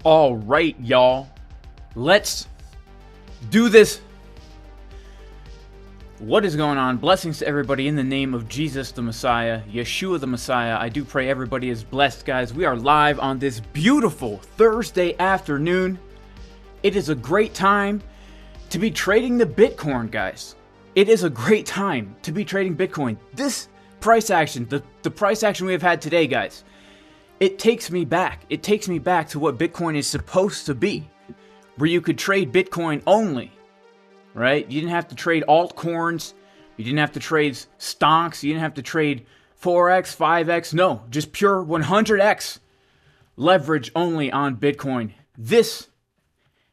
All right, y'all. Let's do this. What is going on? Blessings to everybody in the name of Jesus the Messiah, Yeshua the Messiah. I do pray everybody is blessed, guys. We are live on this beautiful Thursday afternoon. It is a great time to be trading the Bitcoin, guys. It is a great time to be trading Bitcoin. This price action, the price action we have had today, guys, it takes me back. It takes me back to what Bitcoin is supposed to be, where you could trade Bitcoin only, right? You didn't have to trade altcoins. You didn't have to trade stonks. You didn't have to trade 4x, 5x. No, just pure 100x leverage only on Bitcoin. This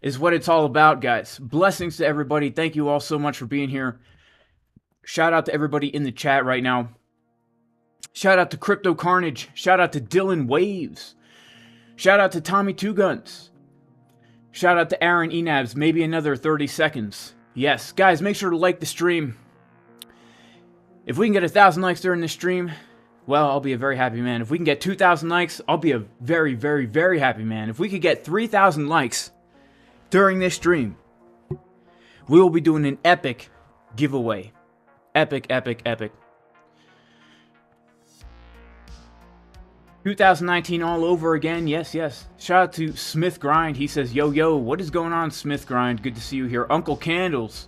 is what it's all about, guys. Blessings to everybody. Thank you all so much for being here. Shout out to everybody in the chat right now. Shout out to Crypto Carnage. Shout out to Dylan Waves. Shout out to Tommy Two Guns. Shout out to Aaron Enabs. Maybe another 30 seconds. Yes, guys, make sure to like the stream. If we can get 1,000 likes during this stream, well, I'll be a very happy man. If we can get 2,000 likes, I'll be a very, very, very happy man. If we could get 3,000 likes during this stream, we will be doing an epic giveaway. Epic, epic, epic. 2019 all over again. Yes, yes. Shout out to Smith Grind. He says, yo, yo, what is going on, Smith Grind? Good to see you here. Uncle Candles.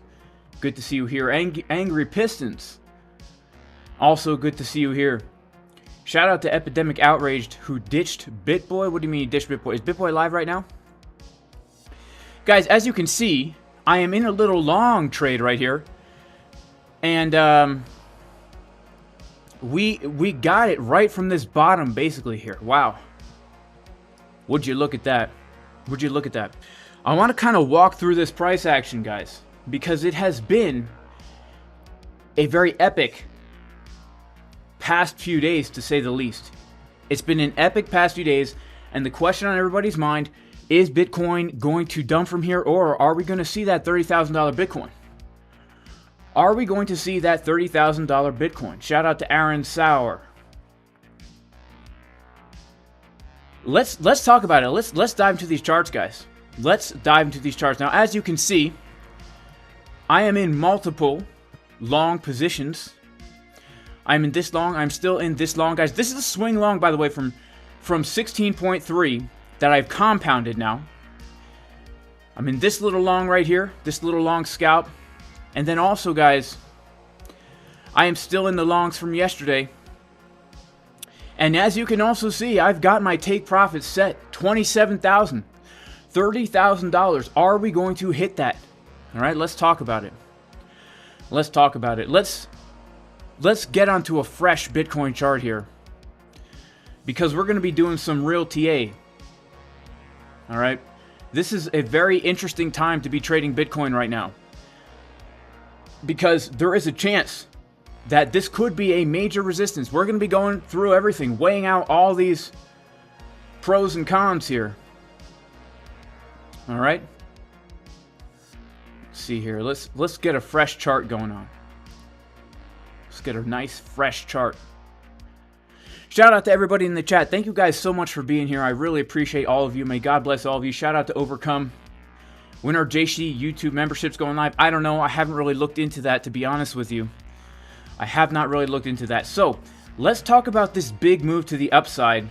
Good to see you here. Angry Pistons. Also good to see you here. Shout out to Epidemic Outraged, who ditched BitBoy. What do you mean he ditched BitBoy? Is BitBoy live right now? Guys, as you can see, I am in a little long trade right here. And, we got it right from this bottom, basically, here. Wow. Would you look at that? Would you look at that? I want to kind of walk through this price action, guys, because it has been a very epic past few days, to say the least. It's been an epic past few days, and the question on everybody's mind, is Bitcoin going to dump from here, or are we going to see that $30,000 Bitcoin? Are we going to see that $30,000 Bitcoin? Shout out to Aaron Sauer. Let's talk about it. Let's dive into these charts, guys. Let's dive into these charts. Now, as you can see, I am in multiple long positions. I'm in this long. I'm still in this long, guys. This is a swing long, by the way, from 16.3 that I've compounded now. I'm in this little long right here, this little long scalp. And then also, guys, I am still in the longs from yesterday. And as you can also see, I've got my take profit set. $27,000. $30,000. Are we going to hit that? All right, let's talk about it. Let's talk about it. Let's get onto a fresh Bitcoin chart here, because we're going to be doing some real TA. All right. This is a very interesting time to be trading Bitcoin right now, because there is a chance that this could be a major resistance. We're going to be going through everything, weighing out all these pros and cons here. All right. Let's see here. Let's get a fresh chart going on. Let's get a nice fresh chart. Shout out to everybody in the chat. Thank you guys so much for being here. I really appreciate all of you. May God bless all of you. Shout out to Overcome. When are JC YouTube memberships going live? I don't know. I haven't really looked into that, to be honest with you. I have not really looked into that. So, let's talk about this big move to the upside.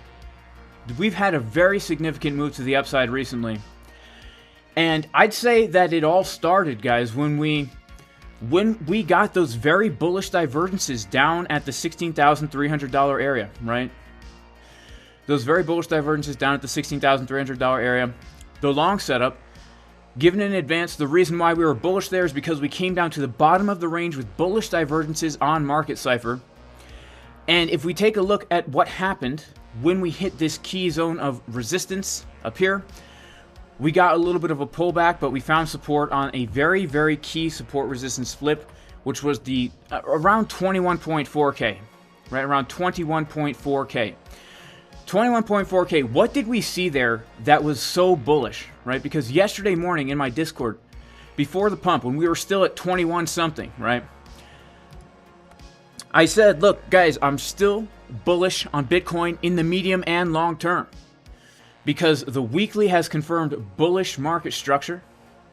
We've had a very significant move to the upside recently. And I'd say that it all started, guys, when we got those very bullish divergences down at the $16,300 area, right? Those very bullish divergences down at the $16,300 area. The long setup. Given in advance, the reason why we were bullish there is because we came down to the bottom of the range with bullish divergences on market Cipher. And if we take a look at what happened when we hit this key zone of resistance up here, we got a little bit of a pullback, but we found support on a very, very key support resistance flip, which was the around 21.4K, right around 21.4K. 21.4K, what did we see there that was so bullish, right? Because yesterday morning in my Discord, before the pump, when we were still at 21 something, right? I said, look, guys, I'm still bullish on Bitcoin in the medium and long term. because the weekly has confirmed bullish market structure.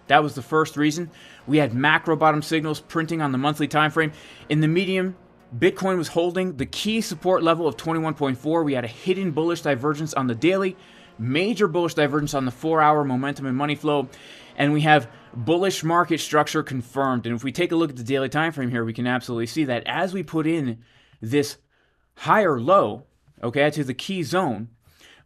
That was the first reason. We had macro bottom signals printing on the monthly time frame. In the medium, Bitcoin was holding the key support level of 21.4. We had a hidden bullish divergence on the daily, major bullish divergence on the 4-hour momentum and money flow, and we have bullish market structure confirmed. And if we take a look at the daily time frame here, we can absolutely see that as we put in this higher low, okay, to the key zone,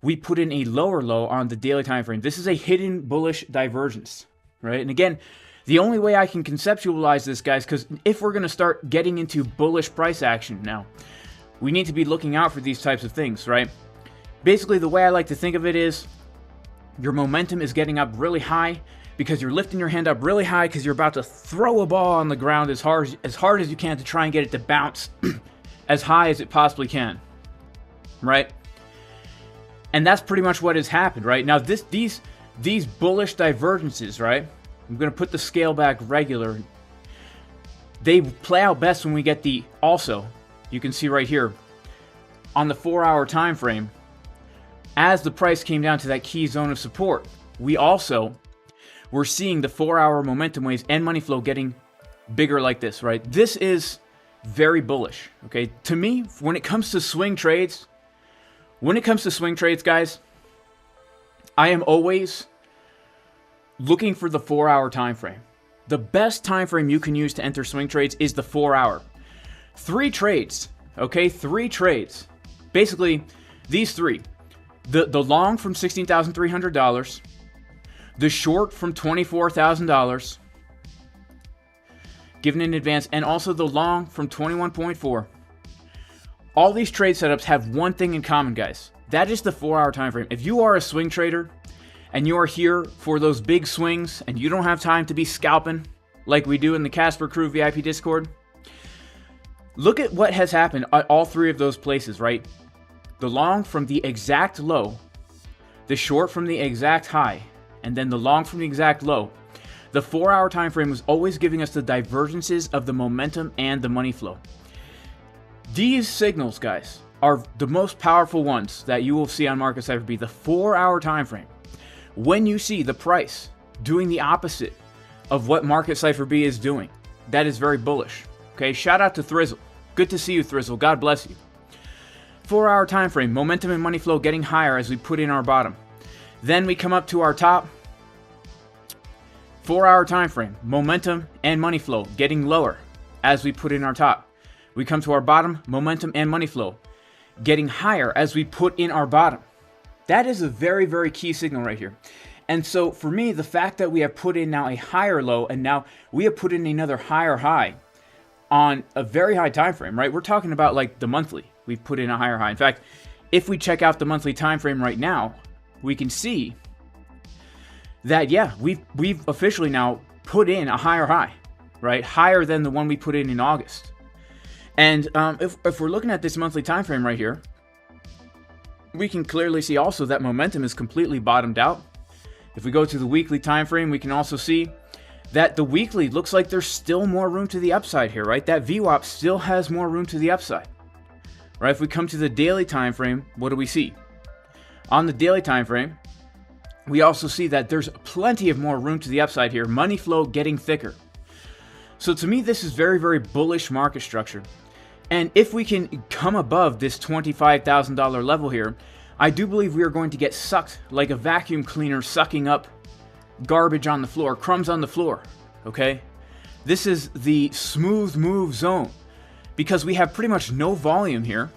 we put in a lower low on the daily time frame. This is a hidden bullish divergence, right? And again, the only way I can conceptualize this, guys, because if we're going to start getting into bullish price action now, we need to be looking out for these types of things, right? Basically, the way I like to think of it is your momentum is getting up really high because you're lifting your hand up really high because you're about to throw a ball on the ground as hard as you can to try and get it to bounce as high as it possibly can, right? And that's pretty much what has happened, right? Now, these bullish divergences, right? I'm going to put the scale back regular. They play out best when we get the, also, you can see right here, on the 4-hour time frame, as the price came down to that key zone of support, we also were seeing the 4-hour momentum waves and money flow getting bigger like this, right? This is very bullish, okay? To me, when it comes to swing trades, guys, I am always looking for the 4-hour time frame. The best time frame you can use to enter swing trades is the 4-hour. 3 trades, okay? 3 trades. Basically, these 3. The long from $16,300, the short from $24,000, given in advance, and also the long from 21.4. All these trade setups have one thing in common, guys. That is the 4-hour time frame. If you are a swing trader and you are here for those big swings and you don't have time to be scalping like we do in the Casper Crew VIP Discord, look at what has happened at all 3 of those places, right? The long from the exact low, the short from the exact high, and then the long from the exact low. The 4-hour time frame was always giving us the divergences of the momentum and the money flow. These signals, guys, are the most powerful ones that you will see on Market Cipher B. The 4-hour time frame. When you see the price doing the opposite of what Market Cipher B is doing, that is very bullish. Okay, shout out to Thrizzle. Good to see you, Thrizzle. God bless you. 4-hour time frame, momentum and money flow getting higher as we put in our bottom. Then we come up to our top. 4-hour time frame, momentum and money flow getting lower as we put in our top. We come to our bottom, momentum and money flow getting higher as we put in our bottom. That is a very, very key signal right here. And so for me, the fact that we have put in now a higher low and now we have put in another higher high on a very high time frame, right? We're talking about like the monthly. We've put in a higher high. In fact, if we check out the monthly time frame right now, we can see that, yeah, we've officially now put in a higher high, right? Higher than the one we put in August. And if we're looking at this monthly time frame right here, we can clearly see also that momentum is completely bottomed out. If we go to the weekly time frame, we can also see that the weekly looks like there's still more room to the upside here, right? That VWAP still has more room to the upside, right? If we come to the daily time frame, what do we see? On the daily time frame, we also see that there's plenty of more room to the upside here. Money flow getting thicker. So to me, this is very, very bullish market structure. And if we can come above this $25,000 level here, I do believe we are going to get sucked like a vacuum cleaner sucking up garbage on the floor, crumbs on the floor, okay? This is the smooth move zone because we have pretty much no volume here,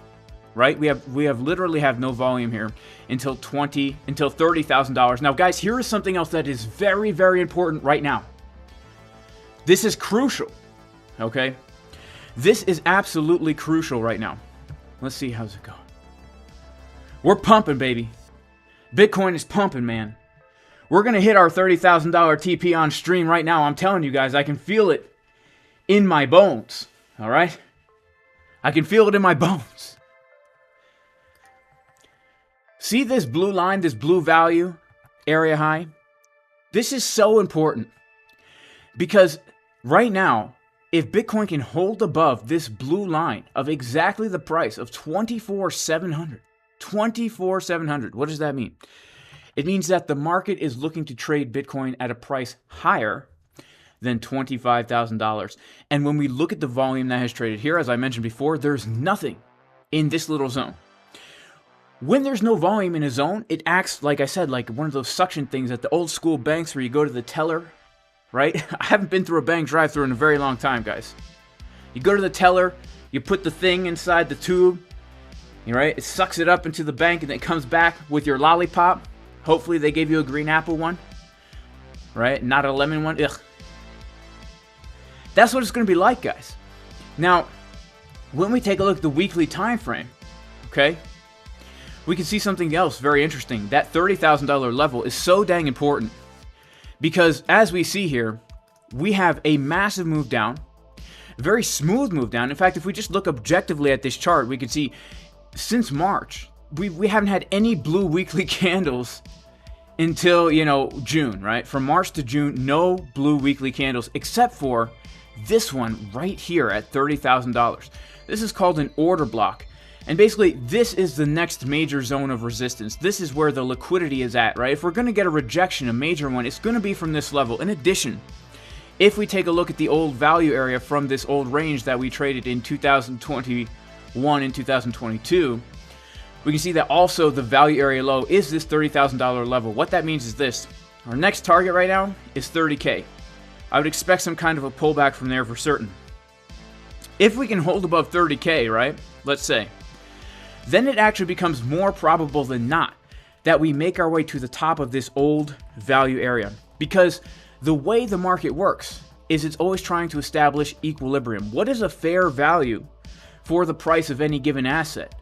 right? We have literally have no volume here until $30,000. Now, guys, here is something else that is very, very important right now. This is crucial, okay? This is absolutely crucial right now. Let's see, how's it going? We're pumping, baby. Bitcoin is pumping, man. We're going to hit our $30,000 TP on stream right now. I'm telling you guys, I can feel it in my bones, all right? I can feel it in my bones. See this blue line, this blue value area high? This is so important because right now, if Bitcoin can hold above this blue line of exactly the price of $24,700, $24,700, what does that mean? It means that the market is looking to trade Bitcoin at a price higher than $25,000. And when we look at the volume that has traded here, as I mentioned before, there's nothing in this little zone. When there's no volume in a zone, it acts, like I said, like one of those suction things at the old school banks where you go to the teller, right? I haven't been through a bank drive-thru in a very long time, guys. You go to the teller, you put the thing inside the tube, right? It sucks it up into the bank and then it comes back with your lollipop. Hopefully they gave you a green apple one, right? Not a lemon one. Ugh. That's what it's going to be like, guys. Now, when we take a look at the weekly time frame, okay, we can see something else very interesting. That $30,000 level is so dang important because as we see here, we have a massive move down, a very smooth move down. In fact, if we just look objectively at this chart, we can see since March, we haven't had any blue weekly candles until, June, right? From March to June, no blue weekly candles except for this one right here at $30,000. This is called an order block. And basically, this is the next major zone of resistance. This is where the liquidity is at, right? If we're going to get a rejection, a major one, it's going to be from this level. In addition, if we take a look at the old value area from this old range that we traded in 2021 and 2022, we can see that also the value area low is this $30,000 level. What that means is this. Our next target right now is 30K. I would expect some kind of a pullback from there for certain. If we can hold above 30K, right, let's say, then it actually becomes more probable than not that we make our way to the top of this old value area. Because the way the market works is it's always trying to establish equilibrium. What is a fair value for the price of any given asset?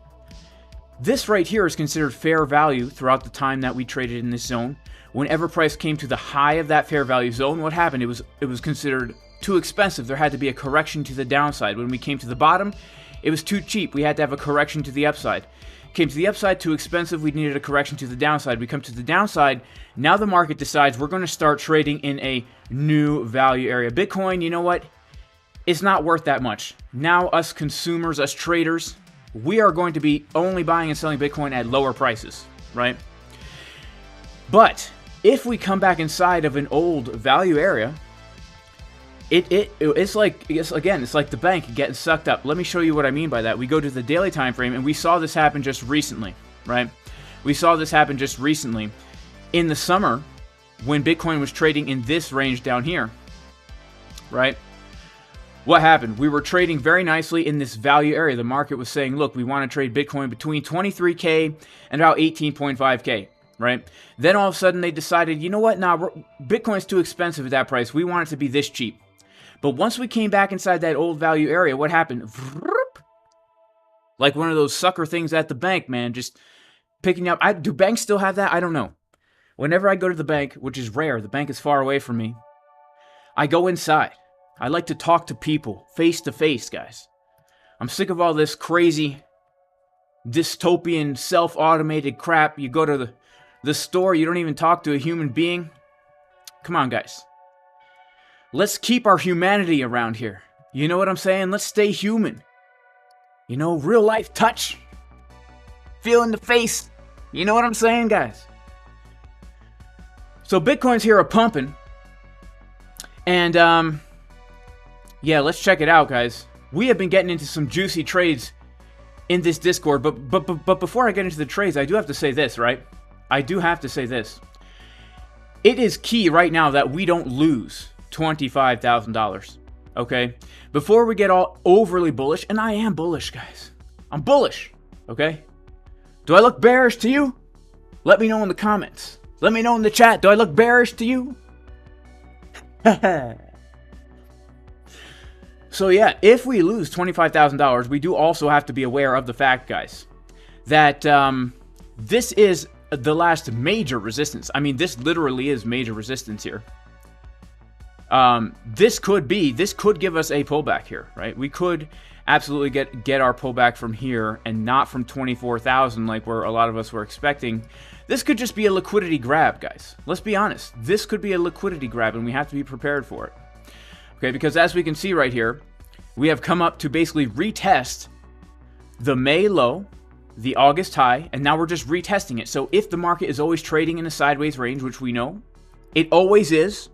This right here is considered fair value throughout the time that we traded in this zone. Whenever price came to the high of that fair value zone, what happened? It was considered too expensive. There had to be a correction to the downside. When we came to the bottom, it was too cheap. We had to have a correction to the upside. Came to the upside, too expensive. We needed a correction to the downside. We come to the downside. Now the market decides we're going to start trading in a new value area. Bitcoin, you know what? It's not worth that much. Now us consumers, us traders, we are going to be only buying and selling Bitcoin at lower prices, right? But if we come back inside of an old value area, it's like the bank getting sucked up. Let me show you what I mean by that. We go to the daily time frame, and we saw this happen just recently, right? We saw this happen just recently in the summer when Bitcoin was trading in this range down here, right? What happened? We were trading very nicely in this value area. The market was saying, look, we want to trade Bitcoin between 23K and about 18.5K, right? Then all of a sudden they decided, you know what? Nah, Bitcoin's too expensive at that price. We want it to be this cheap. But once we came back inside that old value area, what happened? Like one of those sucker things at the bank, man, just picking up. Do banks still have that? I don't know. Whenever I go to the bank, which is rare, the bank is far away from me, I go inside. I like to talk to people face to face, guys. I'm sick of all this crazy dystopian self-automated crap. You go to the store, you don't even talk to a human being. Come on, guys. Let's keep our humanity around here. You know what I'm saying? Let's stay human. You know, real life touch. Feel in the face. You know what I'm saying, guys? So Bitcoins here are pumping. And, yeah, let's check it out, guys. We have been getting into some juicy trades in this Discord. But before I get into the trades, I do have to say this, right? I do have to say this. It is key right now that we don't lose $25,000, okay? Before we get all overly bullish, and I am bullish, guys. I'm bullish, okay? Do I look bearish to you? Let me know in the comments. Let me know in the chat. Do I look bearish to you? So yeah, if we lose $25,000, we do also have to be aware of the fact, guys, that this is the last major resistance. I mean, this literally is major resistance here. This could give us a pullback here, right? We could absolutely get our pullback from here and not from 24,000 like where a lot of us were expecting. This could just be a liquidity grab, guys. Let's be honest. This could be a liquidity grab and we have to be prepared for it. Okay, because as we can see right here, we have come up to basically retest the May low, the August high, and now we're just retesting it. So if the market is always trading in a sideways range, which we know it always is,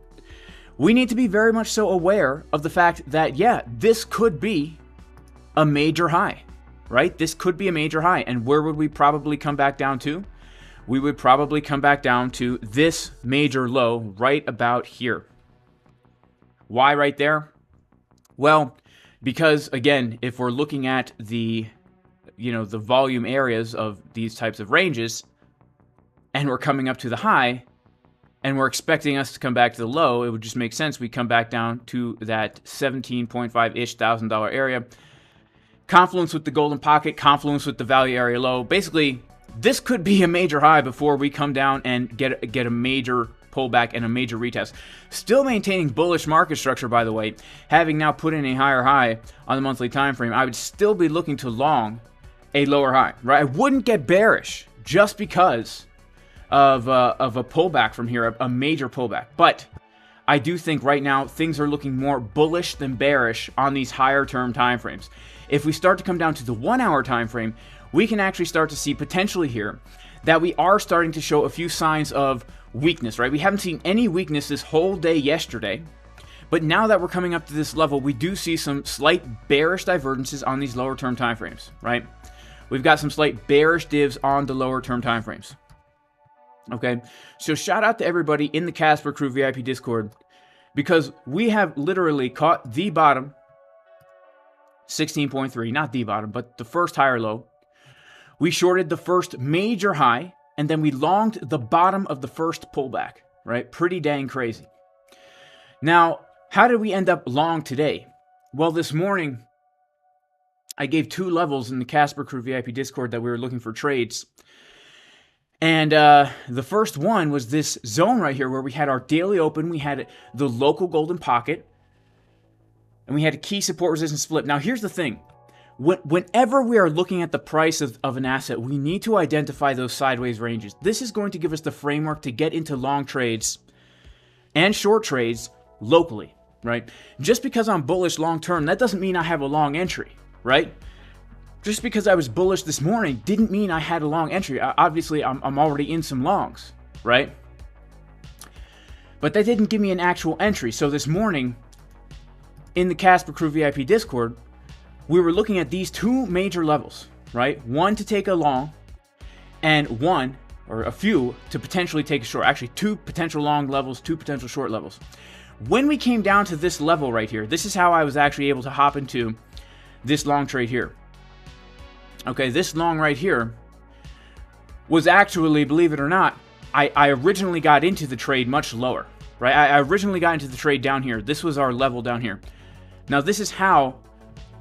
we need to be very much so aware of the fact that, yeah, this could be a major high, right? This could be a major high. And where would we probably come back down to? We would probably come back down to this major low right about here. Why right there? Well, because again, if we're looking at the, the volume areas of these types of ranges, and we're coming up to the high, and we're expecting us to come back to the low, it would just make sense we come back down to that 17.5-ish thousand dollar area. Confluence with the golden pocket, confluence with the value area low. Basically, this could be a major high before we come down and get a major pullback and a major retest. Still maintaining bullish market structure, by the way. Having now put in a higher high on the monthly time frame, I would still be looking to long a lower high, right? I wouldn't get bearish just because of a pullback from here, a major pullback. But I do think right now things are looking more bullish than bearish on these higher term time frames. If we start to come down to the 1 hour time frame, we can actually start to see potentially here that we are starting to show a few signs of weakness, right? We haven't seen any weakness this whole day yesterday, but now that we're coming up to this level, we do see some slight bearish divergences on these lower term time frames, right? We've got some slight bearish divs on the lower term time frames. Okay, so shout out to everybody in the Casper Crew VIP Discord, because we have literally caught the bottom, 16.3, not the bottom, but the first higher low. We shorted the first major high, and then we longed the bottom of the first pullback, right? Pretty dang crazy. Now, how did we end up long today? Well, this morning, I gave 2 levels in the Casper Crew VIP Discord that we were looking for trades. And the first one was this zone right here where we had our daily open, we had the local golden pocket, and we had a key support resistance flip. Now, here's the thing. Whenever we are looking at the price of an asset, we need to identify those sideways ranges. This is going to give us the framework to get into long trades and short trades locally, right? Just because I'm bullish long term, that doesn't mean I have a long entry, right? Just because I was bullish this morning didn't mean I had a long entry. Obviously, I'm already in some longs, right? But that didn't give me an actual entry. So this morning, in the Casper Crew VIP Discord, we were looking at these 2 major levels, right? One to take a long, and one, or a few, to potentially take a short. Actually, 2 potential long levels, 2 potential short levels. When we came down to this level right here, this is how I was actually able to hop into this long trade here. Okay, this long right here was actually, believe it or not, I originally got into the trade much lower, right? I originally got into the trade down here. This was our level down here. Now, this is how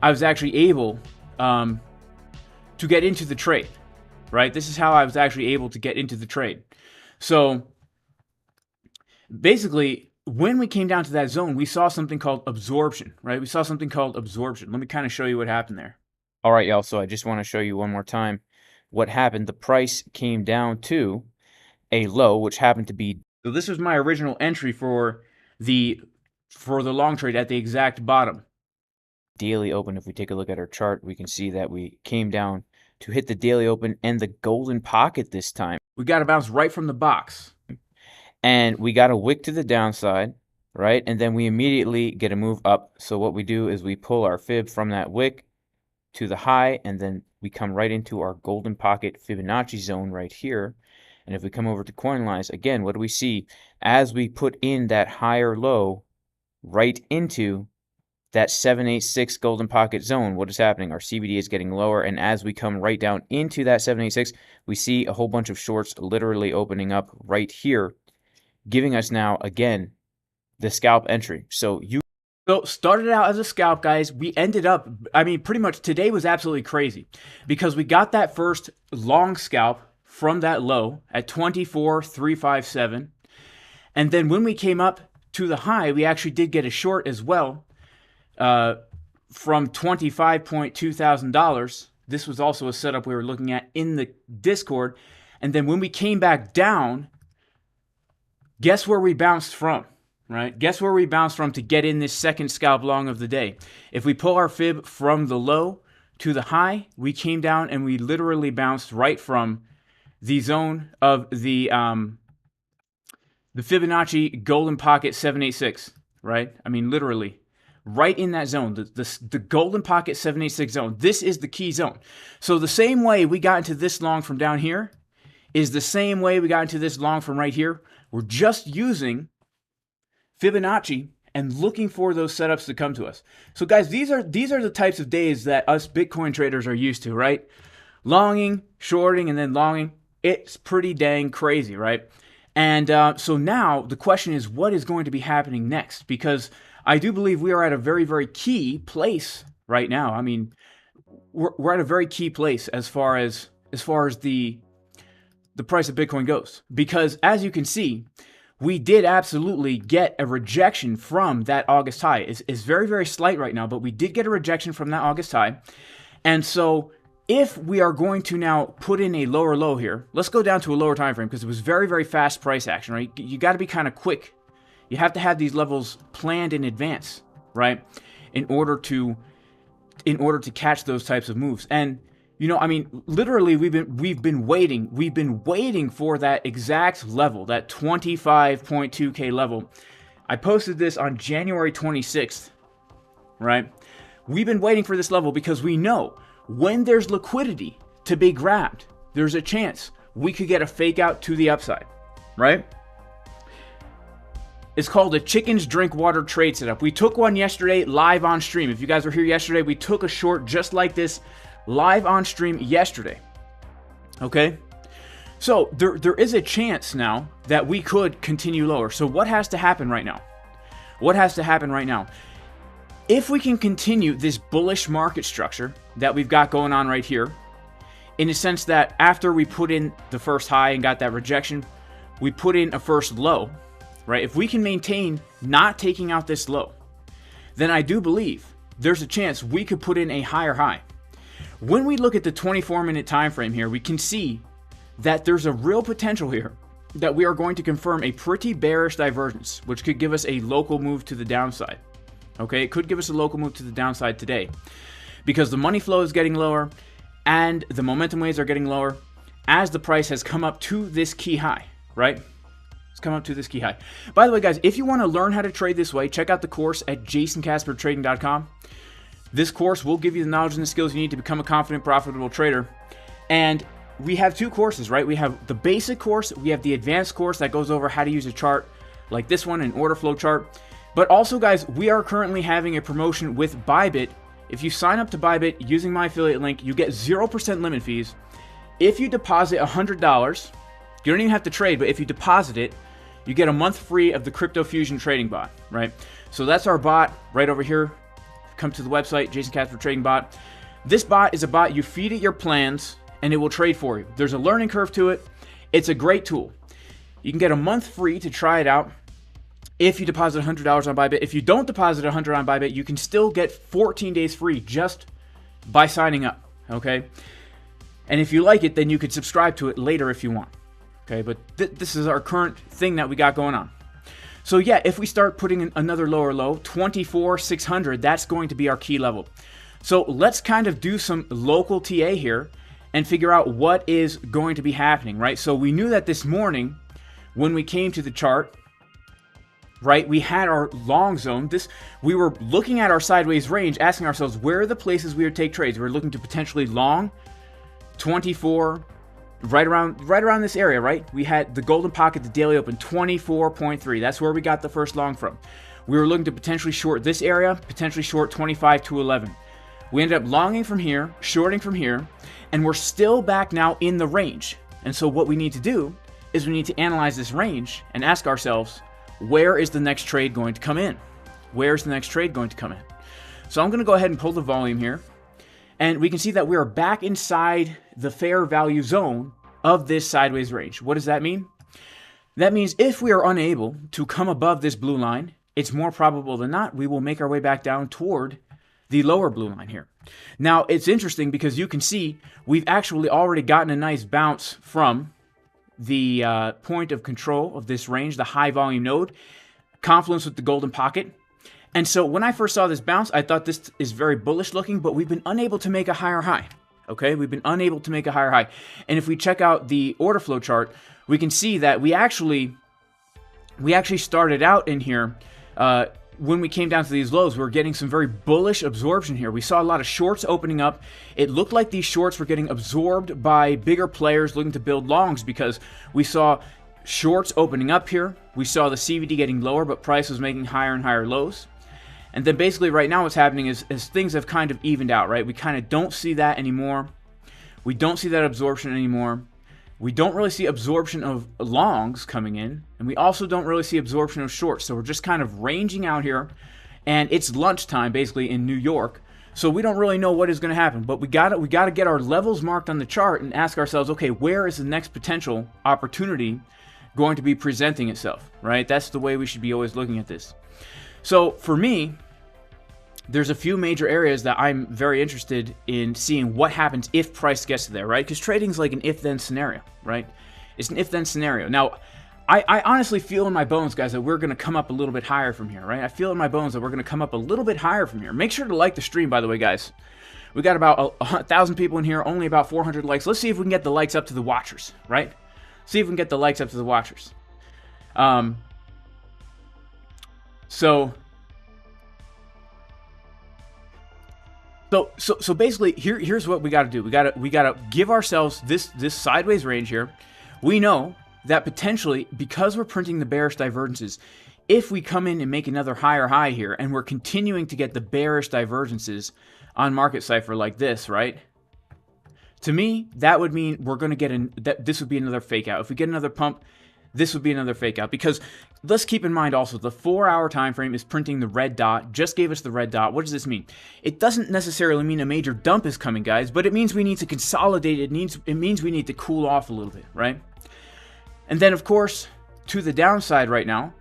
I was actually able to get into the trade, right? This is how I was actually able to get into the trade. So, basically, when we came down to that zone, we saw something called absorption, right? We saw something called absorption. Let me kind of show you what happened there. All right, y'all, so I just want to show you one more time what happened. The price came down to a low, which happened to be... So this was my original entry for the long trade at the exact bottom. Daily open, if we take a look at our chart, we can see that we came down to hit the daily open and the golden pocket this time. We got to bounce right from the box. And we got a wick to the downside, right? And then we immediately get a move up. So what we do is we pull our fib from that wick to the high, and then we come right into our golden pocket Fibonacci zone right here. And if we come over to CoinLines, again, what do we see? As we put in that higher low right into that 786 golden pocket zone, what is happening? Our CBD is getting lower, and as we come right down into that 786, we see a whole bunch of shorts literally opening up right here, giving us now, again, the scalp entry. So started out as a scalp, guys. We ended up, I mean, pretty much today was absolutely crazy because we got that first long scalp from that low at 24,357. And then when we came up to the high, we actually did get a short as well from $25.2 thousand. This was also a setup we were looking at in the Discord. And then when we came back down, guess where we bounced from? Right? Guess where we bounced from to get in this second scalp long of the day? If we pull our fib from the low to the high, we came down and we literally bounced right from the zone of the Fibonacci golden pocket 786, right? I mean, literally, right in that zone, the golden pocket 786 zone. This is the key zone. So the same way we got into this long from down here is the same way we got into this long from right here. We're just using Fibonacci and looking for those setups to come to us. So guys, these are the types of days that us Bitcoin traders are used to, right? Longing, shorting, and then longing. It's pretty dang crazy, right? And so now the question is, what is going to be happening next? Because I do believe we are at a very, very key place right now. I mean, we're at a very key place as far as the price of Bitcoin goes. Because as you can see, we did absolutely get a rejection from that August high. It's very, very slight right now, but we did get a rejection from that August high. And so if we are going to now put in a lower low here, let's go down to a lower time frame because it was very, very fast price action, right? You got to be kind of quick. You have to have these levels planned in advance, right? In order to catch those types of moves. And you know, I mean, literally we've been waiting for that exact level, that 25.2K level. I posted this on January 26th, right? We've been waiting for this level because we know when there's liquidity to be grabbed, there's a chance we could get a fake out to the upside, right? It's called a chickens drink water trade setup. We took one yesterday live on stream. If you guys were here yesterday, we took a short just like this live on stream yesterday. Okay? So there is a chance now that we could continue lower. So what has to happen right now? What has to happen right now? If we can continue this bullish market structure that we've got going on right here, in the sense that after we put in the first high and got that rejection, we put in a first low, right? If we can maintain not taking out this low, then I do believe there's a chance we could put in a higher high. When we look at the 24-minute time frame here, we can see that there's a real potential here that we are going to confirm a pretty bearish divergence, which could give us a local move to the downside. Okay, it could give us a local move to the downside today because the money flow is getting lower and the momentum waves are getting lower as the price has come up to this key high, right? It's come up to this key high. By the way, guys, if you want to learn how to trade this way, check out the course at jasoncaspertrading.com. This course will give you the knowledge and the skills you need to become a confident, profitable trader. And we have two courses, right? We have the basic course, we have the advanced course that goes over how to use a chart like this one, an order flow chart. But also, guys, we are currently having a promotion with ByBit. If you sign up to ByBit using my affiliate link, you get 0% limit fees. If you deposit $100, you don't even have to trade, but if you deposit it, you get a month free of the Crypto Fusion trading bot, right? So that's our bot right over here. Come to the website, Jason Casper Trading Bot. This bot is a bot you feed it your plans and it will trade for you. There's a learning curve to it. It's a great tool. You can get a month free to try it out if you deposit $100 on ByBit. If you don't deposit $100 on ByBit, you can still get 14 days free just by signing up, okay? And if you like it, then you could subscribe to it later if you want, okay? But this is our current thing that we got going on. So yeah, if we start putting in another lower low, 24,600, that's going to be our key level. So let's kind of do some local TA here and figure out what is going to be happening, right? So we knew that this morning when we came to the chart, right, we had our long zone. We were looking at our sideways range, asking ourselves, where are the places we would take trades? We were looking to potentially long 24, right around this area, right? We had the golden pocket, the daily open, 24.3. That's where we got the first long from. We were looking to potentially short this area, potentially short 25 to 11. We ended up longing from here, shorting from here, and we're still back now in the range. And so what we need to do is we need to analyze this range and ask ourselves, where is the next trade going to come in? Where's the next trade going to come in? So I'm going to go ahead and pull the volume here. And we can see that we are back inside the fair value zone of this sideways range. What does that mean? That means if we are unable to come above this blue line, it's more probable than not we will make our way back down toward the lower blue line here. Now, it's interesting because you can see we've actually already gotten a nice bounce from the point of control of this range, the high volume node, confluence with the golden pocket. And so when I first saw this bounce, I thought this is very bullish looking, but we've been unable to make a higher high. Okay, we've been unable to make a higher high. And if we check out the order flow chart, we can see that we actually started out in here, when we came down to these lows, we were getting some very bullish absorption here. We saw a lot of shorts opening up. It looked like these shorts were getting absorbed by bigger players looking to build longs, because we saw shorts opening up here. We saw the CVD getting lower, but price was making higher and higher lows. And then basically right now what's happening is things have kind of evened out, right? We kind of don't see that anymore. We don't see that absorption anymore. We don't really see absorption of longs coming in, and we also don't really see absorption of shorts. So we're just kind of ranging out here, and it's lunchtime basically in New York. So we don't really know what is going to happen, but we got to get our levels marked on the chart and ask ourselves, okay, where is the next potential opportunity going to be presenting itself, right? That's the way we should be always looking at this. So for me, there's a few major areas that I'm very interested in seeing what happens if price gets to there, right? Because trading's like an if-then scenario, right? It's an if-then scenario. Now, I honestly feel in my bones, guys, that we're going to come up a little bit higher from here, right? I feel in my bones that we're going to come up a little bit higher from here. Make sure to like the stream, by the way, guys. We got about 1,000 people in here, only about 400 likes. Let's see if we can get the likes up to the watchers, right? See if we can get the likes up to the watchers. So basically, here's what we got to do. We got to give ourselves this sideways range here. We know that potentially, because we're printing the bearish divergences, if we come in and make another higher high here, and we're continuing to get the bearish divergences on market Cipher like this, right? To me, that would mean we're going to get this would be another fake out. If we get another pump, this would be another fake out, because let's keep in mind also the 4-hour time frame is printing the red dot, just gave us the red dot. What does this mean? It doesn't necessarily mean a major dump is coming, guys, but it means we need to consolidate. It means we need to cool off a little bit, right? And then, of course, to the downside right now,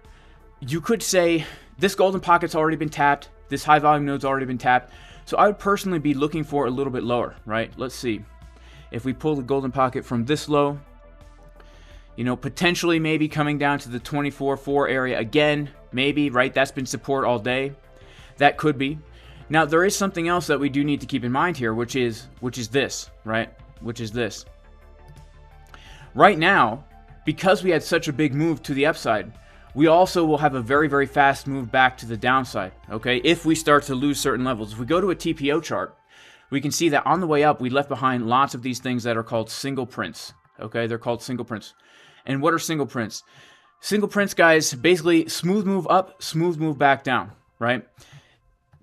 you could say this golden pocket's already been tapped. This high volume node's already been tapped. So I would personally be looking for a little bit lower, right? Let's see. If we pull the golden pocket from this low, you know, potentially maybe coming down to the 24.4 area again, maybe, right? That's been support all day. That could be. Now, there is something else that we do need to keep in mind here, which is this, right? Which is this. Right now, because we had such a big move to the upside, we also will have a very, very fast move back to the downside, okay? If we start to lose certain levels. If we go to a TPO chart, we can see that on the way up, we left behind lots of these things that are called single prints, okay? They're called single prints. And what are single prints? Single prints, guys, basically smooth move up, smooth move back down, right?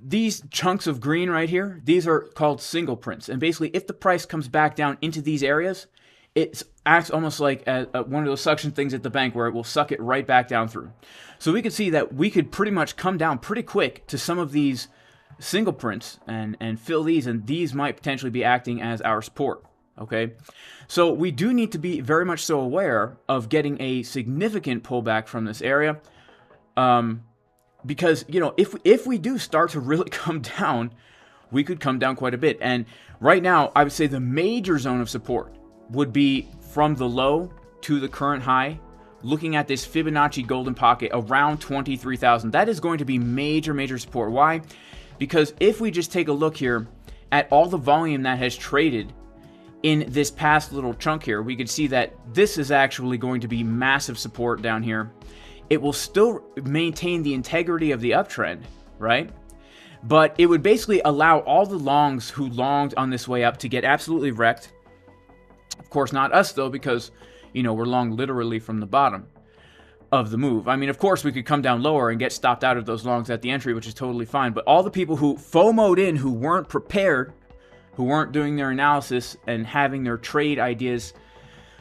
These chunks of green right here, these are called single prints. And basically, if the price comes back down into these areas, it acts almost like one of those suction things at the bank where it will suck it right back down through. So we could see that we could pretty much come down pretty quick to some of these single prints and fill these, and these might potentially be acting as our support. Okay, so we do need to be very much so aware of getting a significant pullback from this area, because, you know, if we do start to really come down, we could come down quite a bit. And right now, I would say the major zone of support would be from the low to the current high, looking at this Fibonacci golden pocket around 23,000. That is going to be major support. Why? Because if we just take a look here at all the volume that has traded in this past little chunk here, we could see that this is actually going to be massive support down here. It will still maintain the integrity of the uptrend, right? But it would basically allow all the longs who longed on this way up to get absolutely wrecked. Of course, not us though, because, you know, we're long literally from the bottom of the move. I mean, of course, we could come down lower and get stopped out of those longs at the entry, which is totally fine. But all the people who FOMO'd in, who weren't prepared, who weren't doing their analysis and having their trade ideas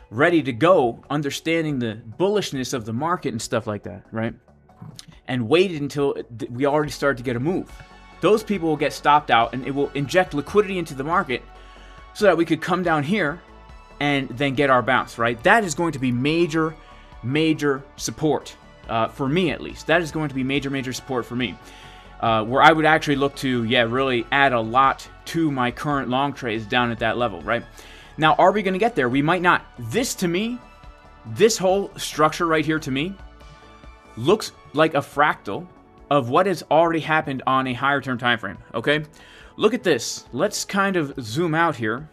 ready to go, understanding the bullishness of the market and stuff like that, right? And waited until we already started to get a move. Those people will get stopped out, and it will inject liquidity into the market so that we could come down here and then get our bounce, right? That is going to be major support, for me at least. That is going to be major support for me. Where I would actually look to, really add a lot to my current long trades down at that level, right? Now, are we going to get there? We might not. This, to me, this whole structure right here, to me, looks like a fractal of what has already happened on a higher term time frame, okay? Look at this. Let's kind of zoom out here,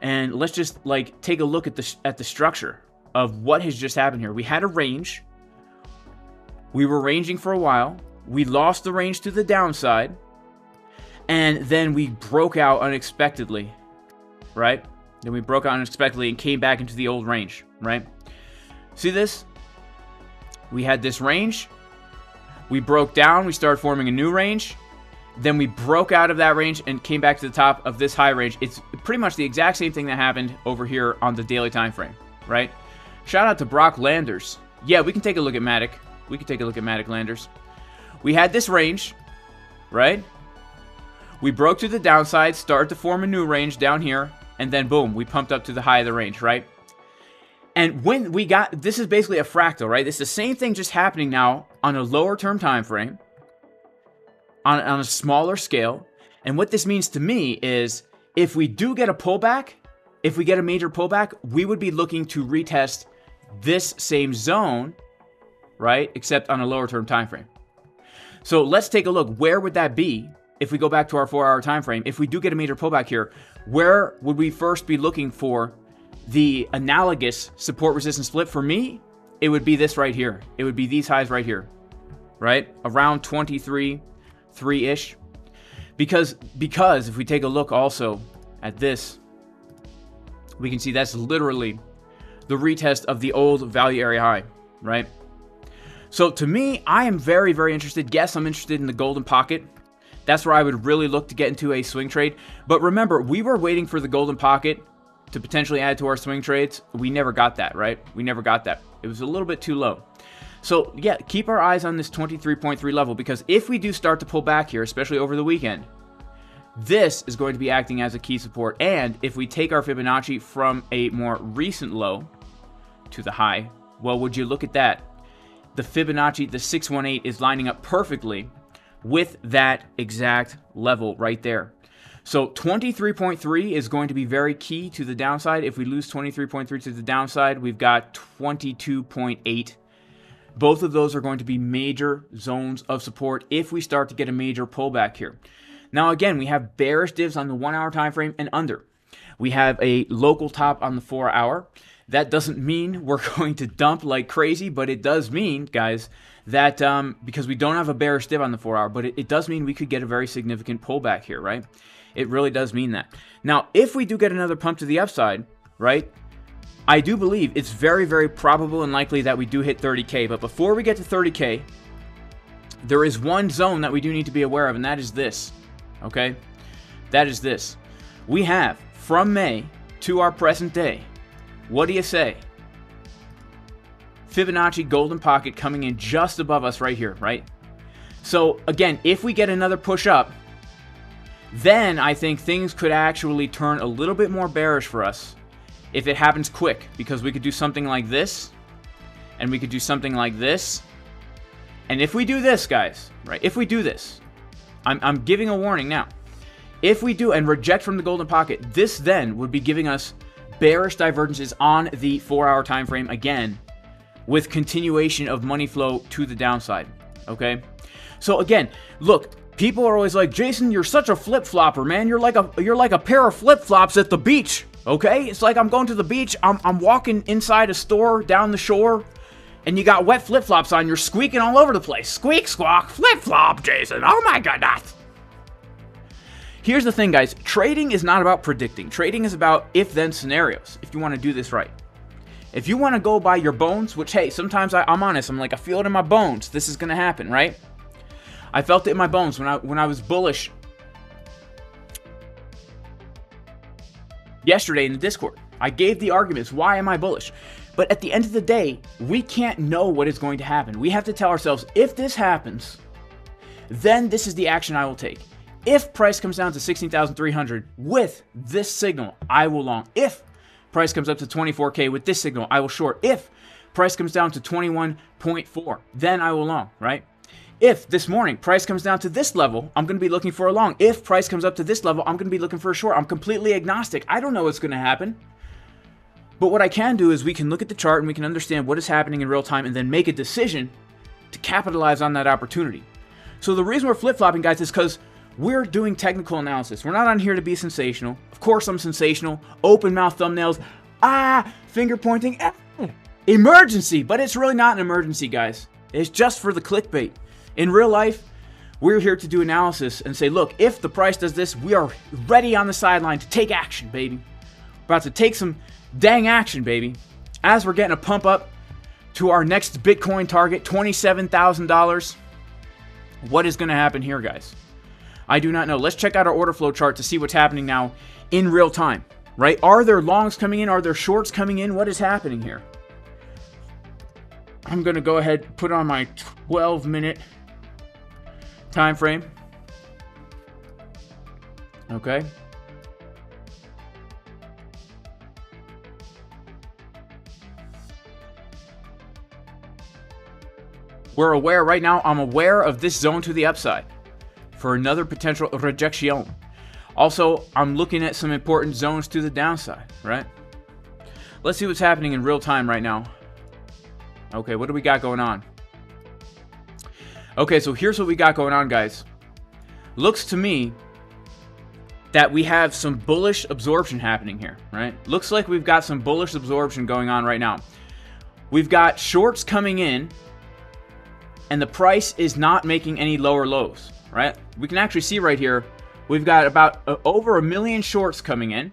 and let's just like take a look at the structure of what has just happened here. We had a range. We were ranging for a while. We lost the range to the downside, and then we broke out unexpectedly, right? Then we broke out unexpectedly and came back into the old range, right? See this? We had this range. We broke down. We started forming a new range. Then we broke out of that range and came back to the top of this high range. It's pretty much the exact same thing that happened over here on the daily time frame, right? Shout out to Brock Landers. Yeah, we can take a look at Matic. We can take a look at Matic Landers. We had this range, right? We broke to the downside, started to form a new range down here, and then boom, we pumped up to the high of the range, right? And when we got, this is basically a fractal, right? It's the same thing just happening now on a lower term time frame, on a smaller scale. And what this means to me is, if we do get a pullback, if we get a major pullback, we would be looking to retest this same zone, right? Except on a lower term time frame. So let's take a look. Where would that be if we go back to our 4-hour time frame? If we do get a major pullback here, where would we first be looking for the analogous support resistance flip? For me, it would be this right here. It would be these highs right here, right? Around 23.3-ish. Because if we take a look also at this, we can see that's literally the retest of the old value area high, right? So to me, I am very, very interested. Yes, I'm interested in the golden pocket. That's where I would really look to get into a swing trade. But remember, we were waiting for the golden pocket to potentially add to our swing trades. We never got that, right? We never got that. It was a little bit too low. So yeah, keep our eyes on this 23.3 level, because if we do start to pull back here, especially over the weekend, this is going to be acting as a key support. And if we take our Fibonacci from a more recent low to the high, well, would you look at that? The Fibonacci, the 618, is lining up perfectly with that exact level right there. So 23.3 is going to be very key to the downside. If we lose 23.3 to the downside, we've got 22.8. Both of those are going to be major zones of support if we start to get a major pullback here. Now again, we have bearish divs on the 1-hour time frame and under. We have a local top on the 4-hour. That doesn't mean we're going to dump like crazy, but it does mean, guys, that because we don't have a bearish div on the 4-hour, but it does mean we could get a very significant pullback here, right? It really does mean that. Now, if we do get another pump to the upside, right, I do believe it's very, very probable and likely that we do hit 30K. But before we get to 30K, there is one zone that we do need to be aware of, and that is this, okay? That is this. We have, from May to our present day, what do you say? Fibonacci golden pocket coming in just above us right here, right? So again, if we get another push up, then I think things could actually turn a little bit more bearish for us if it happens quick, because we could do something like this, and we could do something like this. And if we do this, guys, right? If we do this, I'm giving a warning now. If we do and reject from the golden pocket, this then would be giving us bearish divergences on the 4-hour time frame again, with continuation of money flow to the downside, okay? So again, look, people are always like, Jason, you're such a flip-flopper, man. You're like a pair of flip-flops at the beach, okay? It's like I'm going to the beach, I'm walking inside a store down the shore, and you got wet flip-flops on, you're squeaking all over the place. Squeak, squawk, flip-flop, Jason. Oh my goodness. Here's the thing, guys. Trading is not about predicting. Trading is about if-then scenarios, if you want to do this right. If you want to go by your bones, which, hey, sometimes I'm honest. I'm like, I feel it in my bones. This is going to happen, right? I felt it in my bones when I was bullish yesterday in the Discord. I gave the arguments. Why am I bullish? But at the end of the day, we can't know what is going to happen. We have to tell ourselves, if this happens, then this is the action I will take. If price comes down to 16,300 with this signal, I will long. If price comes up to 24K with this signal, I will short. If price comes down to 21.4, then I will long, right? If this morning price comes down to this level, I'm going to be looking for a long. If price comes up to this level, I'm going to be looking for a short. I'm completely agnostic. I don't know what's going to happen. But what I can do is we can look at the chart and we can understand what is happening in real time and then make a decision to capitalize on that opportunity. So the reason we're flip-flopping, guys, is because we're doing technical analysis. We're not on here to be sensational. Of course I'm sensational. Open mouth thumbnails. Finger pointing. Emergency. But it's really not an emergency, guys. It's just for the clickbait. In real life, we're here to do analysis and say, look, if the price does this, we are ready on the sideline to take action, baby. We're about to take some dang action, baby. As we're getting a pump up to our next Bitcoin target, $27,000. What is going to happen here, guys? I do not know. Let's check out our order flow chart to see what's happening now in real time, right? Are there longs coming in? Are there shorts coming in? What is happening here? I'm going to go ahead and put on my 12-minute time frame. Okay. We're aware right now, I'm aware of this zone to the upside for another potential rejection. Also, I'm looking at some important zones to the downside, right? Let's see what's happening in real time right now. Okay, what do we got going on? Okay, so here's what we got going on, guys. Looks to me that we have some bullish absorption happening here, right? Looks like we've got some bullish absorption going on right now. We've got shorts coming in, and the price is not making any lower lows, right? We can actually see right here, we've got about over 1 million shorts coming in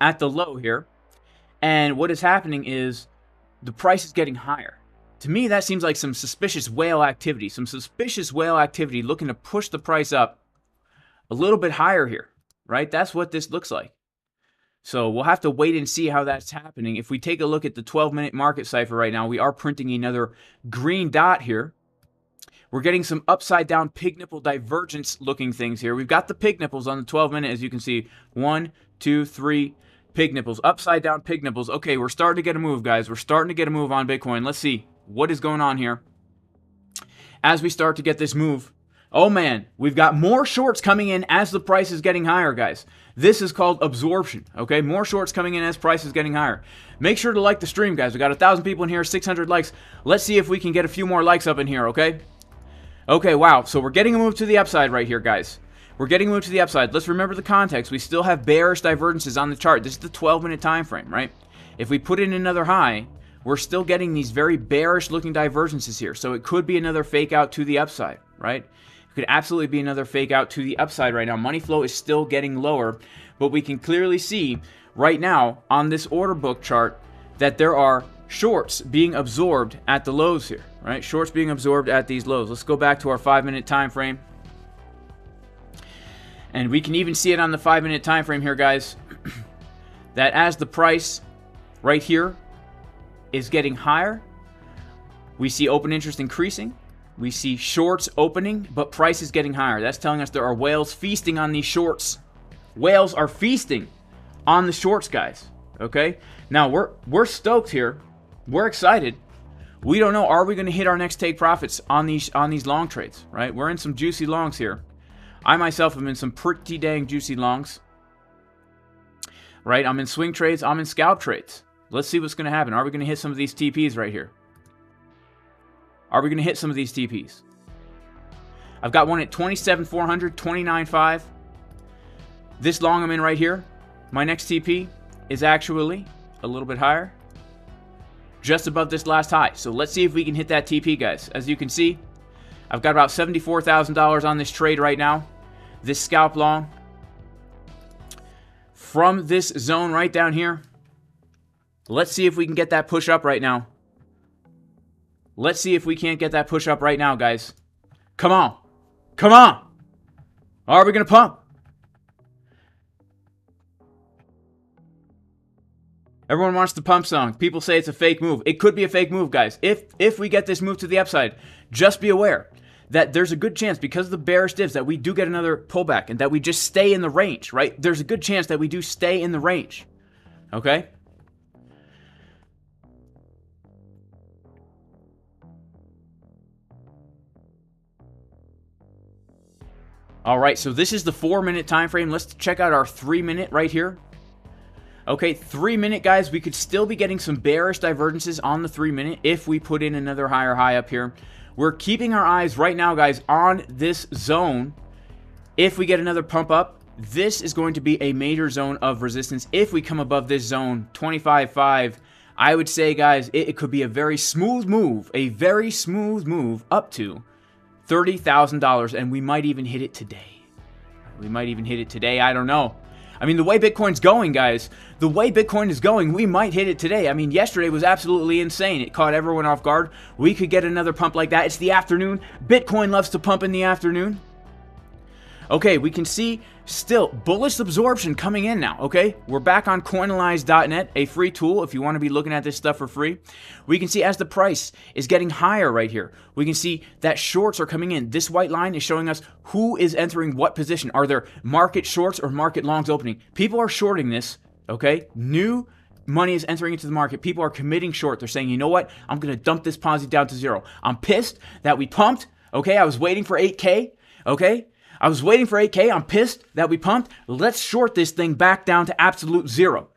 at the low here. And what is happening is the price is getting higher. To me, that seems like some suspicious whale activity. Some suspicious whale activity looking to push the price up a little bit higher here, right? That's what this looks like. So we'll have to wait and see how that's happening. If we take a look at the 12-minute market cipher right now, we are printing another green dot here. We're getting some upside down pig nipple divergence looking things here. We've got the pig nipples on the 12-minute, as you can see. 1, 2, 3 pig nipples. Upside down pig nipples. Okay, we're starting to get a move, guys. We're starting to get a move on Bitcoin. Let's see what is going on here as we start to get this move. Oh man, we've got more shorts coming in as the price is getting higher, guys. This is called absorption, okay? More shorts coming in as price is getting higher. Make sure to like the stream, guys. We got 1,000 people in here, 600 likes. Let's see if we can get a few more likes up in here, okay? Okay, wow. So we're getting a move to the upside right here, guys. We're getting a move to the upside. Let's remember the context. We still have bearish divergences on the chart. This is the 12-minute time frame, right? If we put in another high, we're still getting these very bearish looking divergences here. So it could be another fake out to the upside, right? It could absolutely be another fake out to the upside right now. Money flow is still getting lower, but we can clearly see right now on this order book chart that there are shorts being absorbed at the lows here, right? Shorts being absorbed at these lows. Let's go back to our 5-minute time frame. And we can even see it on the 5-minute time frame here, guys, that as the price right here is getting higher, we see open interest increasing. We see shorts opening, but price is getting higher. That's telling us there are whales feasting on these shorts. Whales are feasting on the shorts, guys. Okay? Now, we're stoked here. We're excited. We don't know, are we going to hit our next take profits on these long trades, right? We're in some juicy longs here. I myself am in some pretty dang juicy longs, right? I'm in swing trades. I'm in scalp trades. Let's see what's going to happen. Are we going to hit some of these TPs right here? Are we going to hit some of these TPs? I've got one at 27,400, 29.5. This long I'm in right here, my next TP is actually a little bit higher, just above this last high. So let's see if we can hit that TP, guys. As you can see, I've got about $74,000 on this trade right now. This scalp long from this zone right down here. Let's see if we can get that push up right now. Let's see if we can't get that push up right now, guys. Come on. Come on. Are we going to pump? Everyone wants the pump song. People say it's a fake move. It could be a fake move, guys. If we get this move to the upside, just be aware that there's a good chance, because of the bearish divs, that we do get another pullback and that we just stay in the range, right? There's a good chance that we do stay in the range. Okay? All right, so this is the 4-minute time frame. Let's check out our 3-minute right here. Okay, 3-minute, guys, we could still be getting some bearish divergences on the 3-minute if we put in another higher high up here. We're keeping our eyes right now, guys, on this zone. If we get another pump up, this is going to be a major zone of resistance. If we come above this zone, 25.5, I would say, guys, it could be a very smooth move, up to $30,000, and we might even hit it today. I don't know. I mean, the way Bitcoin's going, guys, the way Bitcoin is going, we might hit it today. I mean, yesterday was absolutely insane. It caught everyone off guard. We could get another pump like that. It's the afternoon. Bitcoin loves to pump in the afternoon. Okay, we can see still bullish absorption coming in now, okay? We're back on coinalyze.net, a free tool if you want to be looking at this stuff for free. We can see as the price is getting higher right here, we can see that shorts are coming in. This white line is showing us who is entering what position. Are there market shorts or market longs opening? People are shorting this, okay? New money is entering into the market. People are committing short. They're saying, you know what? I'm going to dump this Ponzi down to zero. I'm pissed that we pumped, okay? I was waiting for 8K, okay? I was waiting for 8K. I'm pissed that we pumped. Let's short this thing back down to absolute zero.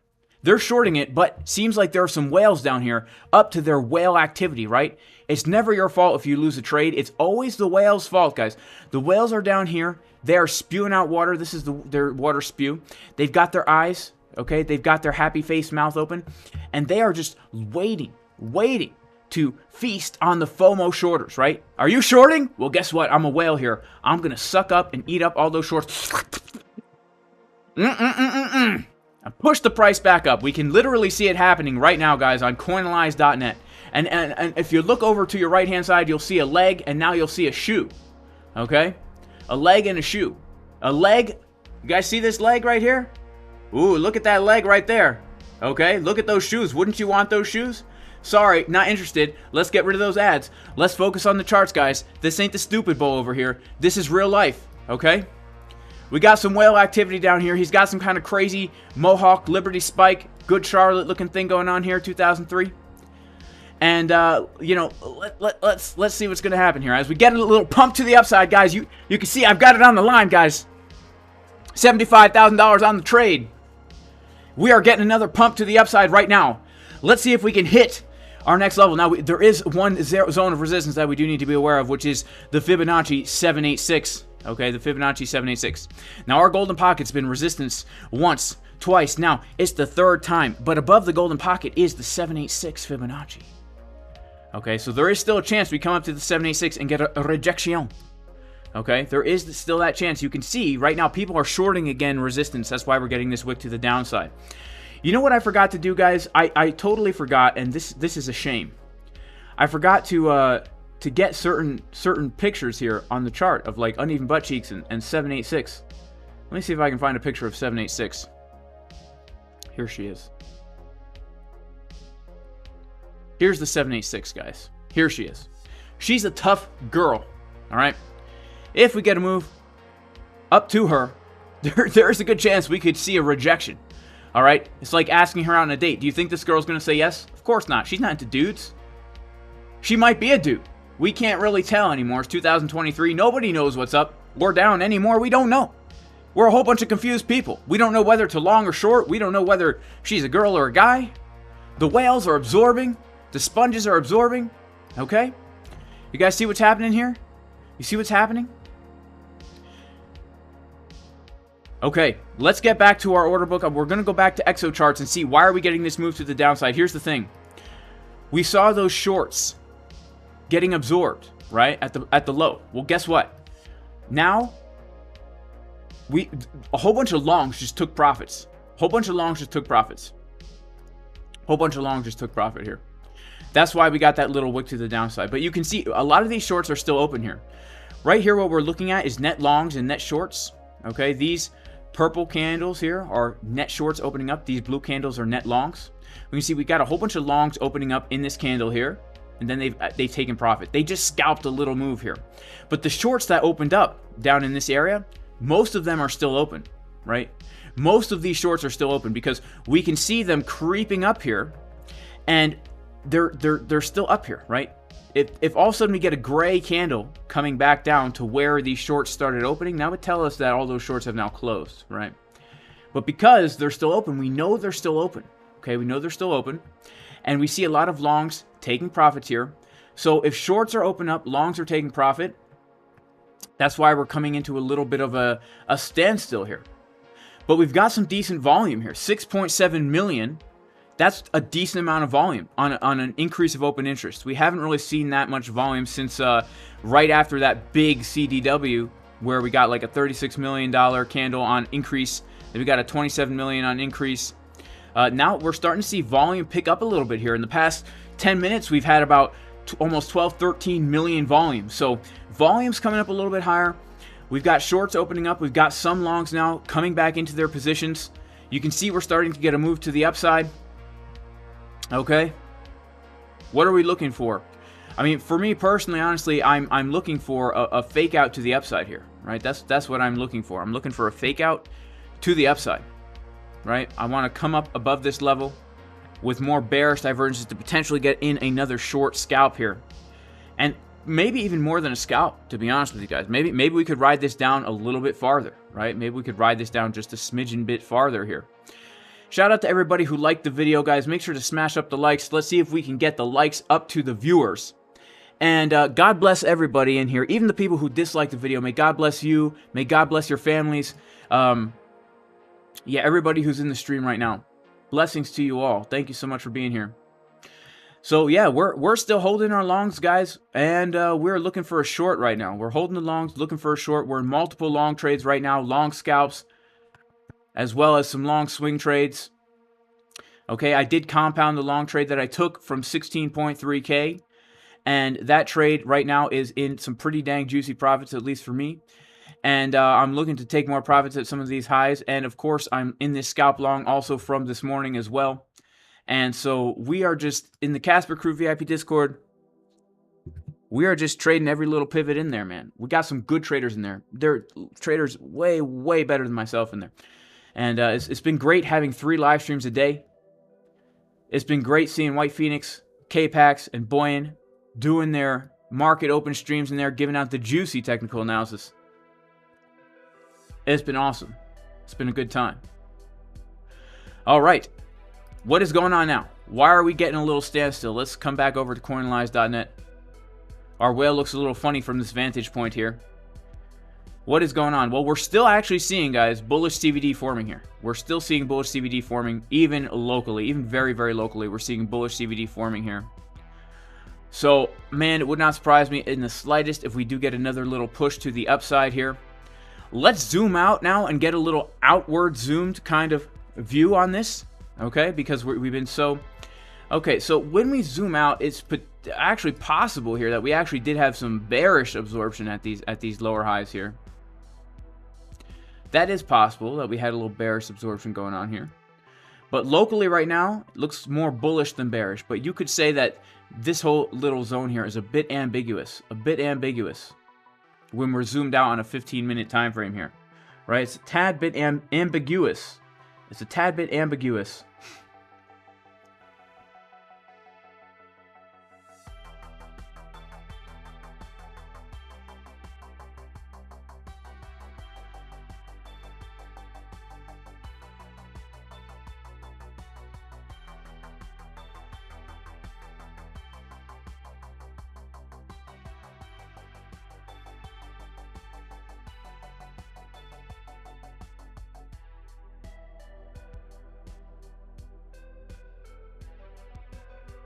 They're shorting it, but seems like there are some whales down here up to their whale activity, right? It's never your fault if you lose a trade. It's always the whale's fault, guys. The whales are down here. They are spewing out water. This is their water spew. They've got their eyes, okay? They've got their happy face mouth open, and they are just waiting to feast on the FOMO shorters, right? Are you shorting? Well, guess what? I'm a whale here. I'm going to suck up and eat up all those shorts. And push the price back up. We can literally see it happening right now, guys, on coinalyze.net. And if you look over to your right-hand side, you'll see a leg, and now you'll see a shoe, okay? A leg and a shoe. A leg, you guys see this leg right here? Ooh, look at that leg right there, okay? Look at those shoes. Wouldn't you want those shoes? Sorry, not interested. Let's get rid of those ads. Let's focus on the charts, guys. This ain't the stupid bowl over here. This is real life, okay? We got some whale activity down here. He's got some kind of crazy Mohawk Liberty Spike, Good Charlotte looking thing going on here, 2003. And, you know, let's see what's going to happen here. As we get a little pump to the upside, guys, you can see I've got it on the line, guys. $75,000 on the trade. We are getting another pump to the upside right now. Let's see if we can hit our next level. Now, there is one zone of resistance that we do need to be aware of, which is the Fibonacci 786. Okay, the Fibonacci 786. Now, our golden pocket's been resistance once, twice. Now, it's the third time. But above the golden pocket is the 786 Fibonacci. Okay, so there is still a chance we come up to the 786 and get a rejection. Okay, there is still that chance. You can see right now people are shorting again resistance. That's why we're getting this wick to the downside. You know what I forgot to do, guys? I totally forgot, and this is a shame. I forgot to get certain pictures here on the chart of like uneven butt cheeks and 786. Let me see if I can find a picture of 786. Here she is. Here's the 786, guys. Here she is. She's a tough girl, all right? If we get a move up to her, there's a good chance we could see a rejection. All right, it's like asking her out on a date. Do you think this girl's going to say yes? Of course not. She's not into dudes. She might be a dude. We can't really tell anymore. It's 2023. Nobody knows what's up or down anymore. We don't know. We're a whole bunch of confused people. We don't know whether to long or short. We don't know whether she's a girl or a guy. The whales are absorbing. The sponges are absorbing. Okay? You guys see what's happening here? You see what's happening? Okay, let's get back to our order book. We're going to go back to exo charts and see why are we getting this move to the downside. Here's the thing. We saw those shorts getting absorbed, right, at the low. Well, guess what? Now, a whole bunch of longs just took profits. Whole bunch of longs just took profits. Whole bunch of longs just took profit here. That's why we got that little wick to the downside. But you can see a lot of these shorts are still open here. Right here, what we're looking at is net longs and net shorts. Okay, these purple candles here are net shorts opening up. These blue candles are net longs. We can see we got a whole bunch of longs opening up in this candle here, and then they've taken profit. They just scalped a little move here. But the shorts that opened up down in this area, most of them are still open, right? Most of these shorts are still open because we can see them creeping up here, and they're still up here, right? If all of a sudden we get a gray candle coming back down to where these shorts started opening, that would tell us that all those shorts have now closed, right? But because they're still open, we know they're still open. Okay, we know they're still open. And we see a lot of longs taking profits here. So if shorts are open up, longs are taking profit. That's why we're coming into a little bit of a standstill here. But we've got some decent volume here. 6.7 million. That's a decent amount of volume on an increase of open interest. We haven't really seen that much volume since right after that big CDW, where we got like a $36 million candle on increase. Then we got a $27 million on increase. Now we're starting to see volume pick up a little bit here. In the past 10 minutes, we've had about almost 12, 13 million volume. So volume's coming up a little bit higher. We've got shorts opening up. We've got some longs now coming back into their positions. You can see we're starting to get a move to the upside. Okay. What are we looking for? I mean, for me personally, honestly, I'm looking for a fake out to the upside here, right? That's what I'm looking for. I'm looking for a fake out to the upside, right? I want to come up above this level with more bearish divergences to potentially get in another short scalp here. And maybe even more than a scalp, to be honest with you guys. Maybe we could ride this down a little bit farther, right? Maybe we could ride this down just a smidgen bit farther here. Shout out to everybody who liked the video, guys. Make sure to smash up the likes. Let's see if we can get the likes up to the viewers. And God bless everybody in here, even the people who dislike the video. May God bless you. May God bless your families. Yeah, everybody who's in the stream right now. Blessings to you all. Thank you so much for being here. So yeah, we're still holding our longs, guys, and we're looking for a short right now. We're holding the longs, looking for a short. We're in multiple long trades right now, long scalps, as well as some long swing trades. Okay, I did compound the long trade that I took from 16.3K, and that trade right now is in some pretty dang juicy profits, at least for me. And I'm looking to take more profits at some of these highs. And of course, I'm in this scalp long also from this morning as well. And so we are just in the Casper Crew VIP Discord. We are just trading every little pivot in there, man. We got some good traders in there. They're traders way, way better than myself in there. And it's been great having 3 live streams a day. It's been great seeing White Phoenix, K-Pax, and Boyan doing their market open streams in there, giving out the juicy technical analysis. It's been awesome. It's been a good time. All right. What is going on now? Why are we getting a little standstill? Let's come back over to coinanalyze.net. Our whale looks a little funny from this vantage point here. What is going on? Well, we're still actually seeing, guys, bullish CVD forming here. We're still seeing bullish CVD forming, even locally, even very, very locally. We're seeing bullish CVD forming here. So, man, it would not surprise me in the slightest if we do get another little push to the upside here. Let's zoom out now and get a little outward zoomed kind of view on this, okay? Because we've been so... Okay, so when we zoom out, it's actually possible here that we actually did have some bearish absorption at these lower highs here. That is possible that we had a little bearish absorption going on here. But locally right now, it looks more bullish than bearish. But you could say that this whole little zone here is a bit ambiguous. A bit ambiguous. When we're zoomed out on a 15-minute time frame here, right? It's a tad bit ambiguous. It's a tad bit ambiguous.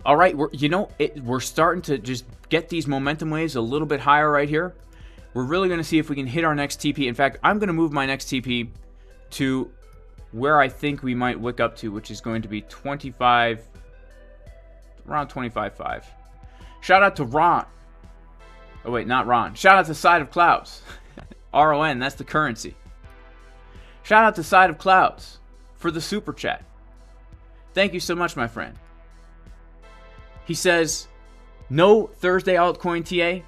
All right, we're starting to just get these momentum waves a little bit higher right here. We're really going to see if we can hit our next TP. In fact, I'm going to move my next TP to where I think we might wick up to, which is going to be 25, around 25.5. Shout out to Ron. Oh, wait, not Ron. Shout out to Side of Clouds. RON, that's the currency. Shout out to Side of Clouds for the super chat. Thank you so much, my friend. He says, no Thursday altcoin TA.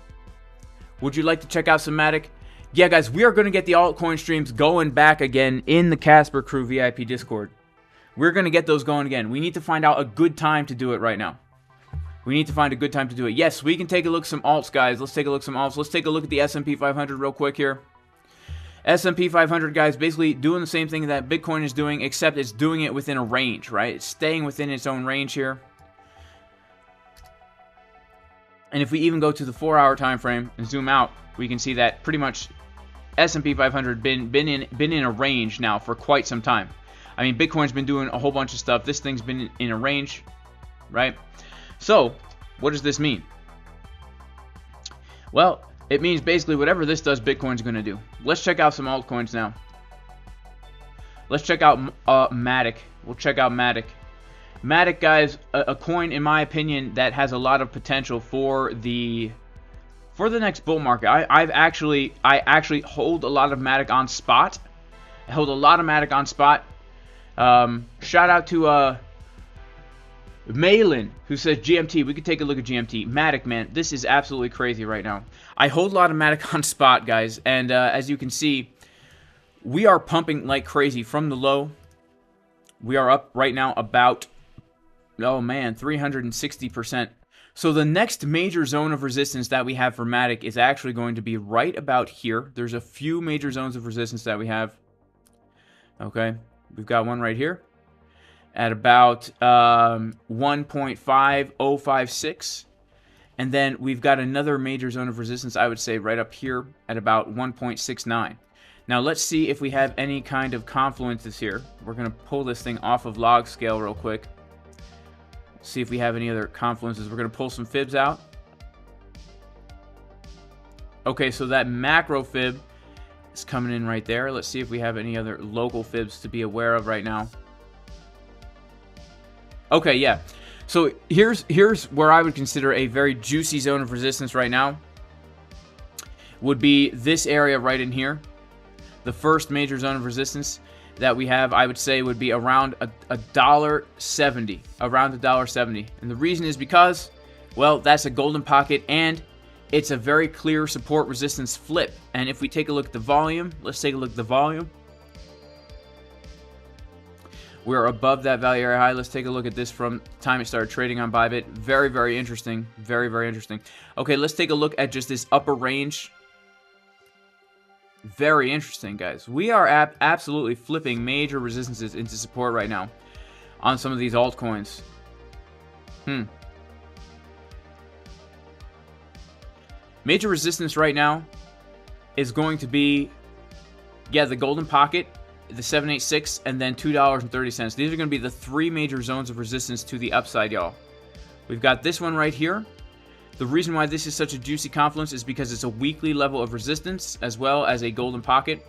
Would you like to check out some Matic? Yeah, guys, we are going to get the altcoin streams going back again in the Casper Crew VIP Discord. We're going to get those going again. We need to find out a good time to do it right now. We need to find a good time to do it. Yes, we can take a look at some alts, guys. Let's take a look at some alts. Let's take a look at the S&P 500 real quick here. S&P 500, guys, basically doing the same thing that Bitcoin is doing, except it's doing it within a range, right? It's staying within its own range here. And if we even go to the 4-hour time frame and zoom out, we can see that pretty much S&P 500 been in a range now for quite some time. I mean, Bitcoin's been doing a whole bunch of stuff. This thing's been in a range, right? So, what does this mean? Well, it means basically whatever this does, Bitcoin's going to do. Let's check out some altcoins now. Let's check out Matic. We'll check out Matic. Matic, guys, a coin, in my opinion, that has a lot of potential for the next bull market. I actually hold a lot of Matic on spot. I hold a lot of Matic on spot. Shout out to Malin, who says GMT. We could take a look at GMT. Matic, man, this is absolutely crazy right now. I hold a lot of Matic on spot, guys, and as you can see, we are pumping like crazy from the low. We are up right now about, oh man, 360%. So the next major zone of resistance that we have for Matic is actually going to be right about here. There's a few major zones of resistance that we have. Okay, we've got one right here at about 1.5056. And then we've got another major zone of resistance, I would say, right up here at about 1.69. Now let's see if we have any kind of confluences here. We're going to pull this thing off of log scale real quick. See if we have any other confluences. We're going to pull some fibs out. Okay, so that macro fib is coming in right there. Let's see if we have any other local fibs to be aware of right now. Okay, yeah. So here's where I would consider a very juicy zone of resistance right now. Would be this area right in here. The first major zone of resistance that we have, I would say, would be around $1.70, around $1.70. And the reason is because, well, that's a golden pocket and it's a very clear support resistance flip. And if we take a look at the volume, let's take a look at the volume. We're above that value area high. Let's take a look at this from the time it started trading on ByBit. Very, very interesting. Very, very interesting. Okay, let's take a look at just this upper range. Very interesting, guys. We are absolutely flipping major resistances into support right now on some of these altcoins. Major resistance right now is going to be, yeah, the golden pocket, the 786, and then $2.30. These are going to be the three major zones of resistance to the upside, y'all. We've got this one right here. The reason why this is such a juicy confluence is because it's a weekly level of resistance as well as a golden pocket.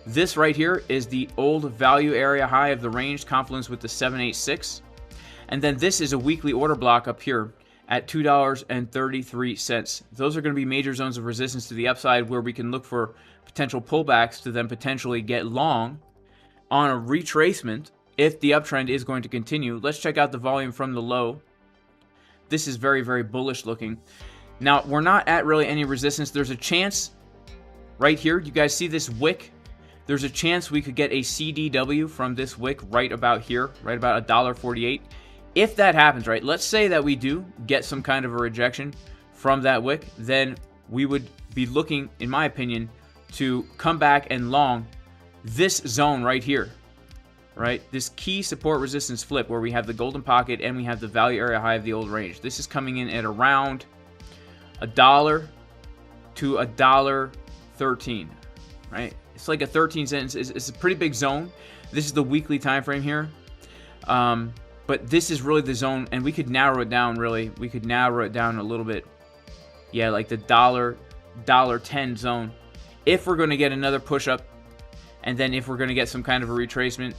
This right here is the old value area high of the range confluence with the 786. And then this is a weekly order block up here at $2.33. Those are going to be major zones of resistance to the upside where we can look for potential pullbacks to then potentially get long on a retracement if the uptrend is going to continue. Let's check out the volume from the low. This is very, very bullish looking. Now, we're not at really any resistance. There's a chance right here. You guys see this wick? There's a chance we could get a CDW from this wick right about here, right about $1.48. If that happens, right, let's say that we do get some kind of a rejection from that wick, then we would be looking, in my opinion, to come back and long this zone right here. Right, this key support resistance flip where we have the golden pocket and we have the value area high of the old range. This is coming in at around $1 to $1.13, right? It's like a 13 cents. It's a pretty big zone. This is the weekly time frame here, but this is really the zone, and we could narrow it down. Really, we could narrow it down a little bit. Yeah, like the $1.10 zone. If we're going to get another push up, and then if we're going to get some kind of a retracement,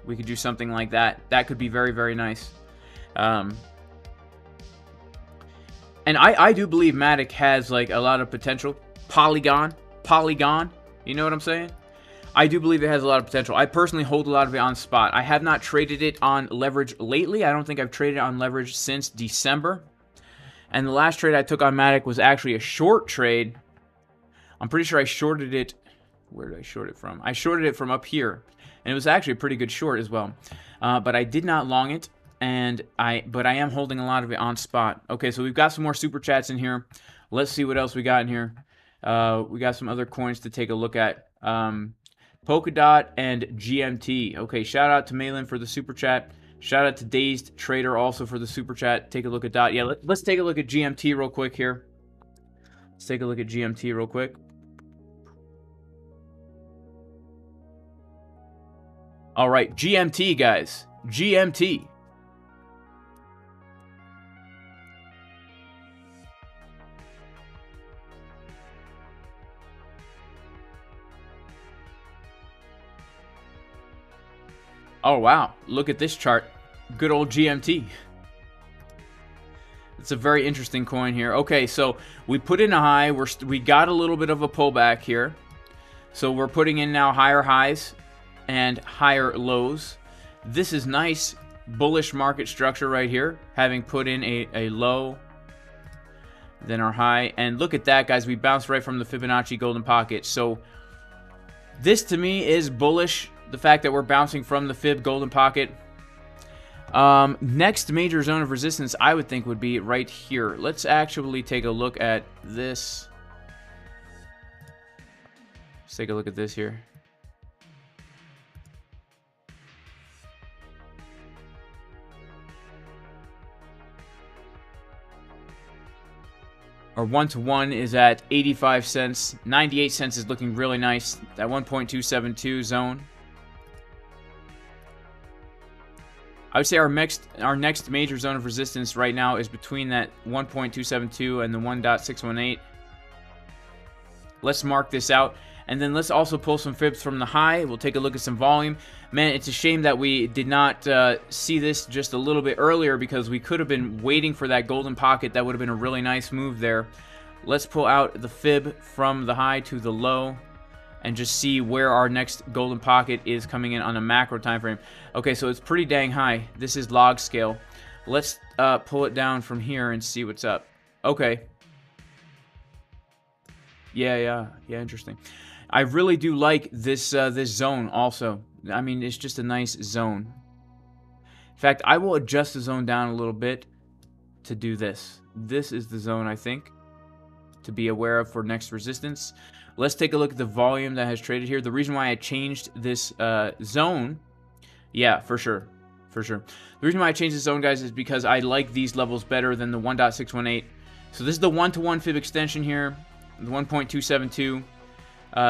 we could do something like that. That could be very, very nice. And I do believe Matic has like a lot of potential. Polygon, you know what I'm saying? I do believe it has a lot of potential. I personally hold a lot of it on spot. I have not traded it on leverage lately. I don't think I've traded it on leverage since December. And the last trade I took on Matic was actually a short trade. I'm pretty sure I shorted it. Where did I short it from? I shorted it from up here. And it was actually a pretty good short as well. But I did not long it. But I am holding a lot of it on spot. Okay, so we've got some more super chats in here. Let's see what else we got in here. We got some other coins to take a look at. Polkadot and GMT. Okay, shout out to Malin for the super chat. Shout out to Dazed Trader also for the super chat. Take a look at that. Yeah, let's take a look at GMT real quick here. Let's take a look at GMT real quick. All right, GMT, guys. GMT. Oh, wow. Look at this chart. Good old GMT. It's a very interesting coin here. Okay, so we put in a high. We got a little bit of a pullback here. So we're putting in now higher highs and higher lows. This is nice bullish market structure right here, having put in a low, then our high. And look at that, guys. We bounced right from the Fibonacci golden pocket. So this to me is bullish. The fact that we're bouncing from the Fib golden pocket. Next major zone of resistance, I would think, would be right here. Let's actually take a look at this. Let's take a look at this here. Our 1-to-1 is at 85 cents. 98 cents is looking really nice. That 1.272 zone. I would say our next major zone of resistance right now is between that 1.272 and the 1.618. Let's mark this out. And then let's also pull some fibs from the high. We'll take a look at some volume. Man, it's a shame that we did not see this just a little bit earlier, because we could have been waiting for that golden pocket. That would have been a really nice move there. Let's pull out the fib from the high to the low and just see where our next golden pocket is coming in on a macro time frame. Okay, so it's pretty dang high. This is log scale. Let's pull it down from here and see what's up. Okay. Yeah, interesting. I really do like this this zone also. I mean, it's just a nice zone. In fact, I will adjust the zone down a little bit to do this. This is the zone, I think, to be aware of for next resistance. Let's take a look at the volume that has traded here. The reason why I changed this zone, yeah, for sure. The reason why I changed this zone, guys, is because I like these levels better than the 1.618. So this is the 1-to-1 fib extension here, the 1.272,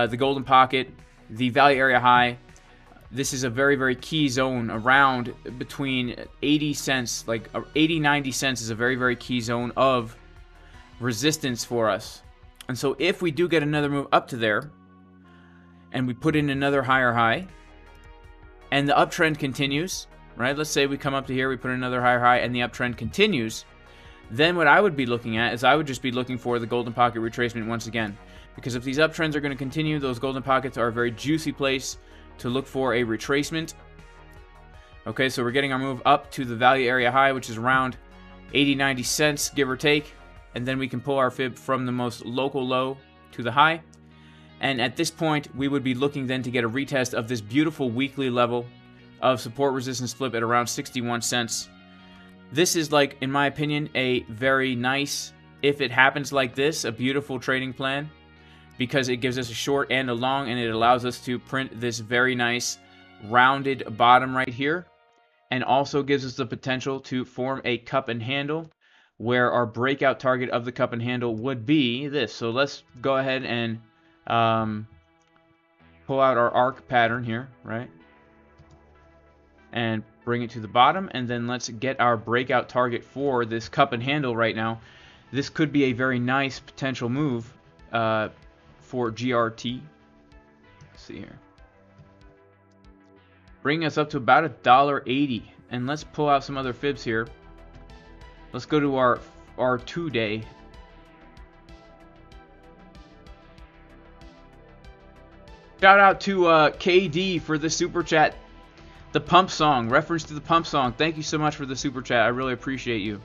the golden pocket, the value area high. This is a very, very key zone around between 80 cents, like 80, 90 cents is a very, very key zone of resistance for us. And so if we do get another move up to there, and we put in another higher high, and the uptrend continues, right? Let's say we come up to here, we put in another higher high, and the uptrend continues, then what I would be looking at is I would just be looking for the golden pocket retracement once again. Because if these uptrends are going to continue, those golden pockets are a very juicy place to look for a retracement. Okay, so we're getting our move up to the value area high, which is around 80, 90 cents, give or take. And then we can pull our fib from the most local low to the high. And at this point, we would be looking then to get a retest of this beautiful weekly level of support resistance flip at around 61 cents. This is, like, in my opinion, a very nice, if it happens like this, a beautiful trading plan, because it gives us a short and a long, and it allows us to print this very nice rounded bottom right here, and also gives us the potential to form a cup and handle, where our breakout target of the cup and handle would be this. So let's go ahead and pull out our arc pattern here, right? And bring it to the bottom, and then let's get our breakout target for this cup and handle right now. This could be a very nice potential move for GRT. Let's see here. Bring us up to about $1.80, and let's pull out some other fibs here. Let's go to our 2-day. Shout out to KD for the super chat. The pump song, reference to the pump song. Thank you so much for the super chat. I really appreciate you.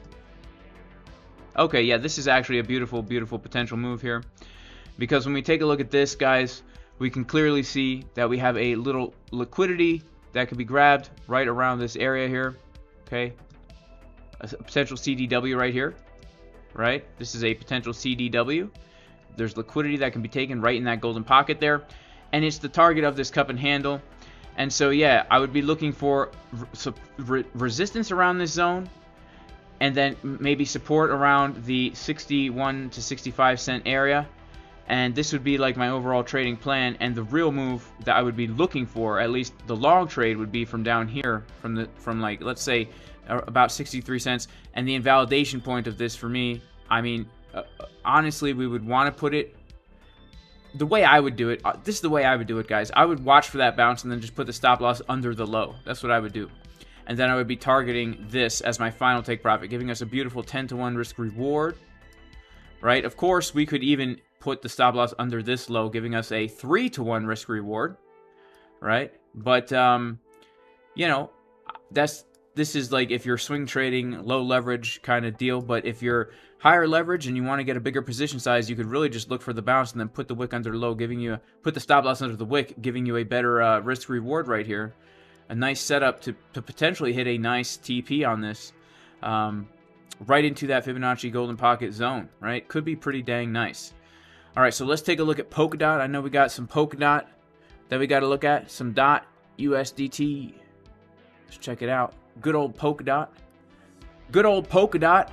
Okay, yeah, this is actually a beautiful, beautiful potential move here. Because when we take a look at this, guys, we can clearly see that we have a little liquidity that could be grabbed right around this area here. Okay. A potential CDW right here, right? This is a potential CDW. There's liquidity that can be taken right in that golden pocket there, and it's the target of this cup and handle. And so, yeah, I would be looking for resistance around this zone, and then maybe support around the 61 to 65 cent area. And this would be like my overall trading plan. And the real move that I would be looking for, at least the long trade, would be from down here, from like, let's say, about 63 cents. And the invalidation point of this for me, I mean, honestly, we would want to put it the way I would do it. This is the way I would do it, guys. I would watch for that bounce and then just put the stop loss under the low. That's what I would do. And then I would be targeting this as my final take profit, giving us a beautiful 10-to-1 risk reward, right? Of course, we could even put the stop loss under this low, giving us a 3-to-1 risk reward, right? But, you know, this is like if you're swing trading, low leverage kind of deal. But if you're higher leverage and you want to get a bigger position size, you could really just look for the bounce and then put the wick under the low, put the stop loss under the wick, giving you a better risk reward right here. A nice setup to potentially hit a nice TP on this, right into that Fibonacci golden pocket zone, right? Could be pretty dang nice. All right, so let's take a look at Polkadot. I know we got some Polkadot that we got to look at, some DOT USDT. Let's check it out. Good old Polkadot. Good old Polkadot.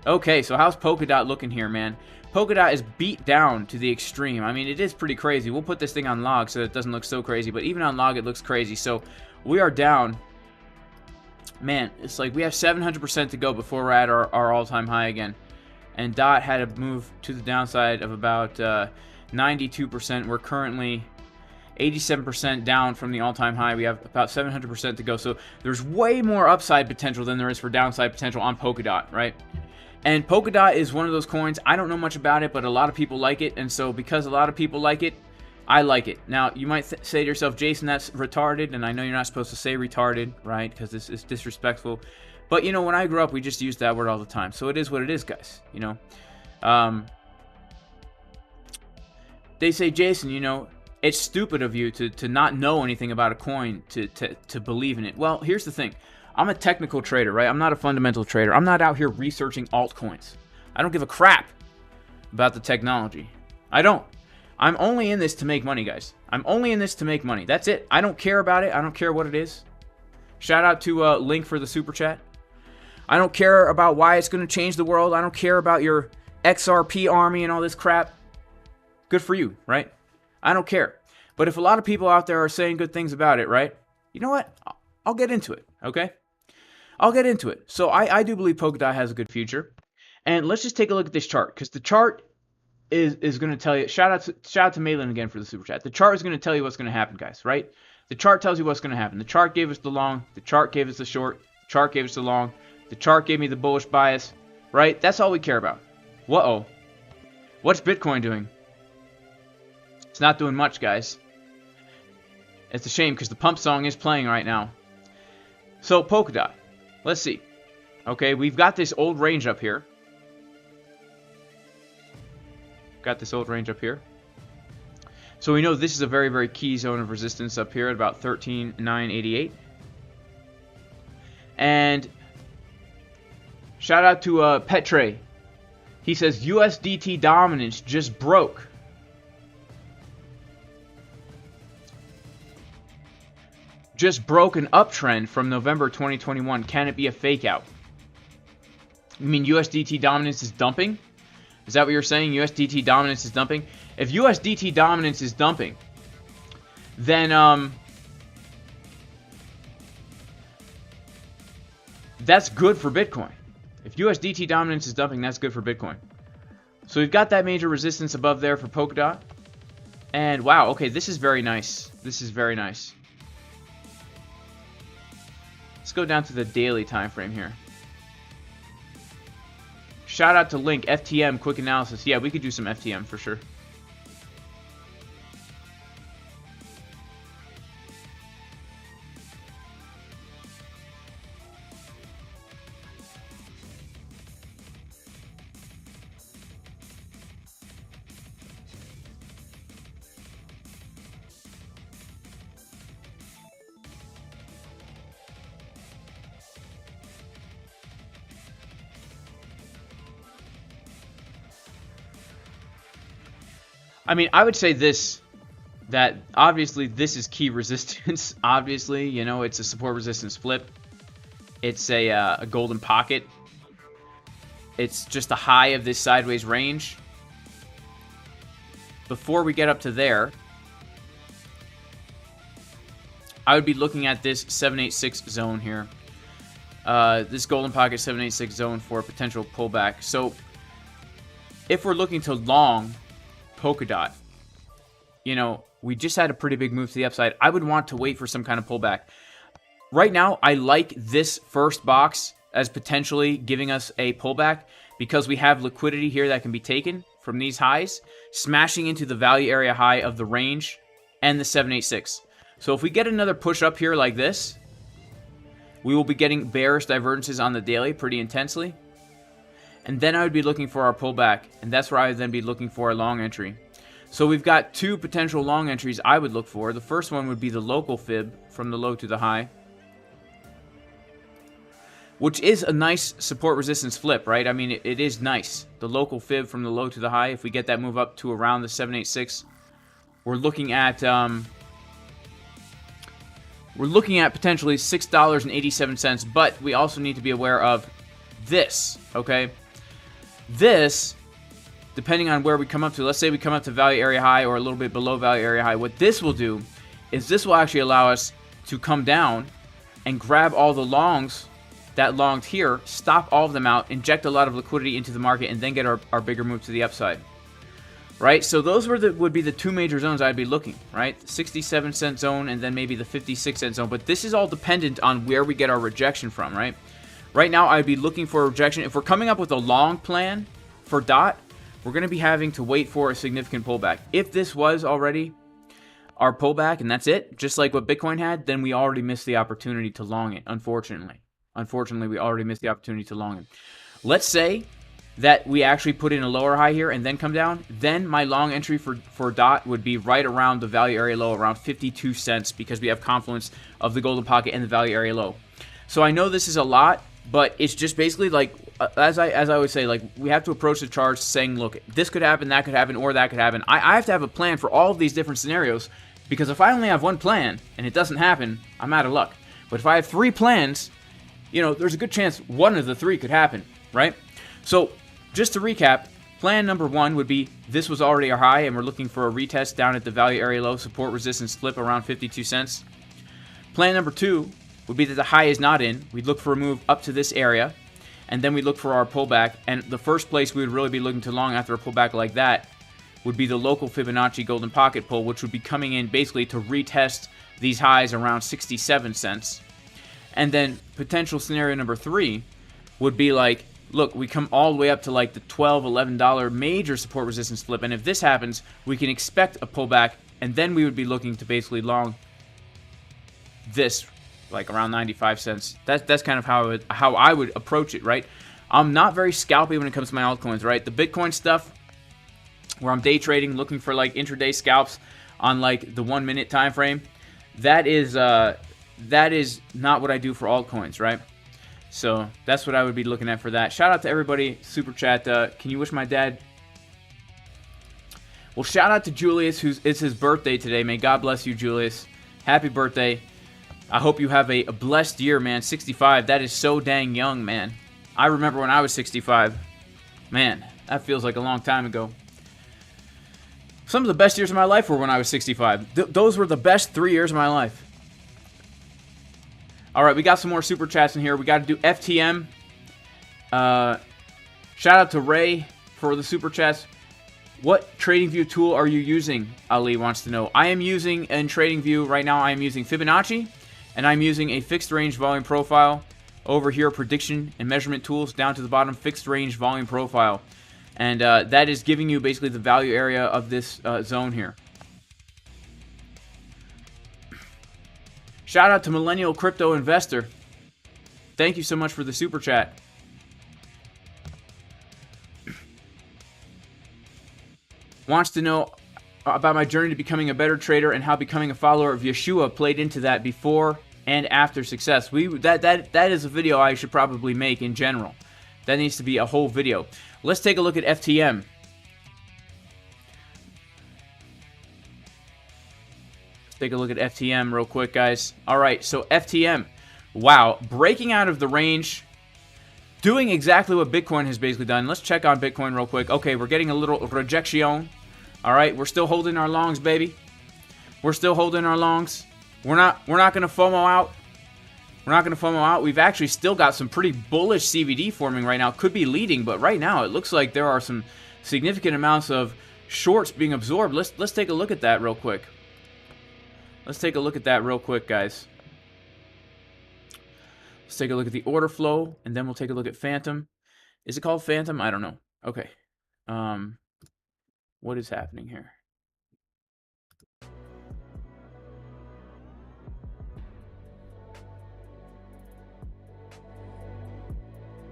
Okay, so how's Polkadot looking here, man? Polkadot is beat down to the extreme. I mean, it is pretty crazy. We'll put this thing on log so that it doesn't look so crazy, but even on log, it looks crazy. So we are down. Man, it's like we have 700% to go before we're at our all-time high again. And DOT had a move to the downside of about 92%. We're currently 87% down from the all-time high. We have about 700% to go. So there's way more upside potential than there is for downside potential on Polkadot, right? And Polkadot is one of those coins, I don't know much about it, but a lot of people like it. And so because a lot of people like it, I like it. Now, you might say to yourself, Jason, that's retarded. And I know you're not supposed to say retarded, right? Because this is disrespectful. But, you know, when I grew up, we just used that word all the time. So it is what it is, guys, you know. They say, Jason, you know, it's stupid of you to not know anything about a coin to believe in it. Well, here's the thing. I'm a technical trader, right? I'm not a fundamental trader. I'm not out here researching altcoins. I don't give a crap about the technology. I don't. I'm only in this to make money, guys. I'm only in this to make money. That's it. I don't care about it. I don't care what it is. Shout out to Link for the super chat. I don't care about why it's going to change the world. I don't care about your XRP army and all this crap. Good for you, right? I don't care. But if a lot of people out there are saying good things about it, right? You know what? I'll get into it, okay? I'll get into it. So I do believe Polkadot has a good future. And let's just take a look at this chart, because the chart is going to tell you. Shout out to Malin again for the super chat. The chart is going to tell you what's going to happen, guys, right? The chart tells you what's going to happen. The chart gave us the long. The chart gave us the short. The chart gave us the long. The chart gave me the bullish bias, right? That's all we care about. Whoa. What's Bitcoin doing? It's not doing much, guys. It's a shame because the pump song is playing right now. So, Polkadot. Let's see. Okay, we've got this old range up here. Got this old range up here. So we know this is a very, very key zone of resistance up here at about 13,988. And shout out to Petre. He says USDT dominance just broke. Just broke an uptrend from November 2021. Can it be a fake out? You mean USDT dominance is dumping? Is that what you're saying? USDT dominance is dumping? If USDT dominance is dumping, then that's good for Bitcoin. If USDT dominance is dumping, that's good for Bitcoin. So we've got that major resistance above there for Polkadot. And wow, okay, this is very nice. This is very nice. Let's go down to the daily time frame here. Shout out to Link, FTM, quick analysis. Yeah, we could do some FTM for sure. I mean, I would say this. that obviously this is key resistance. Obviously, you know, it's a support resistance flip. It's a golden pocket. It's just the high of this sideways range. Before we get up to there, I would be looking at this 786 zone here. This golden pocket 786 zone for a potential pullback. So if we're looking to long Polkadot, you know, we just had a pretty big move to the upside. I would want to wait for some kind of pullback. Right now, I like this first box as potentially giving us a pullback because we have liquidity here that can be taken from these highs, smashing into the value area high of the range and the 786. So if we get another push up here like this, we will be getting bearish divergences on the daily pretty intensely. And then I would be looking for our pullback, and that's where I would then be looking for a long entry. So we've got two potential long entries I would look for. The first one would be the local fib from the low to the high, which is a nice support resistance flip, right? I mean, it is nice. The local fib from the low to the high, if we get that move up to around the 786, we're looking at potentially $6.87, but we also need to be aware of this, okay? This, depending on where we come up to, let's say we come up to value area high or a little bit below value area high, what this will do is this will actually allow us to come down and grab all the longs that longed here, stop all of them out, inject a lot of liquidity into the market, and then get our bigger move to the upside. Right? So those would be the two major zones I'd be looking, right? The 67-cent zone and then maybe the 56-cent zone. But this is all dependent on where we get our rejection from, right? Right now, I'd be looking for a rejection. If we're coming up with a long plan for DOT, we're going to be having to wait for a significant pullback. If this was already our pullback and that's it, just like what Bitcoin had, then we already missed the opportunity to long it, unfortunately. Unfortunately, we already missed the opportunity to long it. Let's say that we actually put in a lower high here and then come down, then my long entry for DOT would be right around the value area low, around 52 cents, because we have confluence of the golden pocket and the value area low. So I know this is a lot, but it's just basically like, as I always say, like, we have to approach the charts saying, look, this could happen, that could happen, or that could happen. I have to have a plan for all of these different scenarios, because if I only have one plan and it doesn't happen, I'm out of luck. But if I have three plans, you know, there's a good chance one of the three could happen, right? So just to recap, plan number one would be this was already our high and we're looking for a retest down at the value area low, support resistance flip around 52 cents. Plan number two would be that the high is not in. We'd look for a move up to this area, and then we look for our pullback. And the first place we would really be looking to long after a pullback like that would be the local Fibonacci golden pocket pull, which would be coming in basically to retest these highs around 67 cents. And then potential scenario number three would be like, look, we come all the way up to like the $12, $11 major support resistance flip. And if this happens, we can expect a pullback. And then we would be looking to basically long this like around 95 cents. That's kind of how I would approach it, right? I'm not very scalpy when it comes to my altcoins, right? The Bitcoin stuff, where I'm day trading, looking for like intraday scalps on like the 1 minute time frame, that is not what I do for altcoins, right? So that's what I would be looking at for that. Shout out to everybody. Super chat. Can you wish my dad? Well, shout out to Julius, it's his birthday today. May God bless you, Julius. Happy birthday. I hope you have a blessed year, man. 65. That is so dang young, man. I remember when I was 65. Man, that feels like a long time ago. Some of the best years of my life were when I was 65. Those were the best 3 years of my life. All right, we got some more super chats in here. We got to do FTM. Shout out to Ray for the super chats. What TradingView tool are you using? Ali wants to know. I am using in TradingView right now. I am using Fibonacci, and I'm using a fixed range volume profile. Over here, prediction and measurement tools down to the bottom, fixed range volume profile, and that is giving you basically the value area of this zone here. Shout out to Millennial Crypto Investor. Thank you so much for the super chat. Wants to know about my journey to becoming a better trader and how becoming a follower of Yeshua played into that before and after success. That is a video I should probably make in general. That needs to be a whole video. Let's take a look at FTM. Take a look at FTM real quick, guys. All right, so FTM, wow, breaking out of the range, doing exactly what Bitcoin has basically done. Let's check on Bitcoin real quick. Okay, we're getting a little rejection. All right, we're still holding our longs, baby. We're still holding our longs. We're not going to FOMO out. We're not going to FOMO out. We've actually still got some pretty bullish CVD forming right now. Could be leading, but right now it looks like there are some significant amounts of shorts being absorbed. Let's take a look at that real quick. Let's take a look at that real quick, guys. Let's take a look at the order flow, and then we'll take a look at Phantom. Is it called Phantom? I don't know. Okay. What is happening here?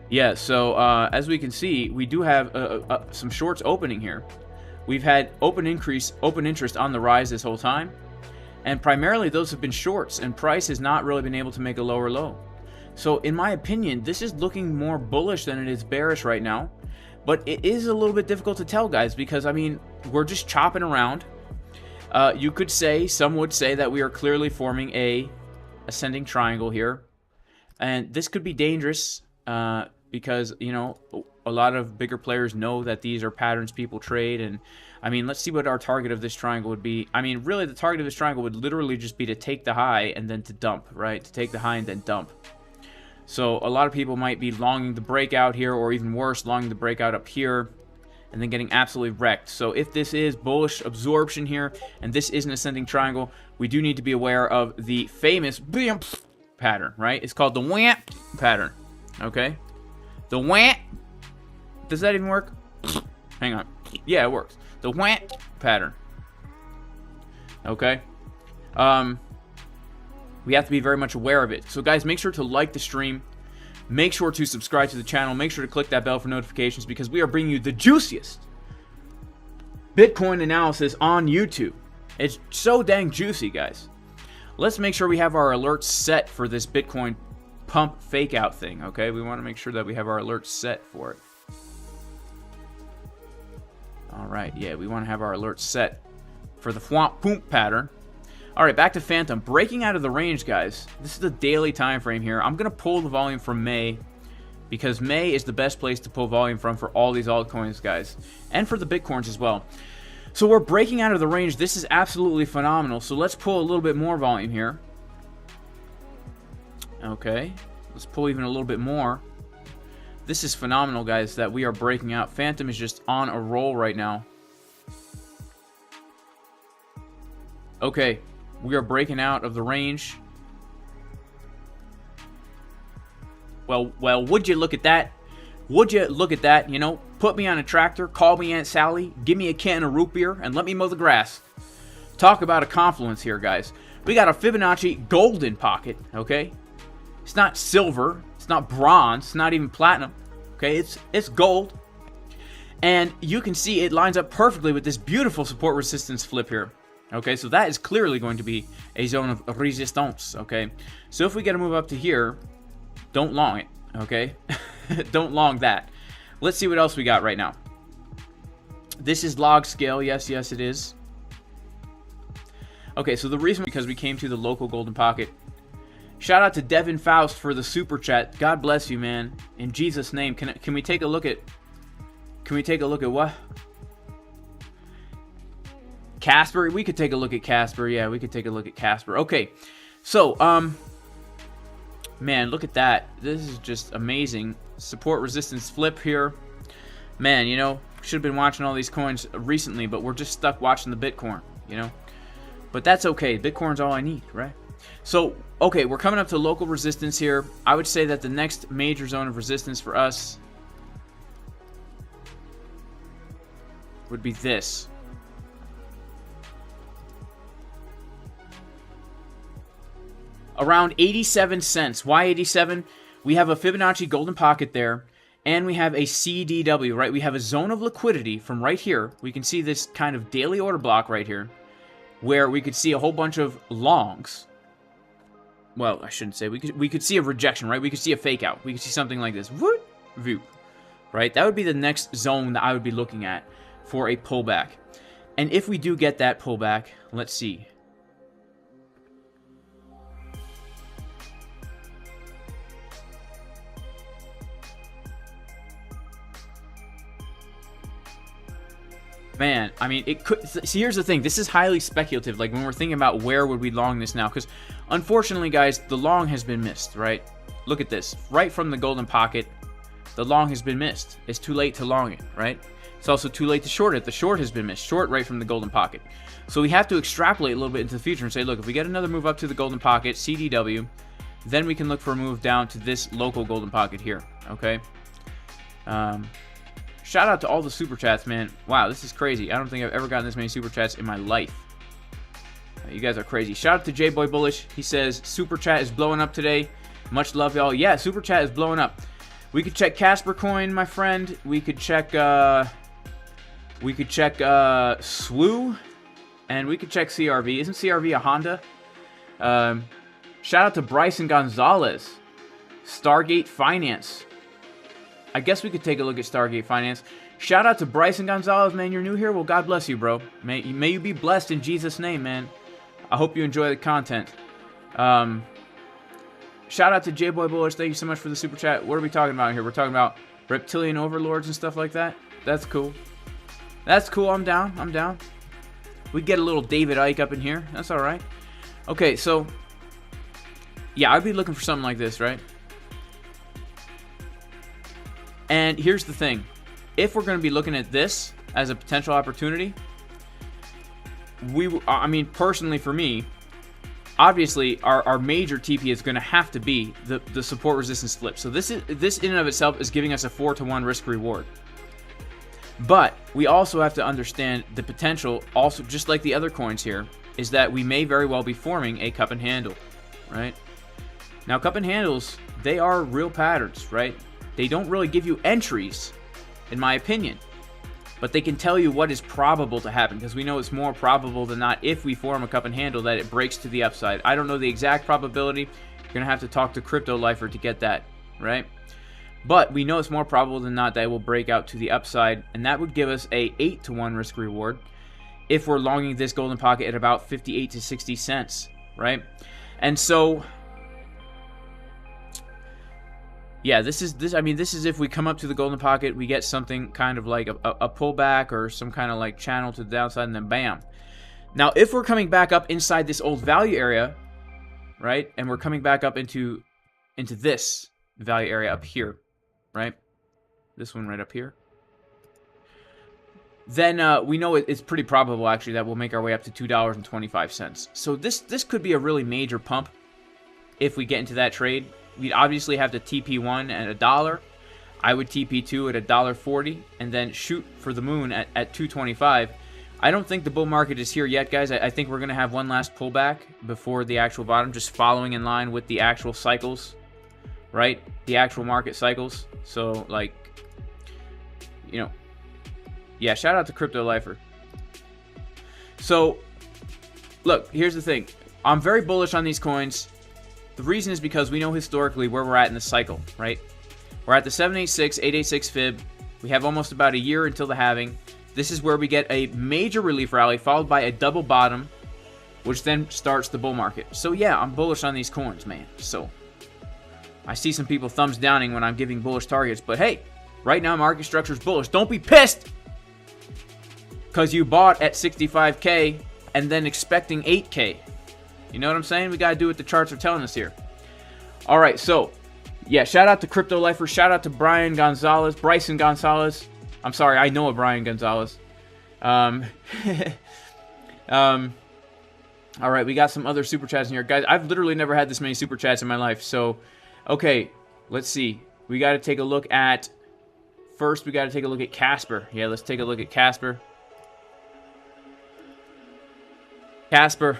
Yeah, so as we can see, we do have some shorts opening here. We've had open interest on the rise this whole time, and primarily those have been shorts, and price has not really been able to make a lower low. So in my opinion, this is looking more bullish than it is bearish right now, but it is a little bit difficult to tell, guys, because I mean, we're just chopping around. You could say, some would say that we are clearly forming a ascending triangle here, and this could be dangerous. Because, you know, a lot of bigger players know that these are patterns people trade. And, I mean, let's see what our target of this triangle would be. I mean, really, the target of this triangle would literally just be to take the high and then to dump, right? To take the high and then dump. So, a lot of people might be longing the breakout here, or even worse, longing the breakout up here, and then getting absolutely wrecked. So, if this is bullish absorption here, and this is an ascending triangle, we do need to be aware of the famous pattern, right? It's called the WAMP pattern, okay? The WAMP. Does that even work? Hang on. Yeah, it works. The WAMP pattern. Okay. We have to be very much aware of it. So, guys, make sure to like the stream. Make sure to subscribe to the channel. Make sure to click that bell for notifications because we are bringing you the juiciest Bitcoin analysis on YouTube. It's so dang juicy, guys. Let's make sure we have our alerts set for this Bitcoin pump fake out thing, okay? We want to make sure that we have our alerts set for it. All right, yeah, we want to have our alerts set for the Fwamp Poomp pattern. All right, back to Phantom. Breaking out of the range, guys. This is the daily time frame here. I'm going to pull the volume from May because May is the best place to pull volume from for all these altcoins, guys, and for the Bitcoins as well. So we're breaking out of the range. This is absolutely phenomenal. So let's pull a little bit more volume here. Okay, let's pull even a little bit more. This is phenomenal, guys, that we are breaking out. Phantom is just on a roll right now. Okay, we are breaking out of the range. Well, would you look at that? Would you look at that? You know, put me on a tractor, call me Aunt Sally, give me a can of root beer, and let me mow the grass. Talk about a confluence here, guys. We got a Fibonacci golden pocket, okay? It's not silver, it's not bronze, it's not even platinum, okay? It's gold. And you can see it lines up perfectly with this beautiful support resistance flip here. Okay, so that is clearly going to be a zone of resistance, okay? So if we get to move up to here, don't long it, okay? Don't long that. Let's see what else we got right now. This is log scale, yes it is. Okay, so the reason because we came to the local golden pocket. Shout out to Devin Faust for the super chat. God bless you, man. In Jesus' name, can we take a look at? Can we take a look at what? Casper. We could take a look at Casper. Yeah, we could take a look at Casper. Okay, so man, look at that. This is just amazing. Support resistance flip here. Man, you know, should have been watching all these coins recently, but we're just stuck watching the Bitcoin. You know, but that's okay. Bitcoin's all I need, right? So, okay, we're coming up to local resistance here. I would say that the next major zone of resistance for us would be this. Around 87 cents. Why 87? We have a Fibonacci golden pocket there, and we have a CDW, right? We have a zone of liquidity from right here. We can see this kind of daily order block right here, where we could see a whole bunch of longs. Well, I shouldn't say. We could see a rejection, right? We could see a fake out. We could see something like this. Whoop, view, right? That would be the next zone that I would be looking at for a pullback. And if we do get that pullback, let's see. man, I mean, it could. See, here's the thing. This is highly speculative. Like when we're thinking about where would we long this now, because unfortunately, guys, the long has been missed. Right? Look at this. Right from the golden pocket, the long has been missed. It's too late to long it. Right? It's also too late to short it. The short has been missed. Short right from the golden pocket. So we have to extrapolate a little bit into the future and say, look, if we get another move up to the golden pocket, CDW, then we can look for a move down to this local golden pocket here. Okay. Shout out to all the super chats, man. Wow, this is crazy. I don't think I've ever gotten this many super chats in my life. You guys are crazy. Shout out to J-Boy Bullish. He says, super chat is blowing up today. Much love, y'all. Yeah, super chat is blowing up. We could check Casper Coin, my friend. We could check, SWU. And we could check CRV. Isn't CRV a Honda? Shout out to Bryson Gonzalez. Stargate Finance. I guess we could take a look at Stargate Finance. Shout out to Bryson Gonzalez, man. You're new here? Well, God bless you, bro. May you be blessed in Jesus' name, man. I hope you enjoy the content. Shout out to J-Boy Bullish. Thank you so much for the super chat. What are we talking about here? We're talking about reptilian overlords and stuff like that. That's cool. That's cool. I'm down. I'm down. We get a little David Icke up in here. That's all right. Okay, so yeah, I'd be looking for something like this, right? And here's the thing. If we're going to be looking at this as a potential opportunity, I mean, personally for me, obviously our major TP is going to have to be the support resistance flip. So this in and of itself is giving us a 4-to-1 risk reward. But we also have to understand the potential, also just like the other coins here, is that we may very well be forming a cup and handle, right? Now, cup and handles, they are real patterns, right? They don't really give you entries, in my opinion, but they can tell you what is probable to happen, because we know it's more probable than not if we form a cup and handle that it breaks to the upside. I don't know the exact probability. You're going to have to talk to Crypto Lifer to get that, right? But we know it's more probable than not that it will break out to the upside, and that would give us a 8-to-1 risk reward if we're longing this golden pocket at about 58 to 60 cents, right? And so, yeah, this is if we come up to the golden pocket, we get something kind of like a pullback or some kind of like channel to the downside, and then bam. Now, if we're coming back up inside this old value area, right, and we're coming back up into this value area up here, right, this one right up here, then we know it's pretty probable actually that we'll make our way up to $2.25. So this could be a really major pump if we get into that trade. We'd obviously have to TP1 at $1. I would TP2 at $1.40 and then shoot for the moon at $2.25. I don't think the bull market is here yet, guys. I think we're going to have one last pullback before the actual bottom, just following in line with the actual cycles, right? The actual market cycles. So, like, you know, yeah, shout out to Crypto Lifer. So, look, here's the thing. I'm very bullish on these coins. The reason is because we know historically where we're at in the cycle, right? We're at the 786, 886 fib. We have almost about a year until the halving. This is where we get a major relief rally followed by a double bottom, which then starts the bull market. So yeah, I'm bullish on these coins, man. So I see some people thumbs downing when I'm giving bullish targets, but hey, right now market structure is bullish. Don't be pissed because you bought at 65K and then expecting 8K. You know what I'm saying? We got to do what the charts are telling us here. All right, so yeah, shout out to Crypto Lifer. Shout out to Bryson Gonzalez. I'm sorry, I know a Brian Gonzalez. All right, we got some other super chats in here. Guys, I've literally never had this many super chats in my life. So, okay, let's see. We got to take a look at, first we got to take a look at Casper. Yeah, let's take a look at Casper. Casper.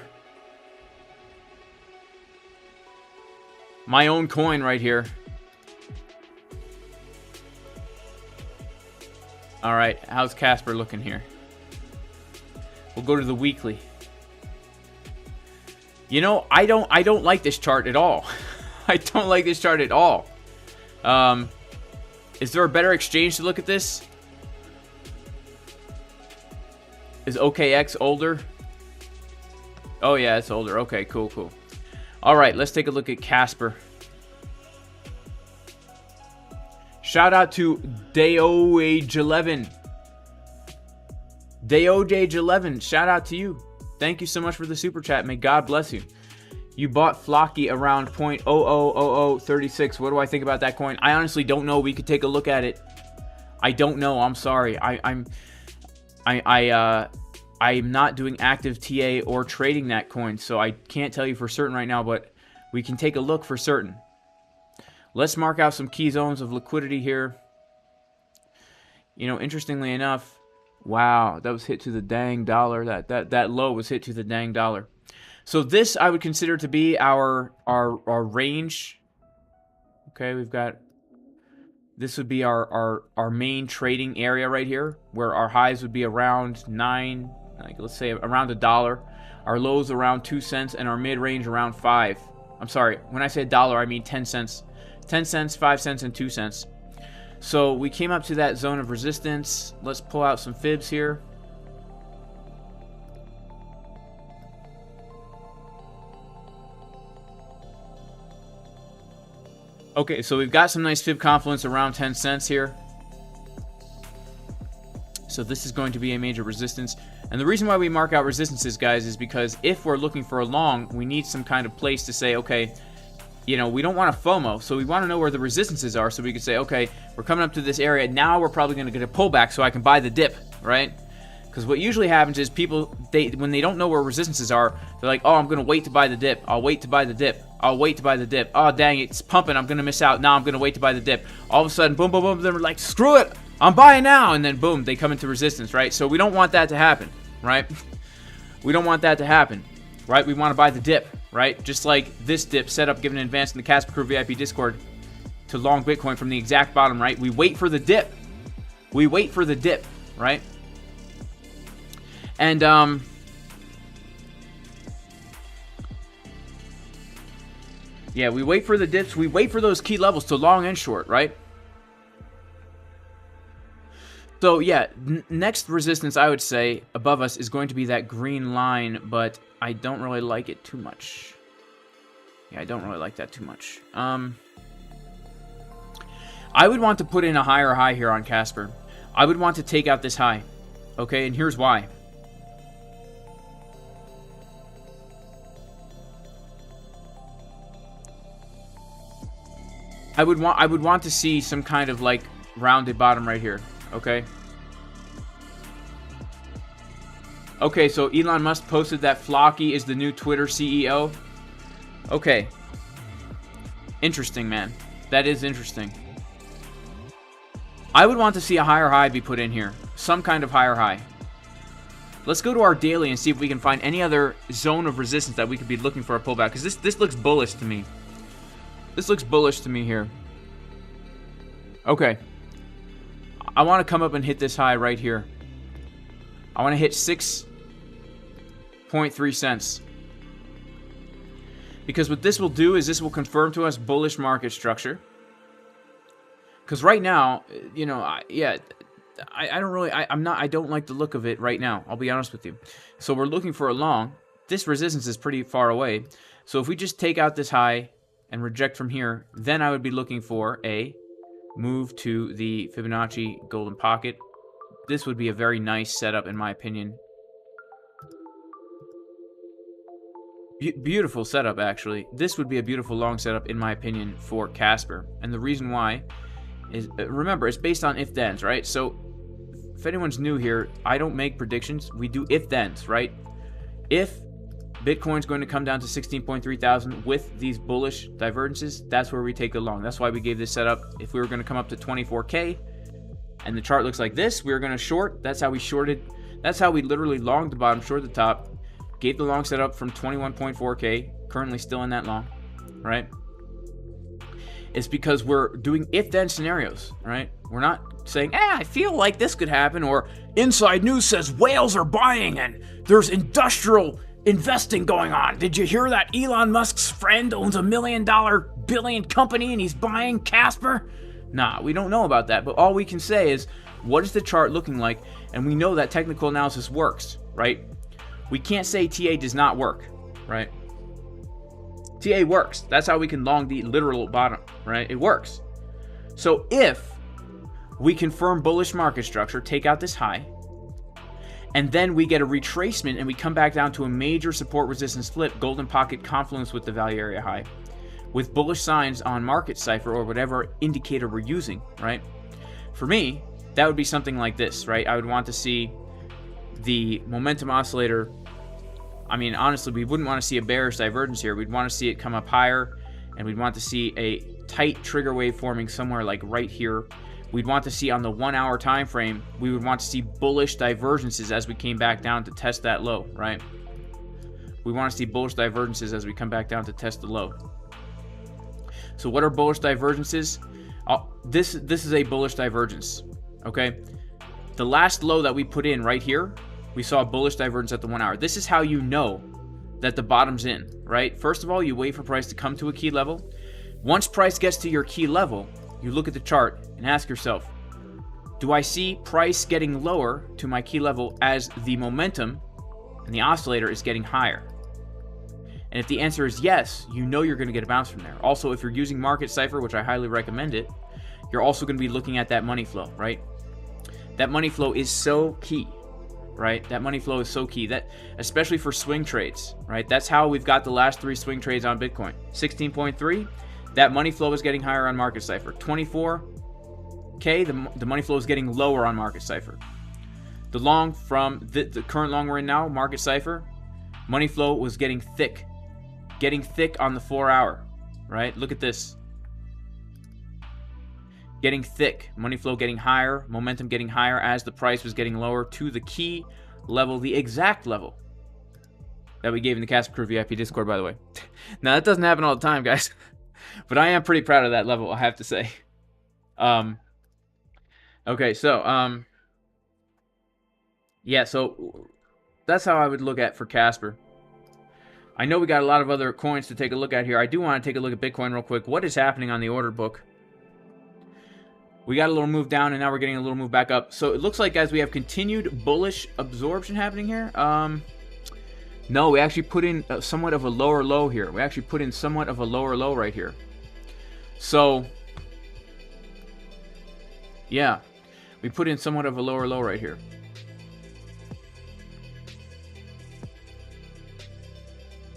My own coin right here. All right, how's Casper looking here? We'll go to the weekly. You know, I don't like this chart at all. I don't like this chart at all. Is there a better exchange to look at this? Is OKX older? Oh yeah, it's older. Okay, cool, cool. All right, let's take a look at Casper. Shout out to DayOage11. DayOJage11, shout out to you. Thank you so much for the super chat. May God bless you. You bought Flocky around 0.000036. What do I think about that coin? I honestly don't know. We could take a look at it. I don't know. I'm sorry. I'm not doing active TA or trading that coin, so I can't tell you for certain right now, but we can take a look for certain. Let's mark out some key zones of liquidity here. You know, interestingly enough, wow, that was hit to the dang dollar. That low was hit to the dang dollar. So this I would consider to be our range. Okay, we've got, this would be our main trading area right here, where our highs would be around 9, like let's say around $1, our lows around 2 cents, and our mid range around 5. I'm sorry, when I say $1, I mean 10 cents. 10 cents, 5 cents, and 2 cents. So we came up to that zone of resistance. Let's pull out some fibs here. Okay, so we've got some nice fib confluence around 10 cents here. So this is going to be a major resistance. And the reason why we mark out resistances, guys, is because if we're looking for a long, we need some kind of place to say, okay, you know, we don't want to FOMO, so we want to know where the resistances are, so we could say, okay, we're coming up to this area. Now we're probably going to get a pullback so I can buy the dip, right? Because what usually happens is people, when they don't know where resistances are, they're like, oh, I'm going to wait to buy the dip. I'll wait to buy the dip. I'll wait to buy the dip. Oh, dang, it's pumping. I'm going to miss out. Now I'm going to wait to buy the dip. All of a sudden, boom, boom, boom, they're like, screw it. I'm buying now. And then, boom, they come into resistance, right? So we don't want that to happen, right? We don't want that to happen, right? We want to buy the dip, right? Just like this dip set up given in advance in the Casper Crew VIP Discord to long Bitcoin from the exact bottom, right? We wait for the dip. We wait for the dip, right? And, yeah, we wait for the dips. We wait for those key levels to long and short, right? So, yeah, next resistance, I would say, above us is going to be that green line, but I don't really like it too much. Yeah, I don't really like that too much. I would want to put in a higher high here on Casper. I would want to take out this high, okay? And here's why. I would want to see some kind of like rounded bottom right here, okay? Okay, so Elon Musk posted that Flocky is the new Twitter CEO. Okay. Interesting, man. That is interesting. I would want to see a higher high be put in here. Some kind of higher high. Let's go to our daily and see if we can find any other zone of resistance that we could be looking for a pullback. Because this looks bullish to me. This looks bullish to me here. Okay. I want to come up and hit this high right here. I want to hit 6.3 cents. Because what this will do is this will confirm to us bullish market structure. Because right now, you know, I don't like the look of it right now. I'll be honest with you. So we're looking for a long. This resistance is pretty far away. So if we just take out this high and reject from here, then I would be looking for a move to the Fibonacci golden pocket. This would be a very nice setup in my opinion. Beautiful setup, actually. This would be a beautiful long setup in my opinion for Casper. And the reason why is, remember, it's based on if-thens, right? So if anyone's new here, I don't make predictions. We do if-thens, right? If Bitcoin's going to come down to 16.3 thousand with these bullish divergences, that's where we take the long. That's why we gave this setup. If we were going to come up to 24K and the chart looks like this, we were going to short. That's how we shorted. That's how we literally longed the bottom, short the top. Gave the long setup from 21.4K, currently still in that long, right? It's because we're doing if-then scenarios, right? We're not saying, I feel like this could happen, or inside news says whales are buying and there's industrial investing going on. Did you hear that Elon Musk's friend owns $1 billion company and he's buying Casper? Nah, we don't know about that, but all we can say is, what is the chart looking like? And we know that technical analysis works, right? We can't say TA does not work, right? TA works. That's how we can long the literal bottom, right? It works. So if we confirm bullish market structure, take out this high, And then we get a retracement and we come back down to a major support resistance flip, golden pocket confluence with the value area high, with bullish signs on market cipher or whatever indicator we're using, right? For me, that would be something like this, right? I would want to see the momentum oscillator. I mean, honestly, we wouldn't want to see a bearish divergence here. We'd want to see it come up higher, and we'd want to see a tight trigger wave forming somewhere like right here. We'd want to see on the 1 hour time frame, we would want to see bullish divergences as we came back down to test that low, right? We want to see bullish divergences as we come back down to test the low. So what are bullish divergences? This is a bullish divergence, okay? The last low that we put in right here, we saw a bullish divergence at the 1 hour. This is how you know that the bottom's in, right? First of all, you wait for price to come to a key level. Once price gets to your key level, you look at the chart and ask yourself, do I see price getting lower to my key level as the momentum and the oscillator is getting higher? And if the answer is yes, you know you're going to get a bounce from there. Also, if you're using Market Cipher, which I highly recommend it, you're also going to be looking at that money flow, right? That money flow is so key, right? That money flow is so key, that especially for swing trades, right? That's how we've got the last 3 swing trades on Bitcoin. 16.3, that money flow is getting higher on Market Cipher. 24K, the money flow is getting lower on Market Cipher. The long from the current long we're in now, Market Cipher, money flow was getting thick on the 4 hour, right? Look at this. Getting thick, money flow getting higher, momentum getting higher as the price was getting lower to the key level, the exact level that we gave in the Casper Crew VIP Discord, by the way. Now, that doesn't happen all the time, guys, but I am pretty proud of that level, I have to say. Okay, so, yeah, so that's how I would look at for Casper. I know we got a lot of other coins to take a look at here. I do want to take a look at Bitcoin real quick. What is happening on the order book? We got a little move down, and now we're getting a little move back up. So it looks like, guys, we have continued bullish absorption happening here. No, we actually put in somewhat of a lower low here. We actually put in somewhat of a lower low right here. So, yeah, we put in somewhat of a lower low right here.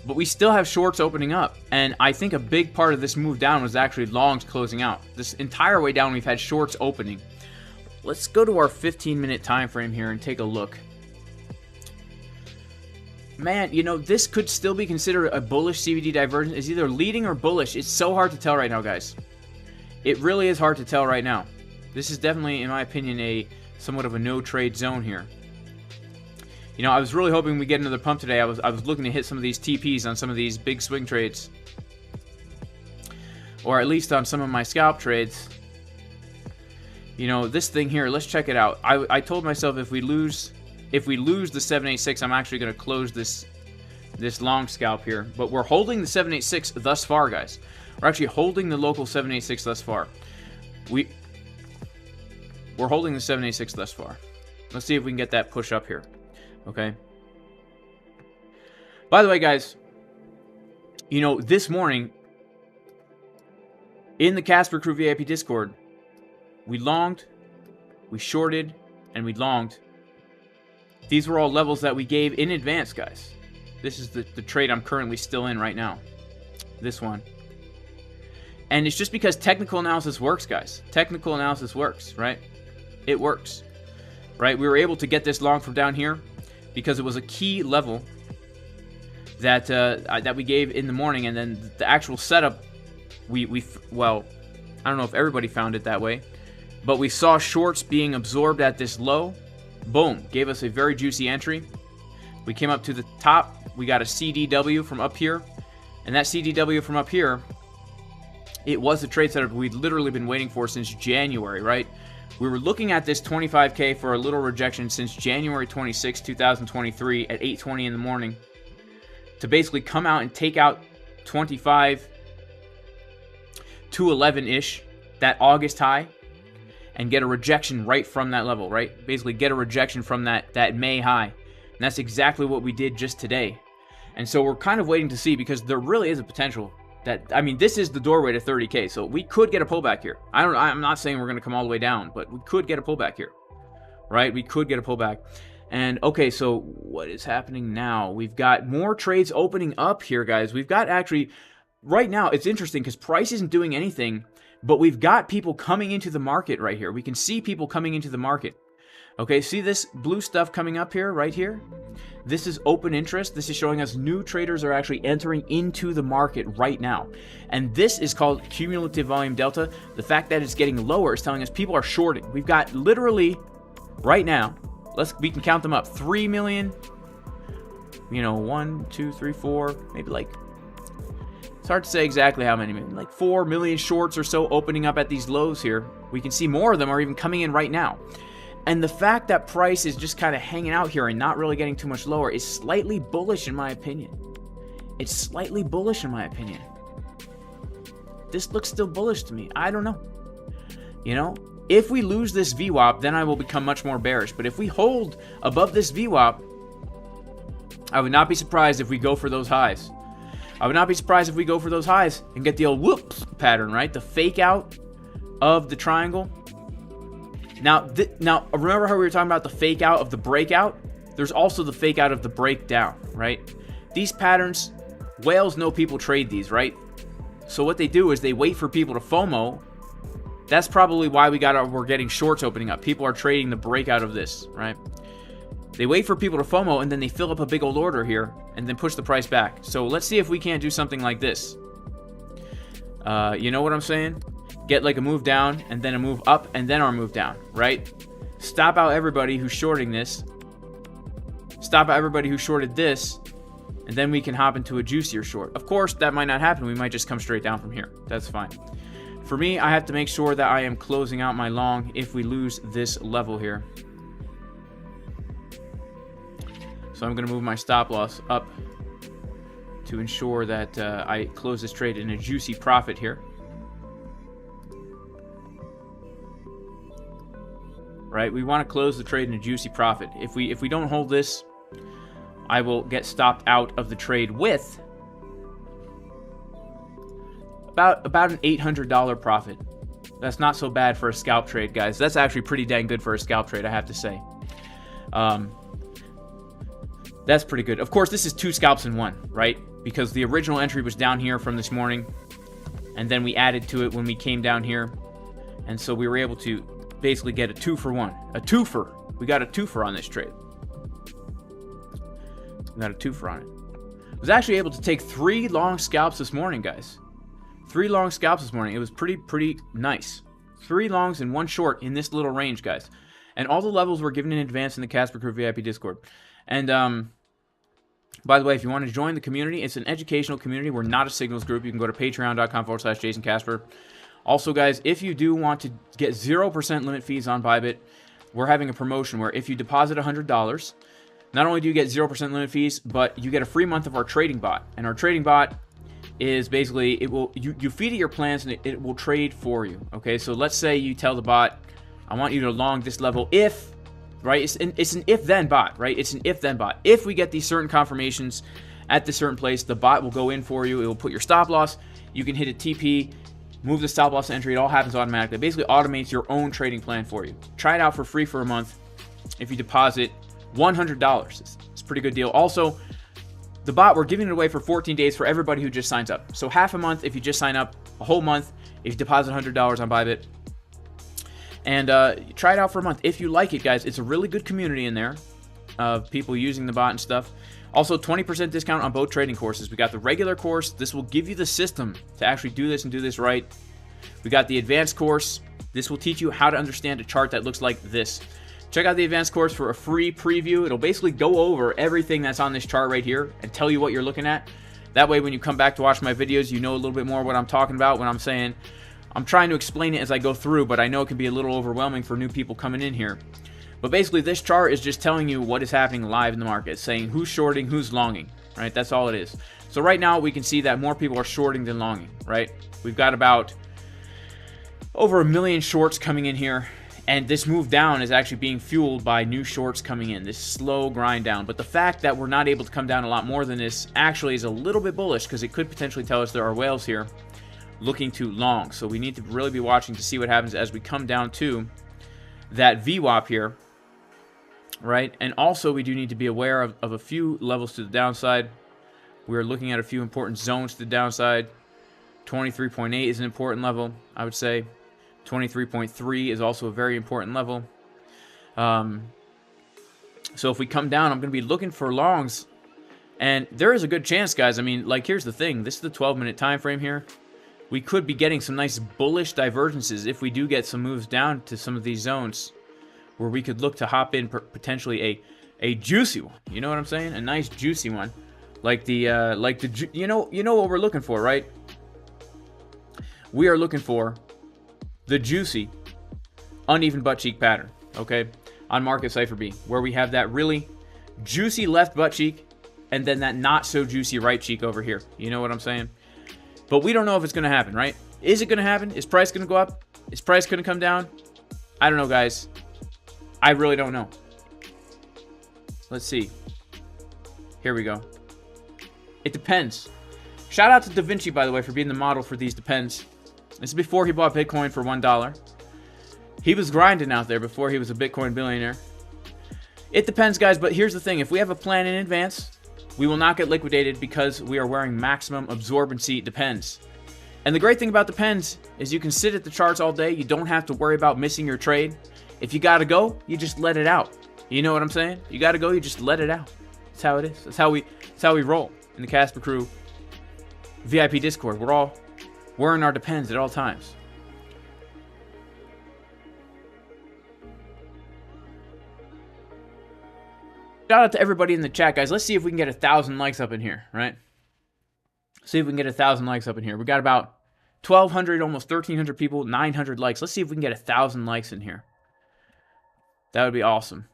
But we still have shorts opening up, and I think a big part of this move down was actually longs closing out. This entire way down, we've had shorts opening. Let's go to our 15-minute time frame here and take a look. Man, you know, this could still be considered a bullish CVD divergence. It's either leading or bullish. It's so hard to tell right now, guys. It really is hard to tell right now. This is definitely, in my opinion, a somewhat of a no-trade zone here. You know, I was really hoping we get another pump today. I was looking to hit some of these TPs on some of these big swing trades, or at least on some of my scalp trades. You know, this thing here, let's check it out. I told myself if we lose the 786, I'm actually going to close this long scalp here. But we're holding the 786 thus far, guys. We're actually holding the local 786 thus far. We're holding the 786 thus far. Let's see if we can get that push up here. Okay. By the way, guys, you know, this morning in the Casper Crew VIP Discord, we longed, we shorted, and we longed. These were all levels that we gave in advance, guys. This is the trade I'm currently still in right now. This one. And it's just because technical analysis works, guys. Technical analysis works, right? It works. Right? We were able to get this long from down here because it was a key level that that we gave in the morning, and then the actual setup, well, I don't know if everybody found it that way, but we saw shorts being absorbed at this low. Boom, gave us a very juicy entry. We came up to the top, we got a CDW from up here, and that CDW from up here, it was the trade setup we'd literally been waiting for since January, right? We were looking at this 25K for a little rejection since January 26, 2023 at 8:20 in the morning to basically come out and take out 25 to 11-ish, that August high, and get a rejection right from that level, right? Basically get a rejection from that May high. And that's exactly what we did just today. And so we're kind of waiting to see, because there really is a potential that, I mean, this is the doorway to 30K, so we could get a pullback here. I'm not saying we're going to come all the way down, but we could get a pullback here, right? We could get a pullback. And okay, so what is happening now? We've got more trades opening up here, guys. We've got actually, right now, it's interesting because price isn't doing anything, but we've got people coming into the market right here. We can see people coming into the market. Okay, see this blue stuff coming up here, right here? This is open interest. This is showing us new traders are actually entering into the market right now. And this is called cumulative volume delta. The fact that it's getting lower is telling us people are shorting. We've got literally, right now, we can count them up. 3 million, you know, 1, 2, 3, 4, maybe like, it's hard to say exactly how many, maybe like 4 million shorts or so opening up at these lows here. We can see more of them are even coming in right now. And the fact that price is just kind of hanging out here and not really getting too much lower is slightly bullish in my opinion. It's slightly bullish in my opinion. This looks still bullish to me. I don't know. You know, if we lose this VWAP, then I will become much more bearish. But if we hold above this VWAP, I would not be surprised if we go for those highs. I would not be surprised if we go for those highs and get the old whoop pattern, right? The fake out of the triangle. Now, remember how we were talking about the fake out of the breakout? There's also the fake out of the breakdown, right? These patterns, whales know people trade these, right? So what they do is they wait for people to FOMO. That's probably why we're getting shorts opening up. People are trading the breakout of this, right? They wait for people to FOMO, and then they fill up a big old order here and then push the price back. So let's see if we can't do something like this. You know what I'm saying? Get like a move down and then a move up and then our move down, right? Stop out everybody who's shorting this. Stop out everybody who shorted this, and then we can hop into a juicier short. Of course, that might not happen. We might just come straight down from here. That's fine. For me, I have to make sure that I am closing out my long if we lose this level here. So I'm going to move my stop loss up to ensure that I close this trade in a juicy profit here. Right, we want to close the trade in a juicy profit. If we don't hold this, I will get stopped out of the trade with about an $800 profit. That's not so bad for a scalp trade, guys. That's actually pretty dang good for a scalp trade, I have to say. That's pretty good. Of course, this is 2 scalps in 1, right? Because the original entry was down here from this morning, and then we added to it when we came down here, and so we were able to basically get a 2-for-1. A twofer. We got a twofer on this trade. We got a twofer on it. I was actually able to take 3 long scalps this morning, guys. 3 long scalps this morning. It was pretty nice. 3 longs and 1 short in this little range, guys. And all the levels were given in advance in the Casper Crew VIP Discord. And by the way, if you want to join the community, it's an educational community. We're not a signals group. You can go to patreon.com/JasonCasper. Also, guys, if you do want to get 0% limit fees on ByBit, we're having a promotion where if you deposit $100, not only do you get 0% limit fees, but you get a free month of our trading bot. And our trading bot is basically, you feed it your plans and it will trade for you. Okay, so let's say you tell the bot, I want you to long this level if, right? It's an if-then bot, right? It's an if-then bot. If we get these certain confirmations at this certain place, the bot will go in for you. It will put your stop loss. You can hit a TP. Move the stop loss entry. It all happens automatically. It basically automates your own trading plan for you. Try it out for free for a month if you deposit $100. It's a pretty good deal. Also, the bot, we're giving it away for 14 days for everybody who just signs up. So half a month if you just sign up, a whole month if you deposit $100 on ByBit. And try it out for a month. If you like it, guys, it's a really good community in there of people using the bot and stuff. Also, 20% discount on both trading courses. We got the regular course. This will give you the system to actually do this and do this right. We got the advanced course. This will teach you how to understand a chart that looks like this. Check out the advanced course for a free preview. It'll basically go over everything that's on this chart right here and tell you what you're looking at. That way, when you come back to watch my videos, you know a little bit more what I'm talking about when I'm saying. I'm trying to explain it as I go through, but I know it can be a little overwhelming for new people coming in here. But basically, this chart is just telling you what is happening live in the market, saying who's shorting, who's longing, right? That's all it is. So right now, we can see that more people are shorting than longing, right? We've got about over 1 million shorts coming in here, and this move down is actually being fueled by new shorts coming in, this slow grind down. But the fact that we're not able to come down a lot more than this actually is a little bit bullish because it could potentially tell us there are whales here looking to long. So we need to really be watching to see what happens as we come down to that VWAP here. right? And also we do need to be aware of a few levels to the downside. We're looking at a few important zones to the downside. 23.8 is an important level, I would say. 23.3 is also a very important level. So if we come down, I'm going to be looking for longs. And there is a good chance, guys. I mean, like, here's the thing. This is the 12-minute time frame here. We could be getting some nice bullish divergences if we do get some moves down to some of these zones where we could look to hop in potentially a juicy one. You know what I'm saying? A nice juicy one. Like the you know what we're looking for, right? We are looking for the juicy uneven butt cheek pattern, okay? On market Cipher B, where we have that really juicy left butt cheek and then that not so juicy right cheek over here. You know what I'm saying? But we don't know if it's going to happen, right? Is it going to happen? Is price going to go up? Is price going to come down? I don't know, guys. I really don't know. Let's see. Here we go. It depends. Shout out to Da Vinci, by the way, for being the model for these depends. This is before he bought Bitcoin for $1. He was grinding out there before he was a Bitcoin billionaire. It depends, guys, but here's the thing. If we have a plan in advance, we will not get liquidated because we are wearing maximum absorbency depends. And the great thing about depends is you can sit at the charts all day. You don't have to worry about missing your trade. If you got to go, you just let it out. You know what I'm saying? You got to go, you just let it out. That's how it is. That's how we roll in the Casper Crew VIP Discord. We're all wearing our depends at all times. Shout out to everybody in the chat, guys. Let's see if we can get 1,000 likes up in here, right? See if we can get 1,000 likes up in here. We got about 1,200, almost 1,300 people, 900 likes. Let's see if we can get 1,000 likes in here. That would be awesome.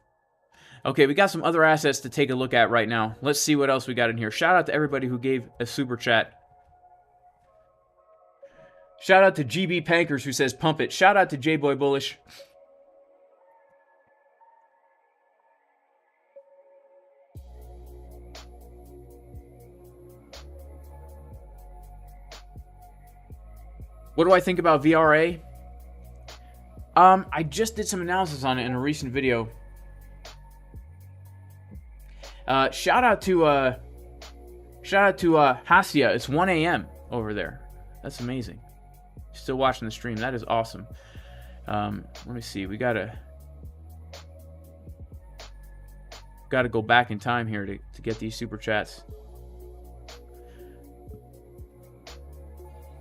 Okay, we got some other assets to take a look at right now. Let's see what else we got in here. Shout out to everybody who gave a super chat. Shout out to GB Pankers who says pump it. Shout out to J-Boy Bullish. What do I think about VRA? I just did some analysis on it in a recent video. Shout out to Hasia. It's 1 a.m. over there. That's amazing. Still watching the stream. That is awesome. Let me see. We gotta go back in time here to get these super chats.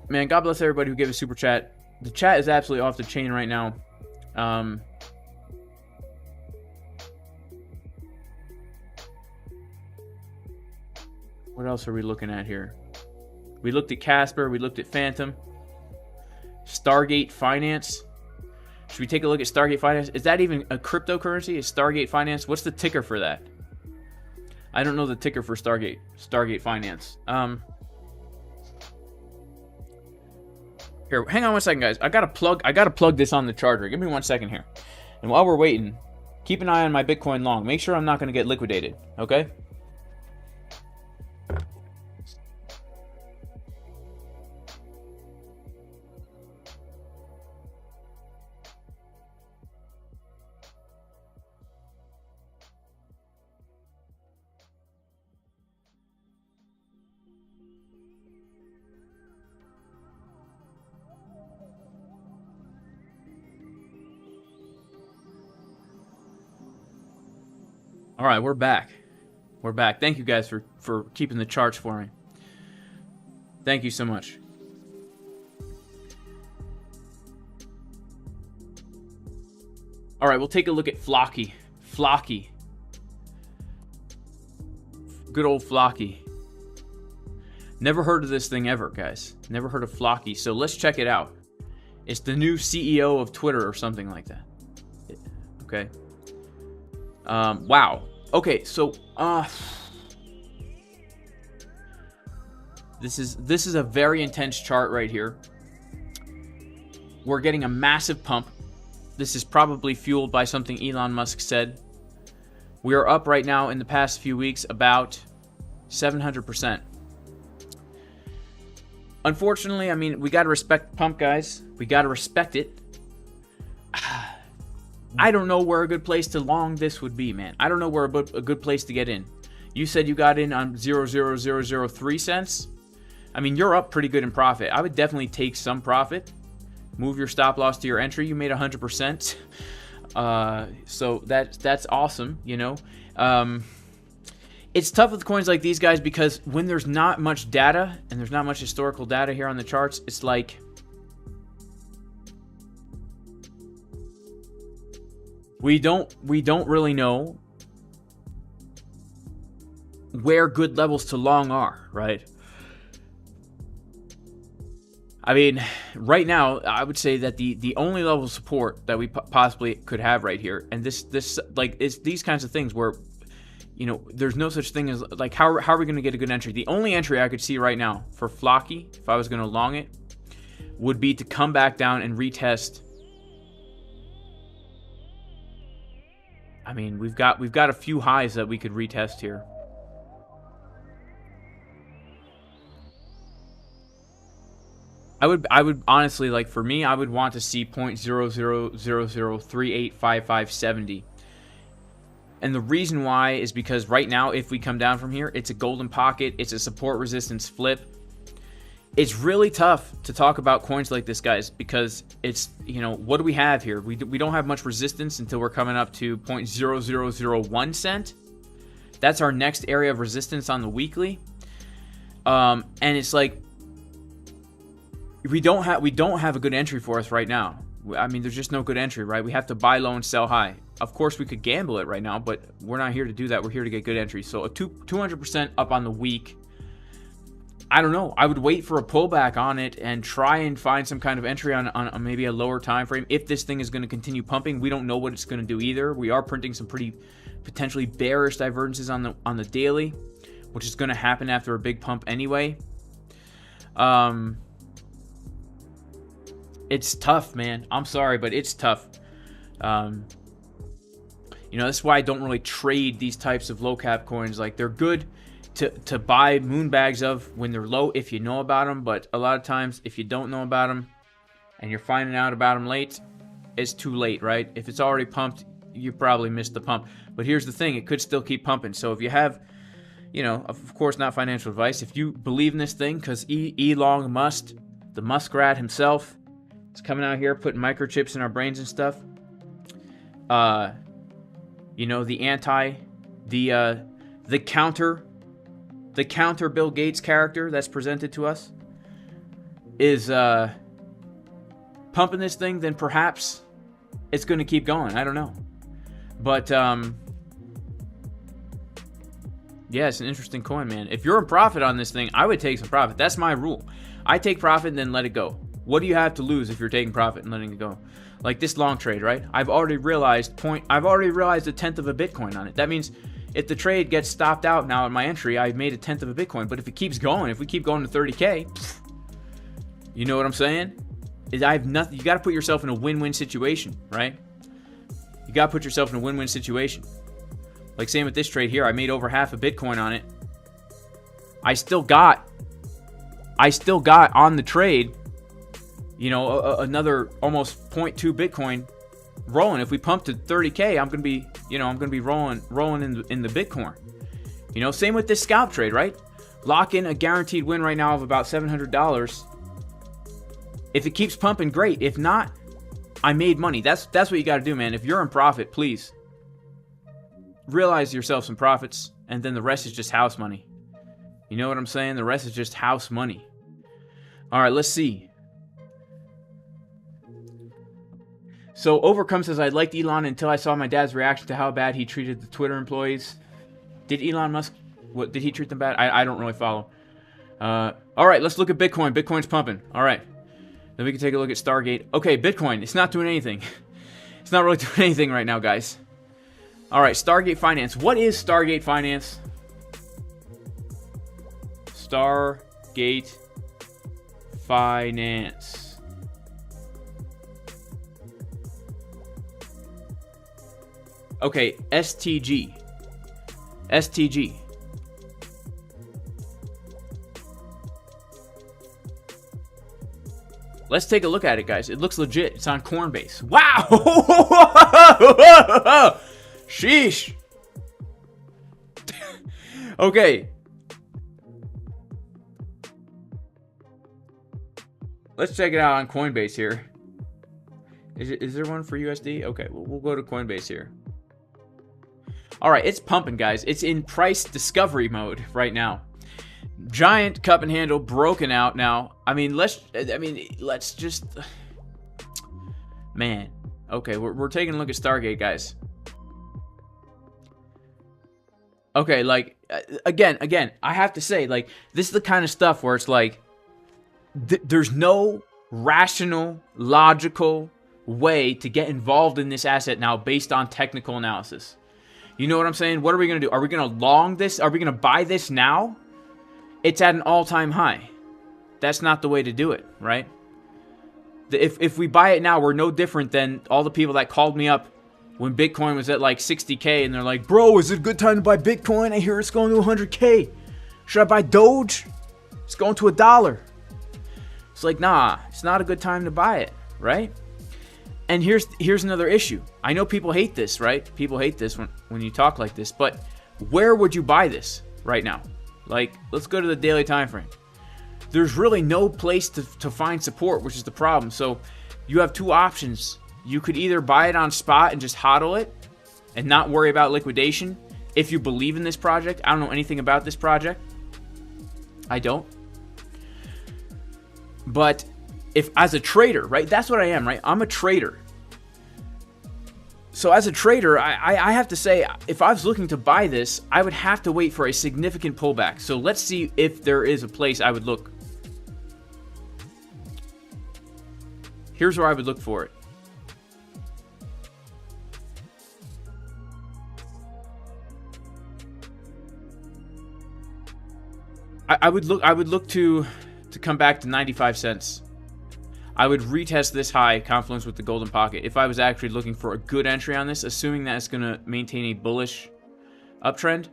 Man, God bless everybody who gave a super chat. The chat is absolutely off the chain right now. What else are we looking at here? We looked at Casper. We looked at Phantom. Stargate Finance. Should we take a look at Stargate Finance? Is that even a cryptocurrency? Is Stargate Finance? What's the ticker for that? I don't know the ticker for Stargate Finance. Here, hang on one second, guys. I gotta plug this on the charger. Give me 1 second here. And while we're waiting, keep an eye on my Bitcoin long. Make sure I'm not gonna get liquidated. Okay? All right, we're back. We're back. Thank you guys for keeping the charts for me. Thank you so much. All right, we'll take a look at Flocky. Flocky. Good old Flocky. Never heard of this thing ever, guys. Never heard of Flocky. So let's check it out. It's the new CEO of Twitter or something like that. Okay. Wow. Okay, so this is a very intense chart right here. We're getting a massive pump. This is probably fueled by something Elon Musk said. We are up right now in the past few weeks about 700%. Unfortunately, I mean, we got to respect the pump, guys. We got to respect it. I don't know where a good place to long this would be, man. I don't know where a good place to get in. You said you got in on 0.00003 cents. I mean, you're up pretty good in profit. I would definitely take some profit. Move your stop loss to your entry. You made 100%. So that's awesome, you know. It's tough with coins like these guys because when there's not much data and there's not much historical data here on the charts, it's like we don't really know where good levels to long are, right? I mean, right now, I would say that the only level of support that we possibly could have right here, and this like it's these kinds of things where, you know, there's no such thing as like how are we going to get a good entry? The only entry I could see right now for Flocky, if I was going to long it, would be to come back down and retest. I mean, we've got a few highs that we could retest here. I would honestly, like, for me, I would want to see 0.0000385570. And the reason why is because right now, if we come down from here, it's a golden pocket, it's a support resistance flip. It's really tough to talk about coins like this, guys, because it's, you know, what do we have here? We don't have much resistance until we're coming up to 0.0001 cent. That's our next area of resistance on the weekly. And it's like, we don't have a good entry for us right now. I mean, there's just no good entry, right? We have to buy low and sell high. Of course, we could gamble it right now, but we're not here to do that. We're here to get good entries. So a 200% up on the week. I don't know. I would wait for a pullback on it and try and find some kind of entry on maybe a lower time frame. If this thing is going to continue pumping, we don't know what it's going to do either. We are printing some pretty potentially bearish divergences on the daily, which is going to happen after a big pump anyway. It's tough, man. I'm sorry, but it's tough. You know, that's why I don't really trade these types of low cap coins. Like, they're good to buy moon bags of when they're low if you know about them, but a lot of times if you don't know about them and you're finding out about them late, it's too late, right? If it's already pumped, you probably missed the pump. But here's the thing, it could still keep pumping. So if you have, you know, of course, not financial advice, if you believe in this thing, because Elon Musk, the muskrat himself, is coming out here putting microchips in our brains and stuff, you know, the counter Bill Gates character that's presented to us is pumping this thing, then perhaps it's going to keep going. I don't know. But yeah, it's an interesting coin, man. If you're in profit on this thing, I would take some profit. That's my rule. I take profit and then let it go. What do you have to lose if you're taking profit and letting it go? Like this long trade, right? I've already realized a 1/10 of a Bitcoin on it. That means if the trade gets stopped out now at my entry, I've made a 1/10 of a Bitcoin. But if it keeps going, if we keep going to 30K, you know what I'm saying? I have nothing. You got to put yourself in a win-win situation, right? You got to put yourself in a win-win situation. Like same with this trade here, I made over half a Bitcoin on it. I still got on the trade, you know, another almost 0.2 Bitcoin rolling. If we pump to 30K, I'm gonna be rolling in the Bitcoin. You know, same with this scalp trade, right? Lock in a guaranteed win right now of about $700. If it keeps pumping, great. If not, I made money. That's what you got to do, man. If you're in profit, please realize yourself some profits, and then the rest is just house money. You know what I'm saying? The rest is just house money. All right, let's see. So Overcome says, I liked Elon until I saw my dad's reaction to how bad he treated the Twitter employees. Did Elon Musk, what did he treat them bad? I don't really follow. All right, let's look at Bitcoin. Bitcoin's pumping. All right. Then we can take a look at Stargate. Okay, Bitcoin, it's not doing anything. It's not really doing anything right now, guys. All right, Stargate Finance. What is Stargate Finance? Stargate Finance. Okay, STG. STG. Let's take a look at it, guys. It looks legit. It's on Coinbase. Wow! Sheesh. Okay. Let's check it out on Coinbase here. Is there one for USD? Okay, we'll go to Coinbase here. All right, it's pumping, guys. It's in price discovery mode right now. Giant cup and handle broken out now. I mean, let's just, man. Okay, we're taking a look at Stargate, guys. Okay, like, again, I have to say, like, this is the kind of stuff where it's like, there's no rational, logical way to get involved in this asset now based on technical analysis. You know what I'm saying? What are we going to do? Are we going to long this? Are we going to buy this now? It's at an all-time high. That's not the way to do it, right? If we buy it now, we're no different than all the people that called me up when Bitcoin was at like 60K, and they're like, bro, is it a good time to buy Bitcoin? I hear it's going to 100K. Should I buy Doge? It's going to $1. It's like, nah, it's not a good time to buy it, right? And here's another issue. I know people hate this, right? People hate this when you talk like this, but where would you buy this right now? Like, let's go to the daily time frame. There's really no place to find support, which is the problem. So you have two options. You could either buy it on spot and just hodl it and not worry about liquidation if you believe in this project. I don't know anything about this project. I don't. But if as a trader, right? That's what I am, right? I'm a trader. So as a trader, I have to say, if I was looking to buy this, I would have to wait for a significant pullback. So let's see if there is a place I would look. Here's where I would look for it. I would look to come back to 95 cents. I would retest this high, confluence with the golden pocket, if I was actually looking for a good entry on this, assuming that it's going to maintain a bullish uptrend.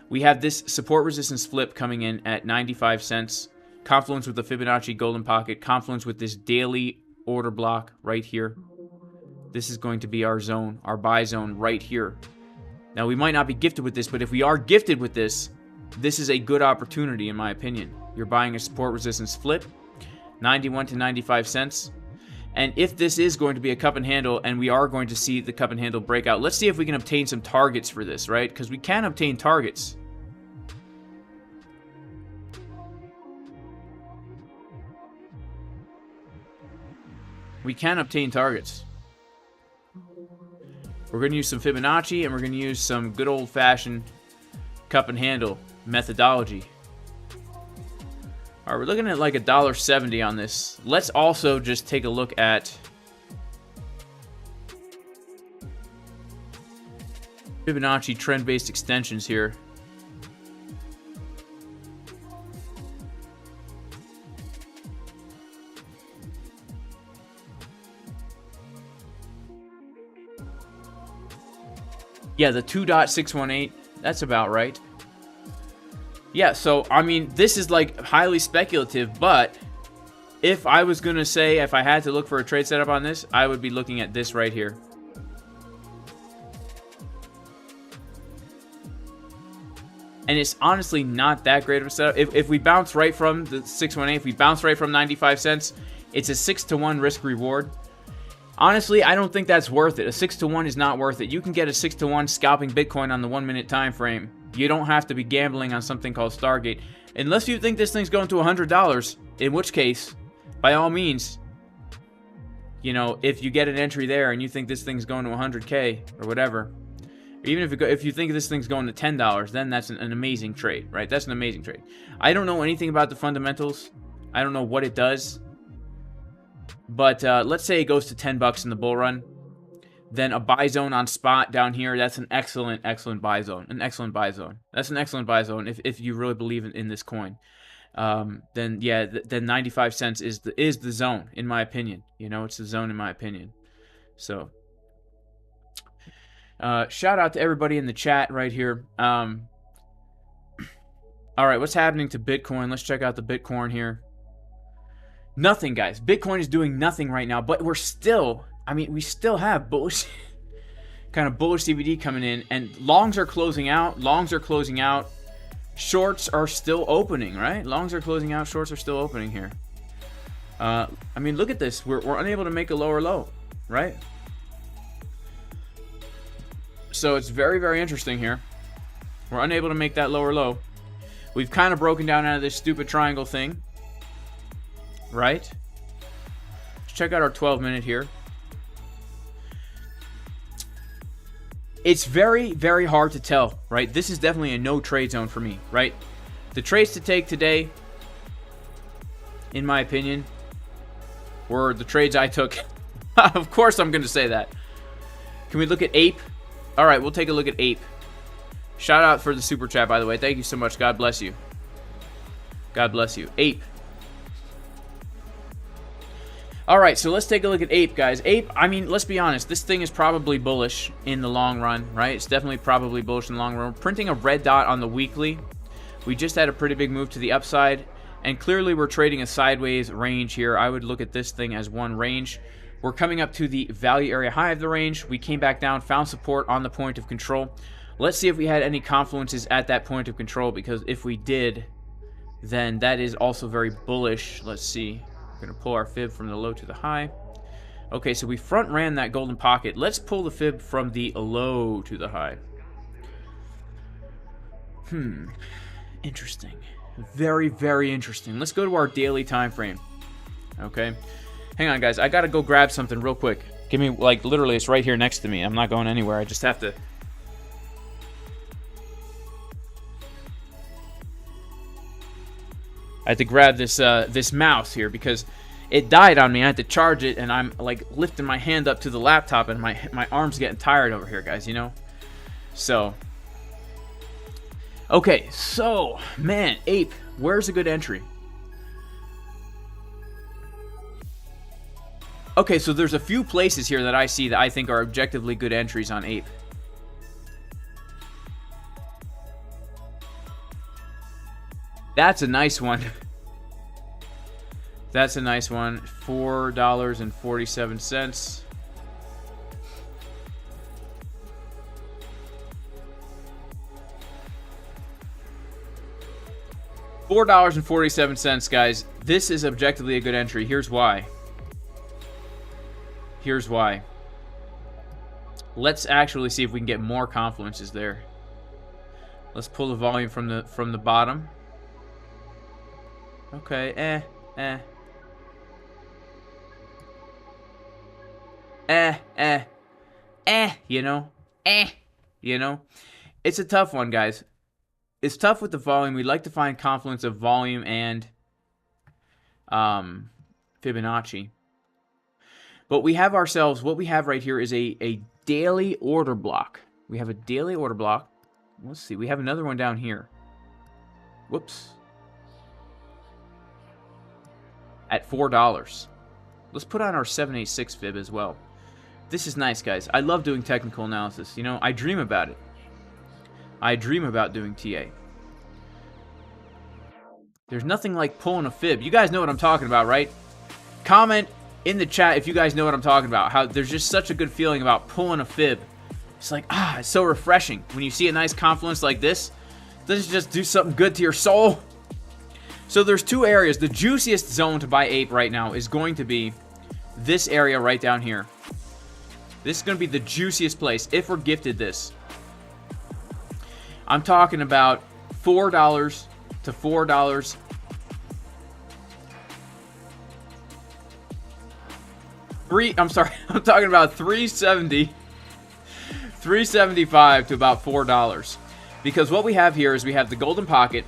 We have this support resistance flip coming in at 95 cents, confluence with the Fibonacci golden pocket, confluence with this daily order block right here. This is going to be our zone, our buy zone right here. Now, we might not be gifted with this, but if we are gifted with this, this is a good opportunity in my opinion. You're buying a support resistance flip, 91 to 95 cents. And if this is going to be a cup and handle and we are going to see the cup and handle breakout, let's see if we can obtain some targets for this, right? Because we can obtain targets. We can obtain targets. We're going to use some Fibonacci and we're going to use some good old-fashioned cup and handle methodology. All right, we're looking at like $1.70 on this. Let's also just take a look at Fibonacci trend-based extensions here. Yeah, the 2.618, that's about right. Yeah, so, I mean, this is like highly speculative, but if I was going to say, if I had to look for a trade setup on this, I would be looking at this right here. And it's honestly not that great of a setup. If we bounce right from the 618, if we bounce right from 95 cents, it's a 6-to-1 risk reward. Honestly, I don't think that's worth it. A 6-to-1 is not worth it. You can get a 6-to-1 scalping Bitcoin on the 1-minute time frame. You don't have to be gambling on something called Stargate. Unless you think this thing's going to $100, in which case, by all means, you know, if you get an entry there and you think this thing's going to 100K or whatever, even if you think this thing's going to $10, then that's an amazing trade, right? That's an amazing trade. I don't know anything about the fundamentals. I don't know what it does. But let's say it goes to $10 in the bull run. Then a buy zone on spot down here, that's an excellent buy zone. An excellent buy zone. That's an excellent buy zone if you really believe in this coin. Then yeah, then 95 cents is the zone, in my opinion. You know, it's the zone in my opinion. So shout out to everybody in the chat right here. All right, what's happening to Bitcoin? Let's check out the Bitcoin here. Nothing, guys. Bitcoin is doing nothing right now, but we're still, I mean, we still have bullish, kind of bullish CBD coming in, and longs are closing out. Longs are closing out. Shorts are still opening, right? Longs are closing out. Shorts are still opening here. I mean, look at this. We're unable to make a lower low, right? So it's very, very interesting here. We're unable to make that lower low. We've kind of broken down out of this stupid triangle thing, right? Let's check out our 12-minute here. It's very, very hard to tell, right? This is definitely a no trade zone for me, right? The trades to take today, in my opinion, were the trades I took. Of course I'm going to say that. Can we look at Ape? All right, we'll take a look at Ape. Shout out for the super chat, by the way. Thank you so much. God bless you. God bless you. Ape. All right, so let's take a look at Ape, guys. Ape, I mean, let's be honest. This thing is probably bullish in the long run, right? It's definitely probably bullish in the long run. We're printing a red dot on the weekly. We just had a pretty big move to the upside, and clearly we're trading a sideways range here. I would look at this thing as one range. We're coming up to the value area high of the range. We came back down, found support on the point of control. Let's see if we had any confluences at that point of control, because if we did, then that is also very bullish. Let's see. We're going to pull our fib from the low to the high. Okay, so we front ran that golden pocket. Let's pull the fib from the low to the high. Interesting. Very, very interesting. Let's go to our daily time frame. Okay. Hang on, guys. I got to go grab something real quick. Give me, like, literally, it's right here next to me. I'm not going anywhere. I just have to... I had to grab this this mouse here because it died on me. I had to charge it, and I'm like lifting my hand up to the laptop, and my arm's getting tired over here, guys. You know. So. Okay, so man, Ape, where's a good entry? Okay, so there's a few places here that I see that I think are objectively good entries on Ape. That's a nice one. That's a nice one. $4.47. $4.47, guys. This is objectively a good entry. Here's why. Here's why. Let's actually see if we can get more confluences there. Let's pull the volume from the bottom. Okay, you know, it's a tough one, guys. It's tough with the volume. We'd like to find confluence of volume and Fibonacci. But we have ourselves, what we have right here is a daily order block. We have a daily order block. Let's see, we have another one down here. Whoops. At $4. Let's put on our 786 fib as well. This is nice, guys. I love doing technical analysis. You know, I dream about it. I dream about doing TA. There's nothing like pulling a fib. You guys know what I'm talking about, right? Comment in the chat if you guys know what I'm talking about. How there's just such a good feeling about pulling a fib. It's like, it's so refreshing. When you see a nice confluence like this, doesn't it just do something good to your soul? So there's two areas. The juiciest zone to buy Ape right now is going to be this area right down here. This is going to be the juiciest place if we're gifted this. I'm talking about $4 to $4. I'm talking about $3.75 to about $4. Because what we have here is we have the golden pocket.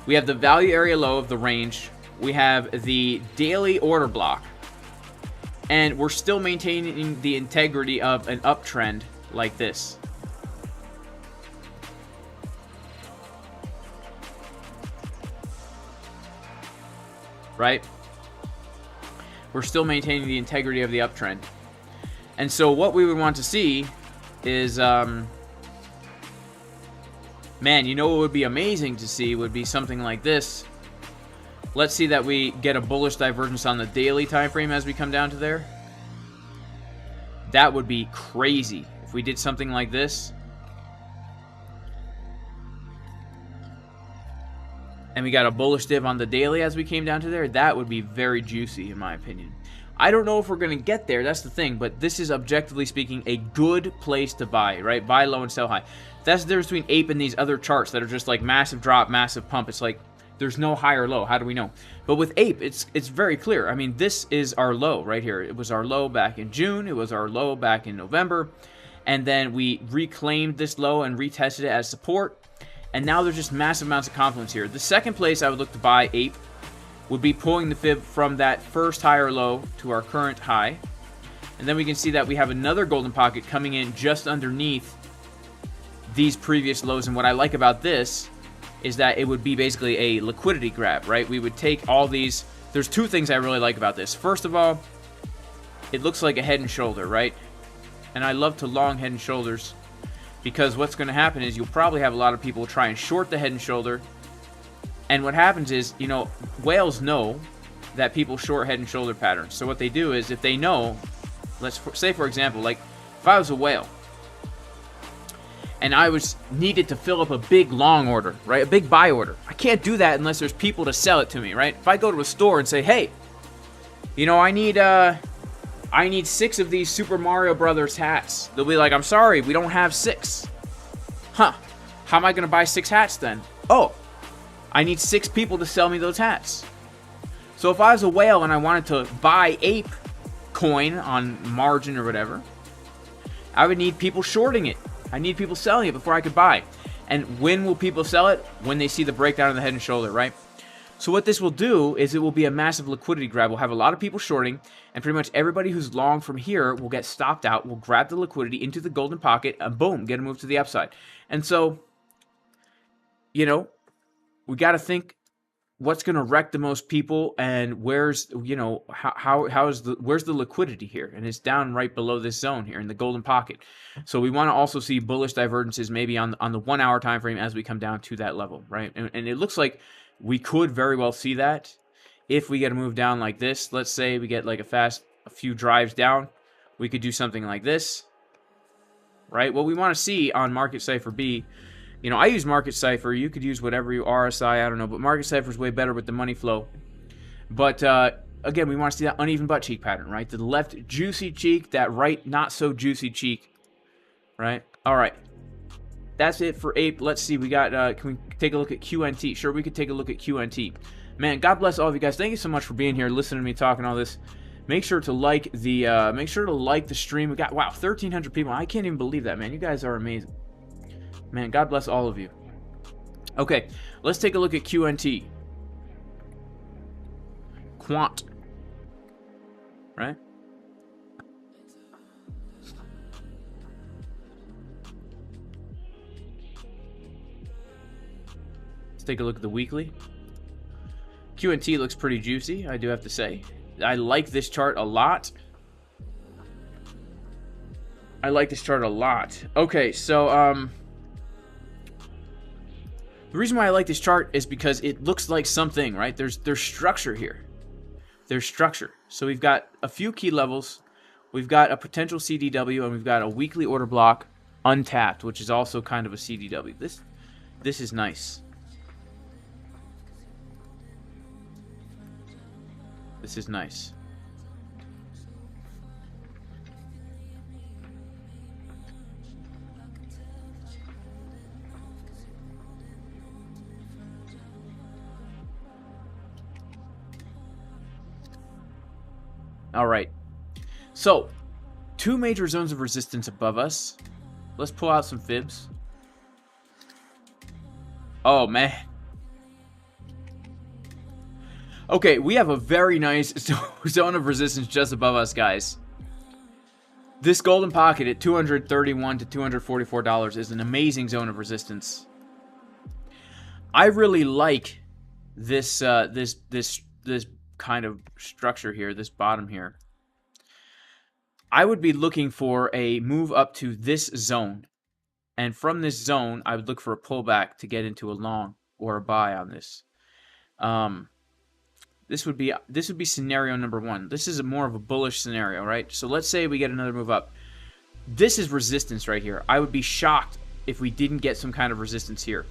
We have the value area low of the range. We have the daily order block. And we're still maintaining the integrity of an uptrend like this. Right? We're still maintaining the integrity of the uptrend. And so what we would want to see is... man, you know what would be amazing to see would be something like this. Let's see that we get a bullish divergence on the daily time frame as we come down to there. That would be crazy if we did something like this. And we got a bullish div on the daily as we came down to there. That would be very juicy in my opinion. I don't know if we're going to get there, that's the thing, but this is objectively speaking a good place to buy, right? Buy low and sell high. That's the difference between Ape and these other charts that are just like massive drop, massive pump. It's like there's no high or low. How do we know? But with Ape, it's very clear. I mean, this is our low right here. It was our low back in June. It was our low back in November. And then we reclaimed this low and retested it as support. And now there's just massive amounts of confluence here. The second place I would look to buy Ape would be pulling the fib from that first high or low to our current high. And then we can see that we have another golden pocket coming in just underneath these previous lows. And what I like about this is that it would be basically a liquidity grab, right? We would take all these. There's two things I really like about this. First of all, it looks like a head and shoulder, right? And I love to long head and shoulders because what's going to happen is you'll probably have a lot of people try and short the head and shoulder. And what happens is, you know, whales know that people short head and shoulder patterns. So what they do is if they know, let's say for example, like if I was a whale and I was needed to fill up a big long order, right? A big buy order. I can't do that unless there's people to sell it to me, right? If I go to a store and say, hey, you know, I need 6 of these Super Mario Brothers hats. They'll be like, I'm sorry, we don't have 6. Huh. How am I going to buy 6 hats then? Oh, I need 6 people to sell me those hats. So if I was a whale and I wanted to buy Ape coin on margin or whatever, I would need people shorting it. I need people selling it before I could buy. And when will people sell it? When they see the breakdown of the head and shoulder, right? So what this will do is it will be a massive liquidity grab. We'll have a lot of people shorting, and pretty much everybody who's long from here will get stopped out, will grab the liquidity into the golden pocket, and boom, get a move to the upside. And so, you know, we got to think what's going to wreck the most people, and where's, you know, where's the liquidity here? And it's down right below this zone here in the golden pocket. So we want to also see bullish divergences maybe on the 1 hour time frame as we come down to that level, right? And it looks like we could very well see that if we get a move down like this. Let's say we get like a few drives down, we could do something like this, right? What we want to see on Market Cipher B, you know, I use Market Cipher. You could use whatever you RSI, I don't know, but Market Cipher is way better with the money flow. But again, we want to see that uneven butt cheek pattern, right? The left juicy cheek, that right not so juicy cheek, right? All right. That's it for Ape. Let's see. We got, can we take a look at QNT? Sure, we could take a look at QNT. Man, God bless all of you guys. Thank you so much for being here, listening to me talking all this. Make sure to like the stream. We got, wow, 1,300 people. I can't even believe that, man. You guys are amazing. Man, God bless all of you. Okay, let's take a look at QNT. Quant. Right? Let's take a look at the weekly. QNT looks pretty juicy, I do have to say. I like this chart a lot. Okay, so the reason why I like this chart is because it looks like something, right? There's structure here. There's structure. So we've got a few key levels. We've got a potential CDW, and we've got a weekly order block untapped, which is also kind of a CDW. This is nice. This is nice. All right. So, 2 major zones of resistance above us. Let's pull out some fibs. Oh, man. Okay, we have a very nice zone of resistance just above us, guys. This golden pocket at $231 to $244 is an amazing zone of resistance. I really like this this kind of structure here, this bottom here. I would be looking for a move up to this zone, and from this zone, I would look for a pullback to get into a long or a buy on this. this would be scenario number 1. This is more of a bullish scenario, right? So let's say we get another move up. This is resistance right here. I would be shocked if we didn't get some kind of resistance here.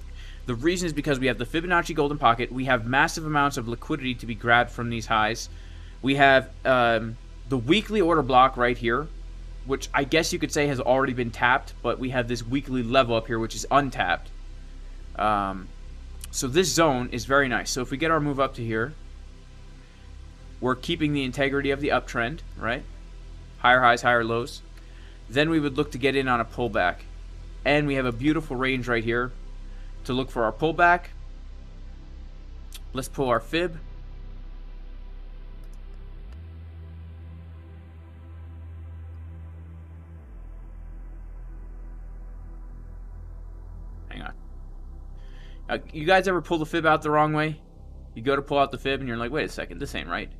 The reason is because we have the Fibonacci golden pocket. We have massive amounts of liquidity to be grabbed from these highs. We have the weekly order block right here, which I guess you could say has already been tapped, but we have this weekly level up here, which is untapped. So this zone is very nice. So if we get our move up to here, we're keeping the integrity of the uptrend, right? Higher highs, higher lows. Then we would look to get in on a pullback. And we have a beautiful range right here to look for our pullback. Let's pull our fib. Hang on. You guys ever pull the fib out the wrong way? You go to pull out the fib and you're like, wait a second, this ain't right.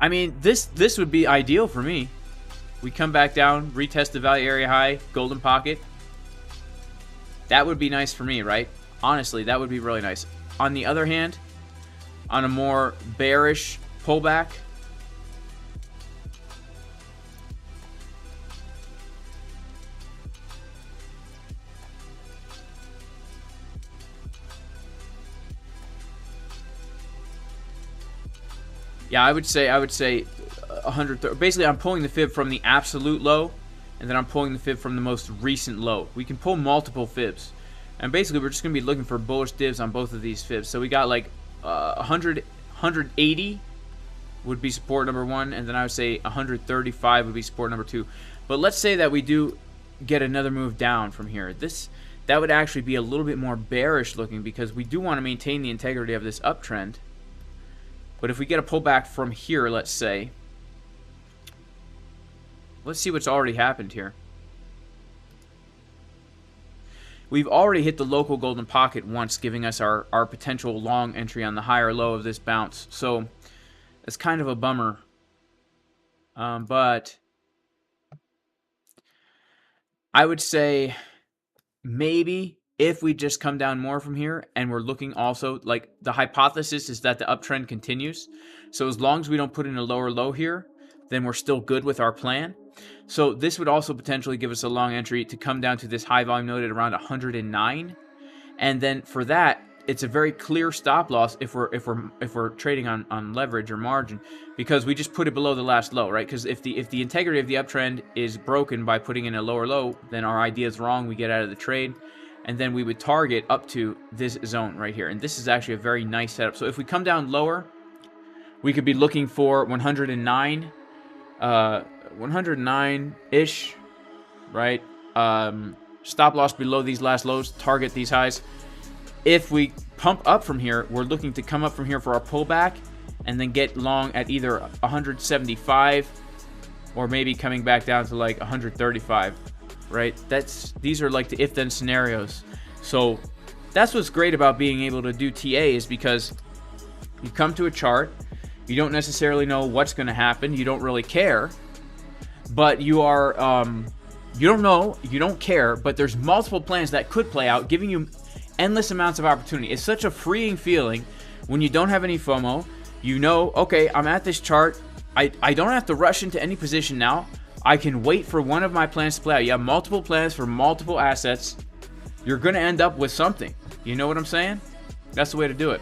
I mean, this would be ideal for me. We come back down, retest the value area high, golden pocket. That would be nice for me, right? Honestly, that would be really nice. On the other hand, on a more bearish pullback, yeah, I would say 100. Basically, I'm pulling the fib from the absolute low, and then I'm pulling the fib from the most recent low. We can pull multiple fibs, and basically, we're just gonna be looking for bullish divs on both of these fibs. So we got like 180 would be support number 1, and then I would say 135 would be support number 2. But let's say that we do get another move down from here. That would actually be a little bit more bearish looking, because we do want to maintain the integrity of this uptrend. But if we get a pullback from here, let's say, let's see what's already happened here. We've already hit the local golden pocket once, giving us our potential long entry on the higher low of this bounce. So it's kind of a bummer. But I would say maybe if we just come down more from here, and we're looking also, like, the hypothesis is that the uptrend continues. So as long as we don't put in a lower low here, then we're still good with our plan. So this would also potentially give us a long entry to come down to this high volume node at around 109. And then for that, it's a very clear stop loss if we're trading on leverage or margin, because we just put it below the last low, right? Because if the integrity of the uptrend is broken by putting in a lower low, then our idea is wrong. We get out of the trade. And then we would target up to this zone right here. And this is actually a very nice setup. So if we come down lower, we could be looking for 109, 109-ish, right? Stop loss below these last lows, target these highs. If we pump up from here, we're looking to come up from here for our pullback and then get long at either 175 or maybe coming back down to like 135. Right? These are like the if-then scenarios. So that's what's great about being able to do TA, is because you come to a chart, you don't necessarily know what's going to happen, you don't really care, but you are you don't know, you don't care, but there's multiple plans that could play out, giving you endless amounts of opportunity. It's such a freeing feeling when you don't have any FOMO. You know, okay, I'm at this chart, I don't have to rush into any position now. I can wait for one of my plans to play out. You have multiple plans for multiple assets. You're going to end up with something. You know what I'm saying? That's the way to do it.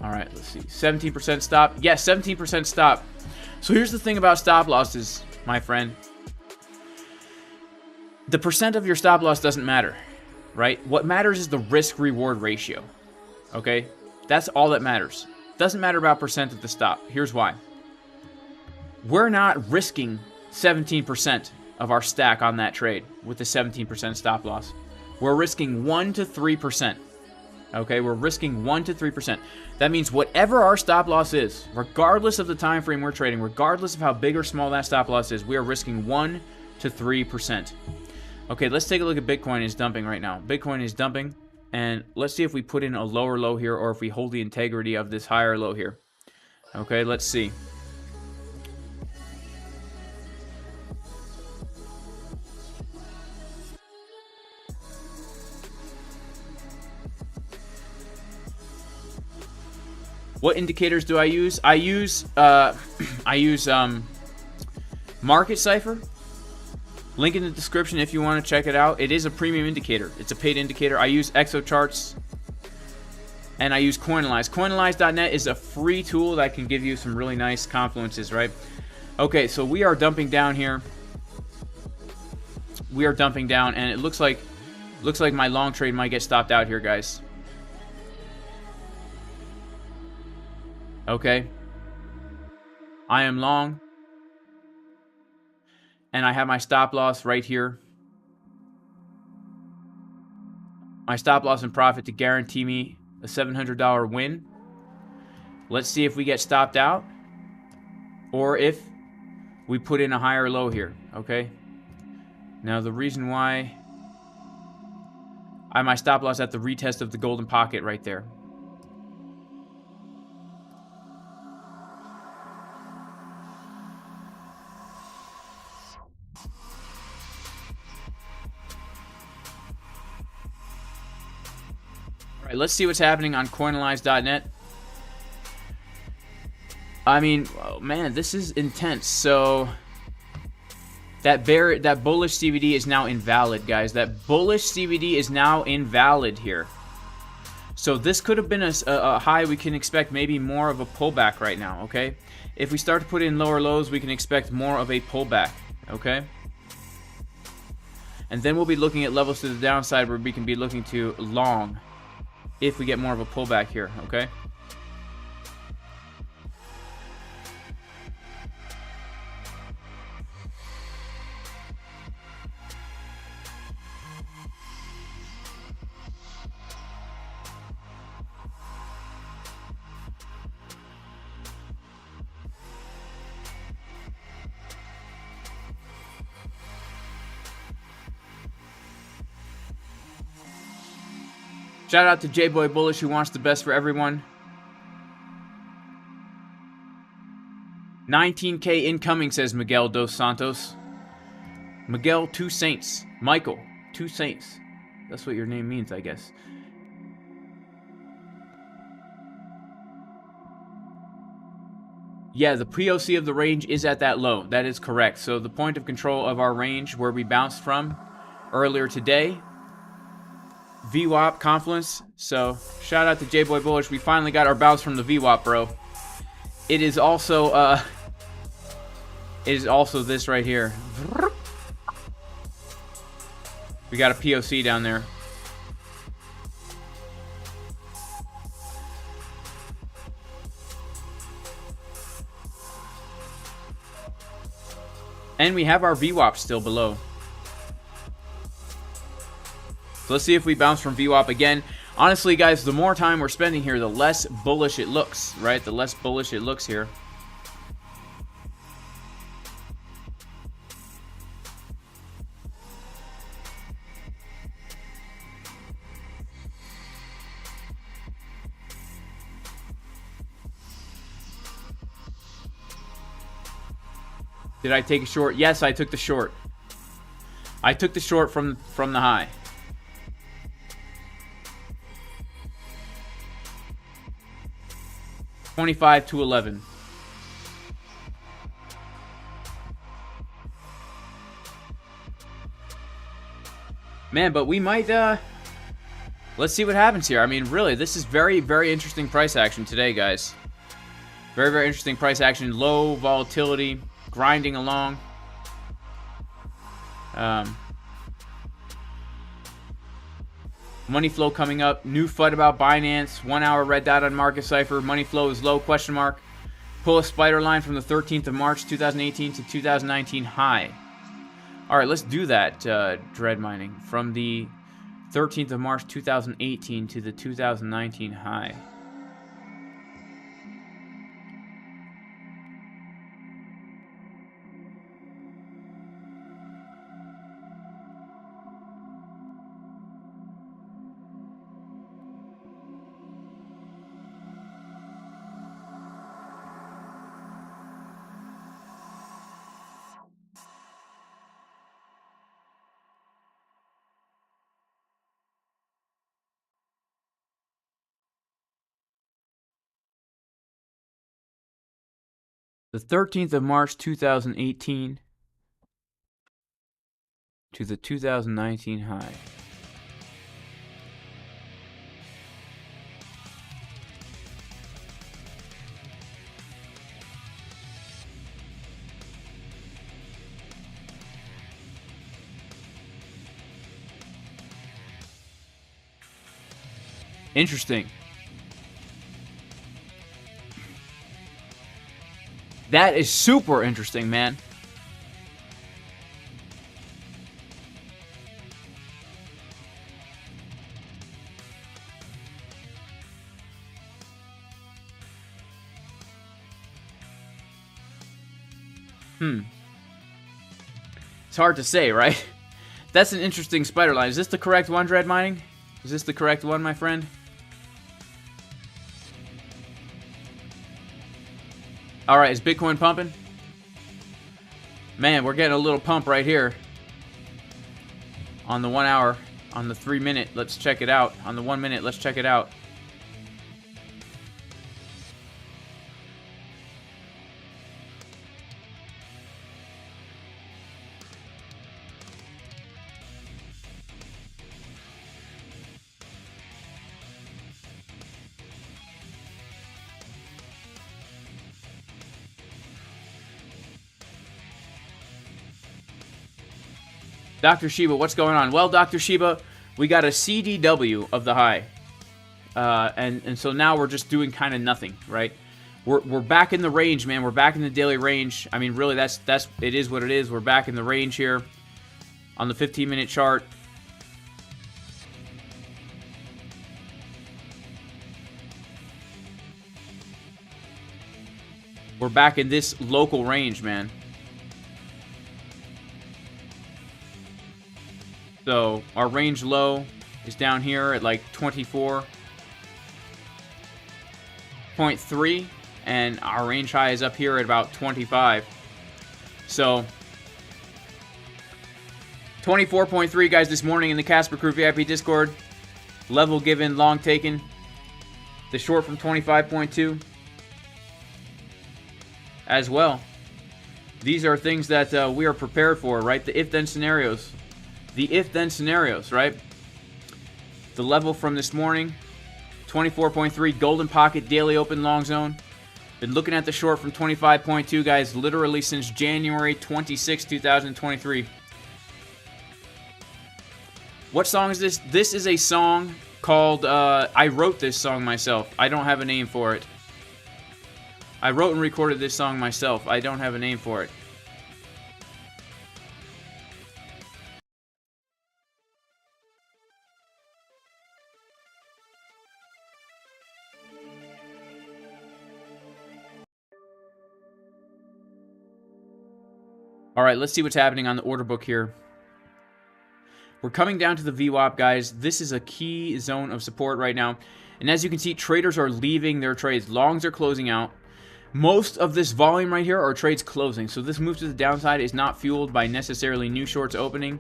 All right, let's see. 17% stop. Yes, 17% stop. So here's the thing about stop losses, my friend. The percent of your stop loss doesn't matter, right? What matters is the risk-reward ratio, okay? That's all that matters. Doesn't matter about percent of the stop. Here's why. We're not risking 17% of our stack on that trade with the 17% stop loss. We're risking 1 to 3%. Okay, we're risking 1 to 3%. That means whatever our stop loss is, regardless of the time frame we're trading, regardless of how big or small that stop loss is, we are risking 1 to 3%. Okay, let's take a look at Bitcoin. Is dumping right now. Bitcoin is dumping, and let's see if we put in a lower low here or if we hold the integrity of this higher low here. Okay, let's see. What indicators do I use? I use Market Cipher. Link in the description if you want to check it out. It is a premium indicator. It's a paid indicator. I use ExoCharts, and I use Coinalyze. Coinalyze.net is a free tool that can give you some really nice confluences, right? Okay, so we are dumping down here. We are dumping down, and it looks like my long trade might get stopped out here, guys. Okay. I am long. And I have my stop loss right here. My stop loss and profit to guarantee me a $700 win. Let's see if we get stopped out. Or if we put in a higher low here. Okay. Now the reason why I have my stop loss at the retest of the golden pocket right there. All right, let's see what's happening on Coinalyze.net. I mean, oh man, this is intense. So that bullish CVD is now invalid, guys. That bullish CVD is now invalid here. So this could have been a high. We can expect maybe more of a pullback right now, okay? If we start to put in lower lows, we can expect more of a pullback, okay? And then we'll be looking at levels to the downside where we can be looking to long if we get more of a pullback here, okay? Shout out to J-Boy Bullish, who wants the best for everyone. 19K incoming, says Miguel Dos Santos. Miguel, 2 saints. Michael, 2 saints. That's what your name means, I guess. Yeah, the POC of the range is at that low. That is correct. So the point of control of our range where we bounced from earlier today, VWAP confluence. So shout out to J-Boy Bullish. We finally got our bounce from the VWAP, bro. It is also this right here. We got a POC down there. And we have our VWAP still below. So let's see if we bounce from VWAP again. Honestly, guys, the more time we're spending here, the less bullish it looks, right? The less bullish it looks here. Did I take a short? Yes, I took the short. I took the short from the high. $25 to $11. Man, but we might let's see what happens here. I mean, really, this is very, very interesting price action today, guys. Very, very interesting price action. Low volatility, grinding along. Money flow coming up. New FUD about Binance. 1 hour red dot on Market Cipher. Money flow is low, question mark. Pull a spider line from the 13th of March 2018 to 2019 high. All right, let's do that, dread mining. From the 13th of March 2018 to the 2019 high. The 13th of March 2018 to the 2019 high. Interesting. That is super interesting, man. It's hard to say, right? That's an interesting spider line. Is this the correct one, Dread Mining? Is this the correct one, my friend? Alright, is Bitcoin pumping? Man, we're getting a little pump right here. On the 1 hour, on the 3 minute, let's check it out. On the 1 minute, let's check it out. Dr. Shiba, what's going on? Well, Dr. Shiba, we got a CDW of the high. And so now we're just doing kind of nothing, right? We're back in the range, man. We're back in the daily range. I mean, really, it is what it is. We're back in the range here on the 15-minute chart. We're back in this local range, man. So our range low is down here at like 24.3, and our range high is up here at about 25. So 24.3 guys this morning in the Casper Crew VIP Discord. Level given, long taken. The short from 25.2 as well. These are things that we are prepared for, right? The if-then scenarios. The if-then scenarios, right? The level from this morning, 24.3, golden pocket, daily open long zone. Been looking at the short from 25.2, guys, literally since January 26, 2023. What song is this? This is a song called, I wrote this song myself. I don't have a name for it. I wrote and recorded this song myself. I don't have a name for it. All right, let's see what's happening on the order book here. We're coming down to the VWAP, guys. This is a key zone of support right now. And as you can see, traders are leaving their trades. Longs are closing out. Most of this volume right here are trades closing. So this move to the downside is not fueled by necessarily new shorts opening.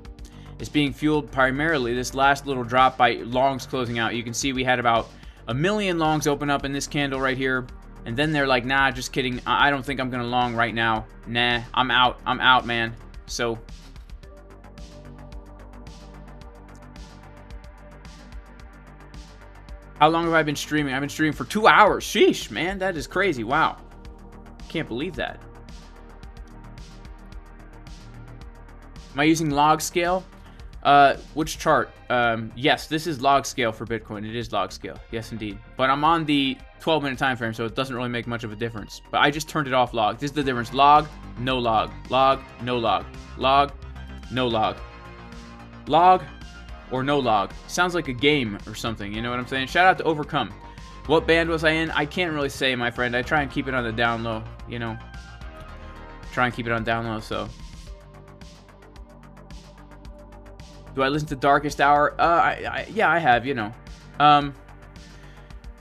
It's being fueled primarily, this last little drop, by longs closing out. You can see we had about 1 million longs open up in this candle right here. And then they're like, nah, just kidding. I don't think I'm going to long right now. Nah, I'm out. I'm out, man. So how long have I been streaming? I've been streaming for 2 hours. Sheesh, man. That is crazy. Wow. Can't believe that. Am I using log scale? Which chart? Yes, this is log scale for Bitcoin. It is log scale. Yes, indeed. But I'm on the 12-minute time frame, so it doesn't really make much of a difference. But I just turned it off log. This is the difference. Log, no log. Log, no log. Log, no log. Log or no log. Sounds like a game or something. You know what I'm saying? Shout out to Overcome. What band was I in? I can't really say, my friend. I try and keep it on the down low, you know. Try and keep it on down low, so. Do I listen to Darkest Hour? Yeah, I have, you know.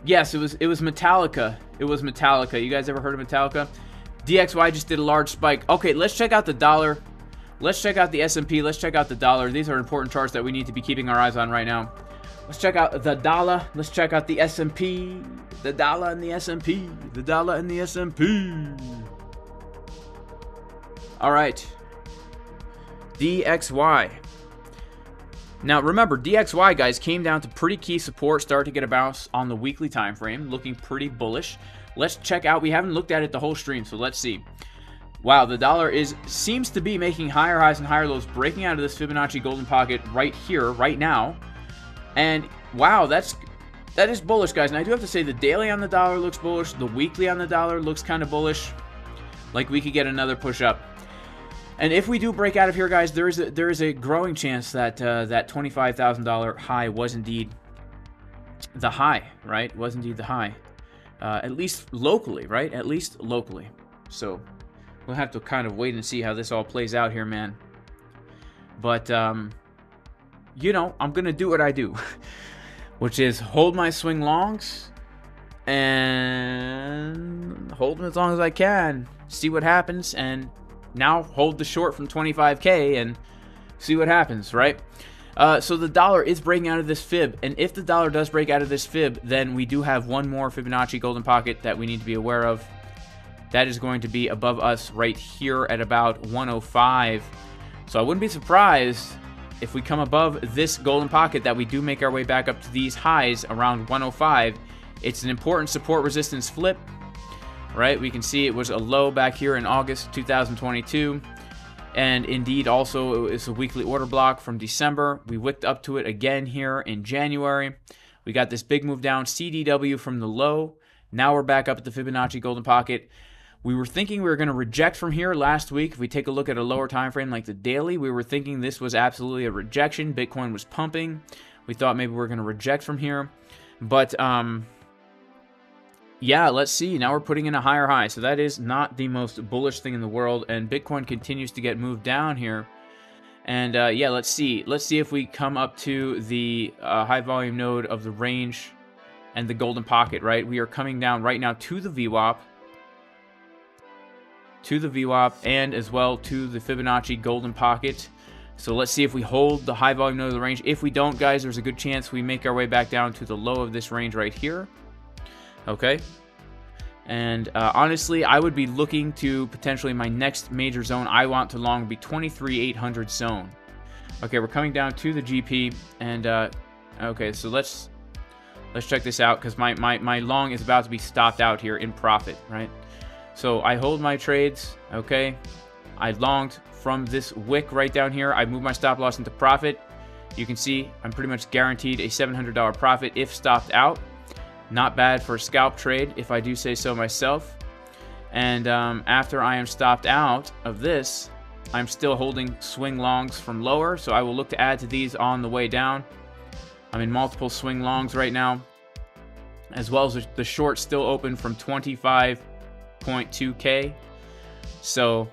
Yes, it was Metallica. It was Metallica. You guys ever heard of Metallica? DXY just did a large spike. Okay, let's check out the dollar. Let's check out the S&P. Let's check out the dollar. These are important charts that we need to be keeping our eyes on right now. Let's check out the dollar. Let's check out the S&P. The dollar and the S&P. The dollar and the S&P. All right. DXY. Now remember, DXY, guys, came down to pretty key support, started to get a bounce on the weekly time frame, looking pretty bullish. Let's check out. We haven't looked at it the whole stream, so let's see. Wow, the dollar seems to be making higher highs and higher lows, breaking out of this Fibonacci golden pocket right here, right now. And wow, that is bullish, guys. And I do have to say the daily on the dollar looks bullish. The weekly on the dollar looks kind of bullish. Like we could get another push up. And if we do break out of here, guys, there is a growing chance that that $25,000 high was indeed the high, right? Was indeed the high, at least locally, right? At least locally. So we'll have to kind of wait and see how this all plays out here, man. But you know, I'm gonna do what I do, which is hold my swing longs and hold them as long as I can, see what happens, and now hold the short from 25K and see what happens, right? So the dollar is breaking out of this fib, and if the dollar does break out of this fib, then we do have one more Fibonacci golden pocket that we need to be aware of. That is going to be above us right here at about 105. So I wouldn't be surprised if we come above this golden pocket that we do make our way back up to these highs around 105. It's an important support resistance flip. Right, we can see it was a low back here in August 2022, and indeed also it's a weekly order block from December. We wicked up to it again here in January. We got this big move down, CDW from the low. Now we're back up at the Fibonacci golden pocket. We were thinking we were going to reject from here last week. If we take a look at a lower time frame like the daily, we were thinking this was absolutely a rejection. Bitcoin was pumping. We thought maybe we were going to reject from here, but yeah, let's see. Now we're putting in a higher high. So that is not the most bullish thing in the world. And Bitcoin continues to get moved down here. And yeah, let's see. Let's see if we come up to the high volume node of the range and the golden pocket, right? We are coming down right now to the VWAP. To the VWAP and as well to the Fibonacci golden pocket. So let's see if we hold the high volume node of the range. If we don't, guys, there's a good chance we make our way back down to the low of this range right here. Okay, and honestly, I would be looking to potentially my next major zone I want to long be 23,800 zone. Okay, we're coming down to the GP, and okay, so let's check this out because my long is about to be stopped out here in profit, right? So I hold my trades. Okay, I longed from this wick right down here. I moved my stop loss into profit. You can see I'm pretty much guaranteed a $700 profit if stopped out. Not bad for a scalp trade, if I do say so myself. And after I am stopped out of this, I'm still holding swing longs from lower, so I will look to add to these on the way down. I'm in multiple swing longs right now, as well as the short still open from 25.2K. So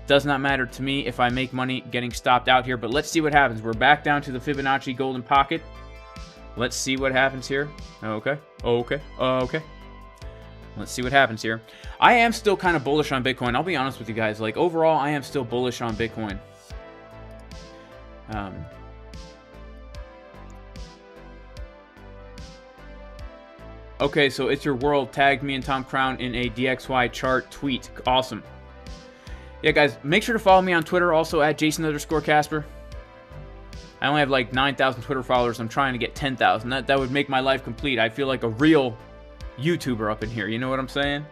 does not matter to me if I make money getting stopped out here, but let's see what happens. We're back down to the Fibonacci golden pocket. Let's see what happens here. Okay. Let's see what happens here. I am still kind of bullish on Bitcoin. I'll be honest with you guys. Like, overall, I am still bullish on Bitcoin. Okay, so It's Your World tagged me and Tom Crown in a DXY chart tweet. Awesome. Yeah, guys, make sure to follow me on Twitter, also at Jason_Casper. I only have like 9,000 Twitter followers. I'm trying to get 10,000. That would make my life complete. I feel like a real YouTuber up in here. You know what I'm saying?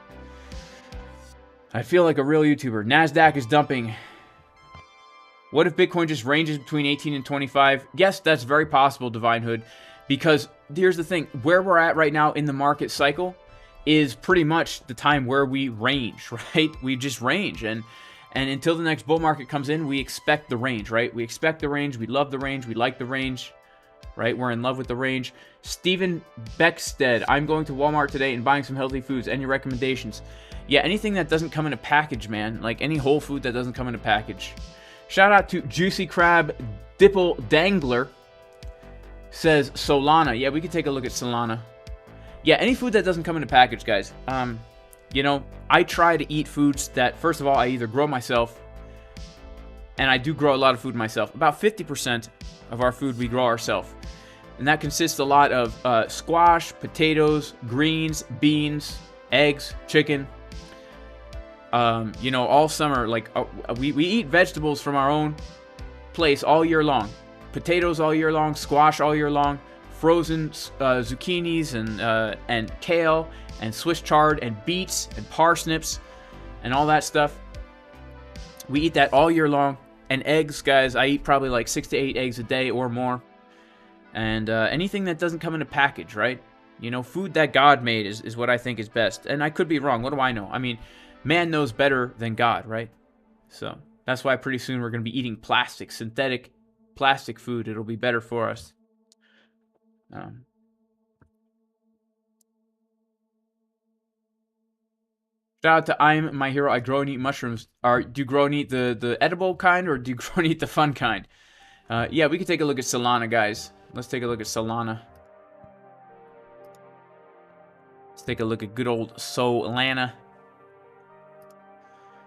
I feel like a real YouTuber. NASDAQ is dumping. What if Bitcoin just ranges between 18 and 25? Yes, that's very possible, Divine Hood. Because here's the thing. Where we're at right now in the market cycle is pretty much the time where we range, right? We just range. And until the next bull market comes in, we expect the range, right? We expect the range. We love the range. We like the range, right? We're in love with the range. Stephen Beckstead, I'm going to Walmart today and buying some healthy foods. Any recommendations? Yeah, anything that doesn't come in a package, man. Like any whole food that doesn't come in a package. Shout out to Juicy Crab Dipple Dangler. Says Solana. Yeah, we could take a look at Solana. Yeah, any food that doesn't come in a package, guys. You know, I try to eat foods that, first of all, I either grow myself, and I do grow a lot of food myself. About 50% of our food we grow ourselves. And that consists a lot of squash, potatoes, greens, beans, eggs, chicken. You know, all summer, like we eat vegetables from our own place all year long. Potatoes all year long, squash all year long, frozen zucchinis and kale and Swiss chard and beets and parsnips and all that stuff. We eat that all year long. And eggs, guys, I eat probably like 6 to 8 eggs a day or more. And anything that doesn't come in a package, right? You know, food that God made is what I think is best. And I could be wrong. What do I know? I mean, man knows better than God, right? So that's why pretty soon we're going to be eating plastic, synthetic plastic food. It'll be better for us. Shout out to I'm My Hero. I grow and eat mushrooms. Do you grow and eat the edible kind, or do you grow and eat the fun kind? Yeah, we can take a look at Solana, guys. Let's take a look at Solana. Let's take a look at good old Solana.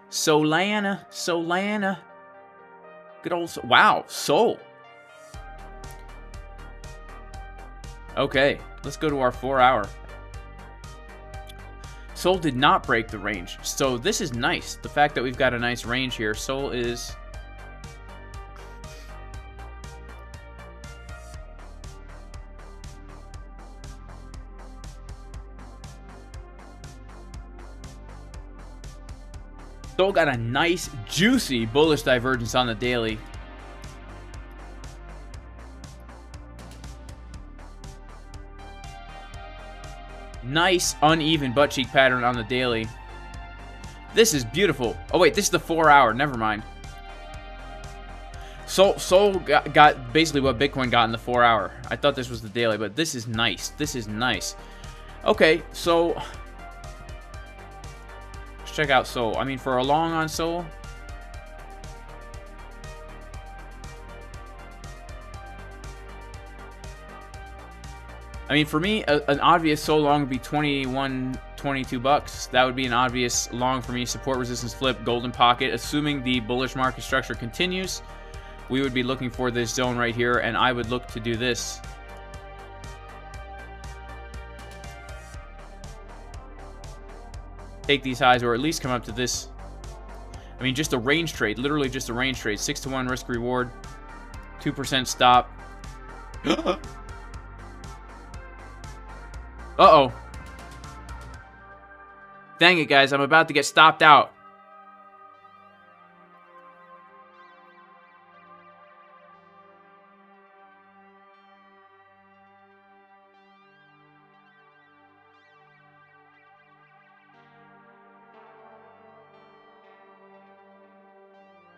Solana. Good old wow, Sol. Okay, let's go to our 4 hour. Sol did not break the range, so this is nice. The fact that we've got a nice range here. Sol is... Sol got a nice, juicy bullish divergence on the daily. Nice, uneven butt cheek pattern on the daily. This is beautiful. Oh, wait, this is the 4 hour. Never mind. Sol got basically what Bitcoin got in the 4 hour. I thought this was the daily, but this is nice. This is nice. Okay, so... let's check out Sol. I mean, for a long on Sol... I mean, for me, an obvious Sol long would be 21, 22 bucks. That would be an obvious long for me. Support, resistance, flip, golden pocket. Assuming the bullish market structure continues, we would be looking for this zone right here, and I would look to do this. Take these highs, or at least come up to this. I mean, just a range trade. Literally just a range trade. 6 to 1 risk reward. 2% stop. Uh-oh. Dang it, guys. I'm about to get stopped out.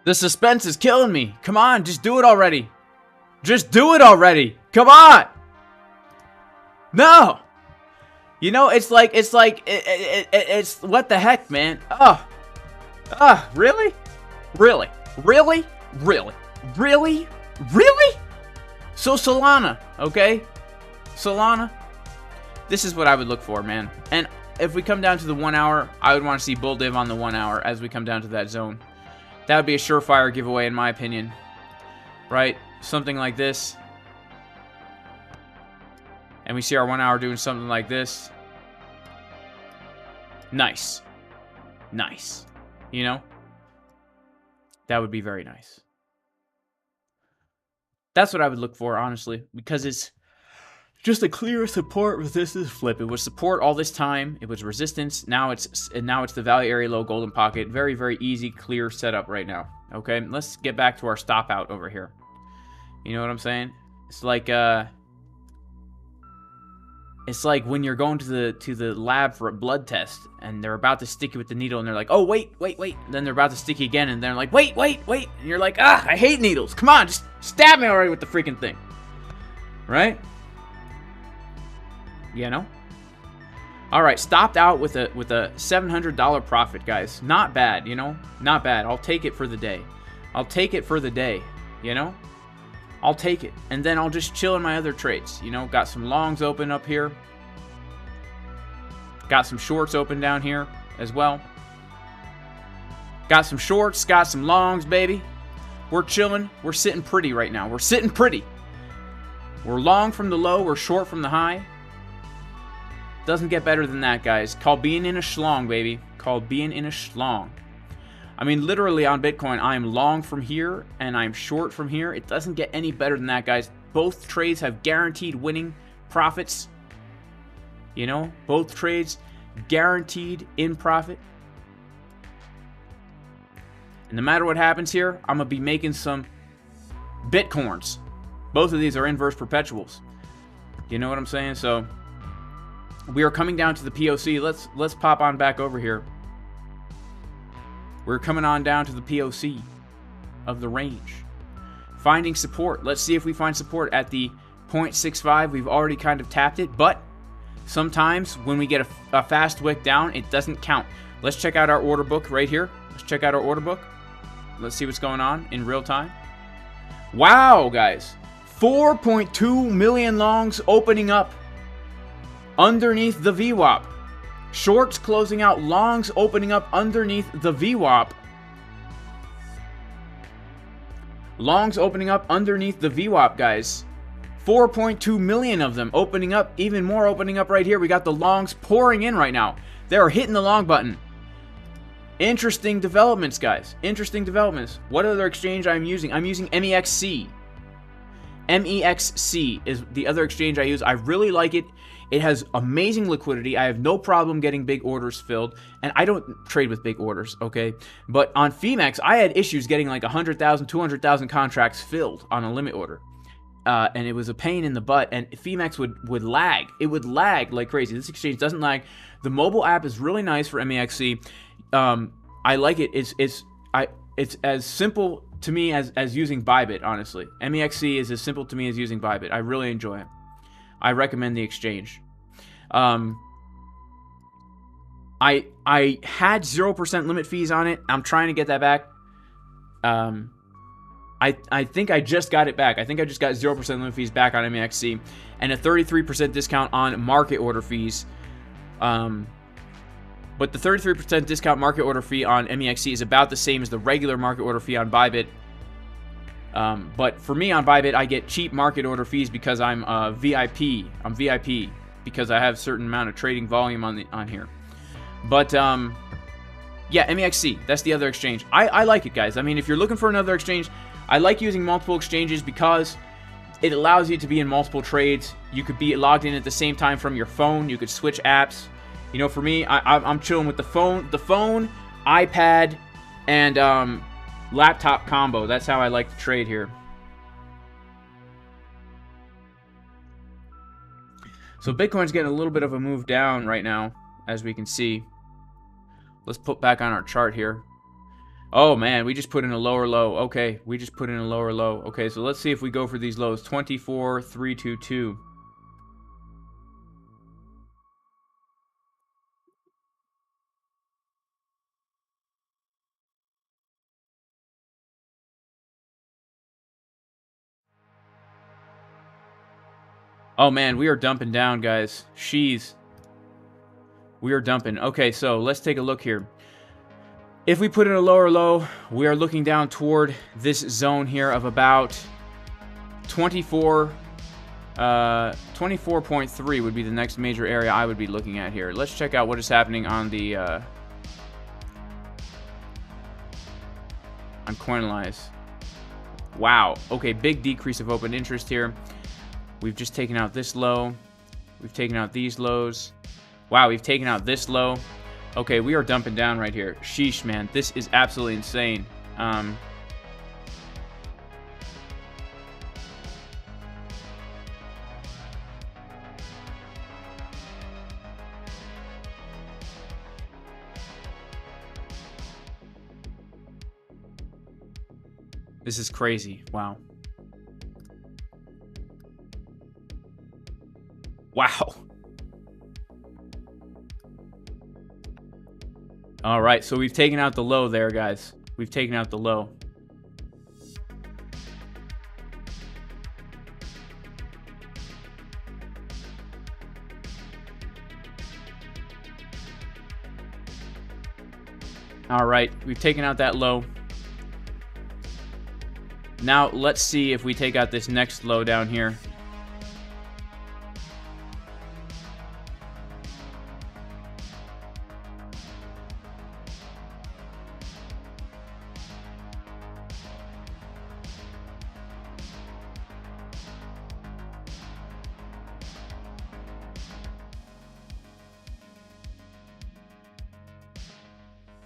The suspense is killing me. Come on, just do it already. Just do it already. Come on. No. You know, it's what the heck, man? Really? Really? Really? Really? Really? Really? So Solana, okay? Solana, this is what I would look for, man. And if we come down to the 1 hour, I would want to see bull div on the 1 hour as we come down to that zone. That would be a surefire giveaway, in my opinion. Right? Something like this. And we see our 1 hour doing something like this. Nice. Nice. You know? That would be very nice. That's what I would look for, honestly. Because it's just a clear support, resistance, flip. It was support all this time. It was resistance. Now it's the value area low, golden pocket. Very, very easy, clear setup right now. Okay? Let's get back to our stop out over here. You know what I'm saying? It's like when you're going to the lab for a blood test and they're about to stick you with the needle and they're like, oh, wait. And then they're about to stick you again and they're like, wait. And you're like, I hate needles. Come on, just stab me already with the freaking thing. Right? You know? All right, stopped out with a $700 profit, guys. Not bad, you know? Not bad. I'll take it for the day. I'll take it for the day, you know? I'll take it. And then I'll just chill in my other trades. You know, got some longs open up here. Got some shorts open down here as well. Got some shorts, got some longs, baby. We're chilling. We're sitting pretty right now. We're sitting pretty. We're long from the low. We're short from the high. Doesn't get better than that, guys. Called being in a schlong, baby. called being in a schlong. I mean, literally on Bitcoin, I'm long from here and I'm short from here. It doesn't get any better than that, guys. Both trades have guaranteed winning profits. You know, both trades guaranteed in profit. And no matter what happens here, I'm going to be making some Bitcoins. Both of these are inverse perpetuals. You know what I'm saying? So we are coming down to the POC. Let's pop on back over here. We're coming on down to the POC of the range. Finding support. Let's see if we find support at the 0.65. We've already kind of tapped it, but sometimes when we get a fast wick down, it doesn't count. Let's check out our order book right here. Let's check out our order book. Let's see what's going on in real time. Wow, guys. 4.2 million longs opening up underneath the VWAP. Shorts closing out, longs opening up underneath the VWAP. Longs opening up underneath the VWAP, guys. 4.2 million of them opening up, even more opening up right here. We got the longs pouring in right now. They are hitting the long button. Interesting developments, guys. Interesting developments. What other exchange I'm using? I'm using MEXC. MEXC is the other exchange I use. I really like it. It has amazing liquidity. I have no problem getting big orders filled. And I don't trade with big orders, okay? But on PHEMEX, I had issues getting like 100,000, 200,000 contracts filled on a limit order. And it was a pain in the butt. And PHEMEX would lag. It would lag like crazy. This exchange doesn't lag. The mobile app is really nice for MEXC. I like it. It's as simple to me as using ByBit, honestly. MEXC is as simple to me as using ByBit. I really enjoy it. I recommend the exchange. I had 0% limit fees on it. I'm trying to get that back. I think I just got it back. I think I just got 0% limit fees back on MEXC and a 33% discount on market order fees. But the 33% discount market order fee on MEXC is about the same as the regular market order fee on ByBit. But for me on ByBit, I get cheap market order fees because I'm VIP. I'm VIP because I have a certain amount of trading volume on here. But yeah, MEXC, that's the other exchange. I like it, guys. I mean, if you're looking for another exchange, I like using multiple exchanges because it allows you to be in multiple trades. You could be logged in at the same time from your phone. You could switch apps. You know, for me, I'm chilling with the phone, iPad, and laptop combo. That's how I like to trade here. So Bitcoin's getting a little bit of a move down right now, as we can see. Let's put back on our chart here. Oh man, we just put in a lower low. Okay, we just put in a lower low. Okay, so let's see if we go for these lows. 24,322. Oh man, we are dumping down, guys. She's. We are dumping. Okay, so let's take a look here. If we put in a lower low, we are looking down toward this zone here of about 24.3 would be the next major area I would be looking at here. Let's check out what is happening on the on Coinalyze. Wow. Okay, big decrease of open interest here. We've just taken out this low. We've taken out these lows. Wow, we've taken out this low. Okay, we are dumping down right here. Sheesh, man. This is absolutely insane. This is crazy. Wow. Wow. All right, so we've taken out the low there, guys. We've taken out the low. All right, we've taken out that low. Now, let's see if we take out this next low down here.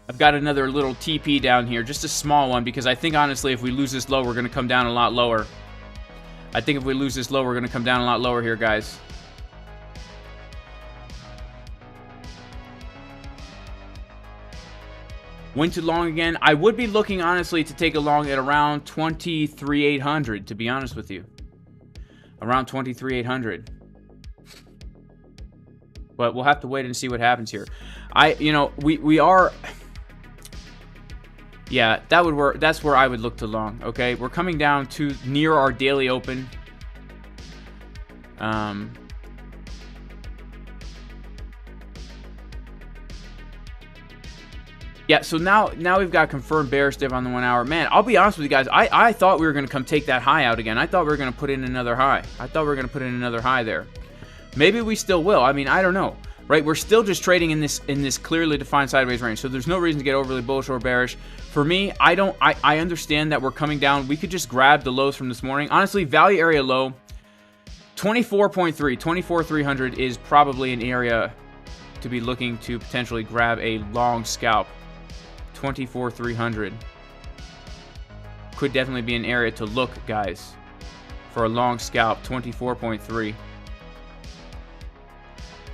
I've got another little TP down here, just a small one, because I think, honestly, if we lose this low, we're going to come down a lot lower. I think if we lose this low, we're going to come down a lot lower here, guys. Went to long again. I would be looking, honestly, to take a long at around 23,800, to be honest with you. Around 23,800. But we'll have to wait and see what happens here. We are... Yeah, that would work. That's where I would look to long, okay? We're coming down to near our daily open. Yeah, so now we've got confirmed bearish div on the 1 hour. Man, I'll be honest with you guys. I thought we were going to come take that high out again. I thought we were going to put in another high. There. Maybe we still will. I mean, I don't know. Right? We're still just trading in this clearly defined sideways range. So there's no reason to get overly bullish or bearish. For me, I understand that we're coming down. We could just grab the lows from this morning. Honestly, value area low 24.3, 24,300 is probably an area to be looking to potentially grab a long scalp. 24,300 could definitely be an area to look, guys, for a long scalp. 24.3.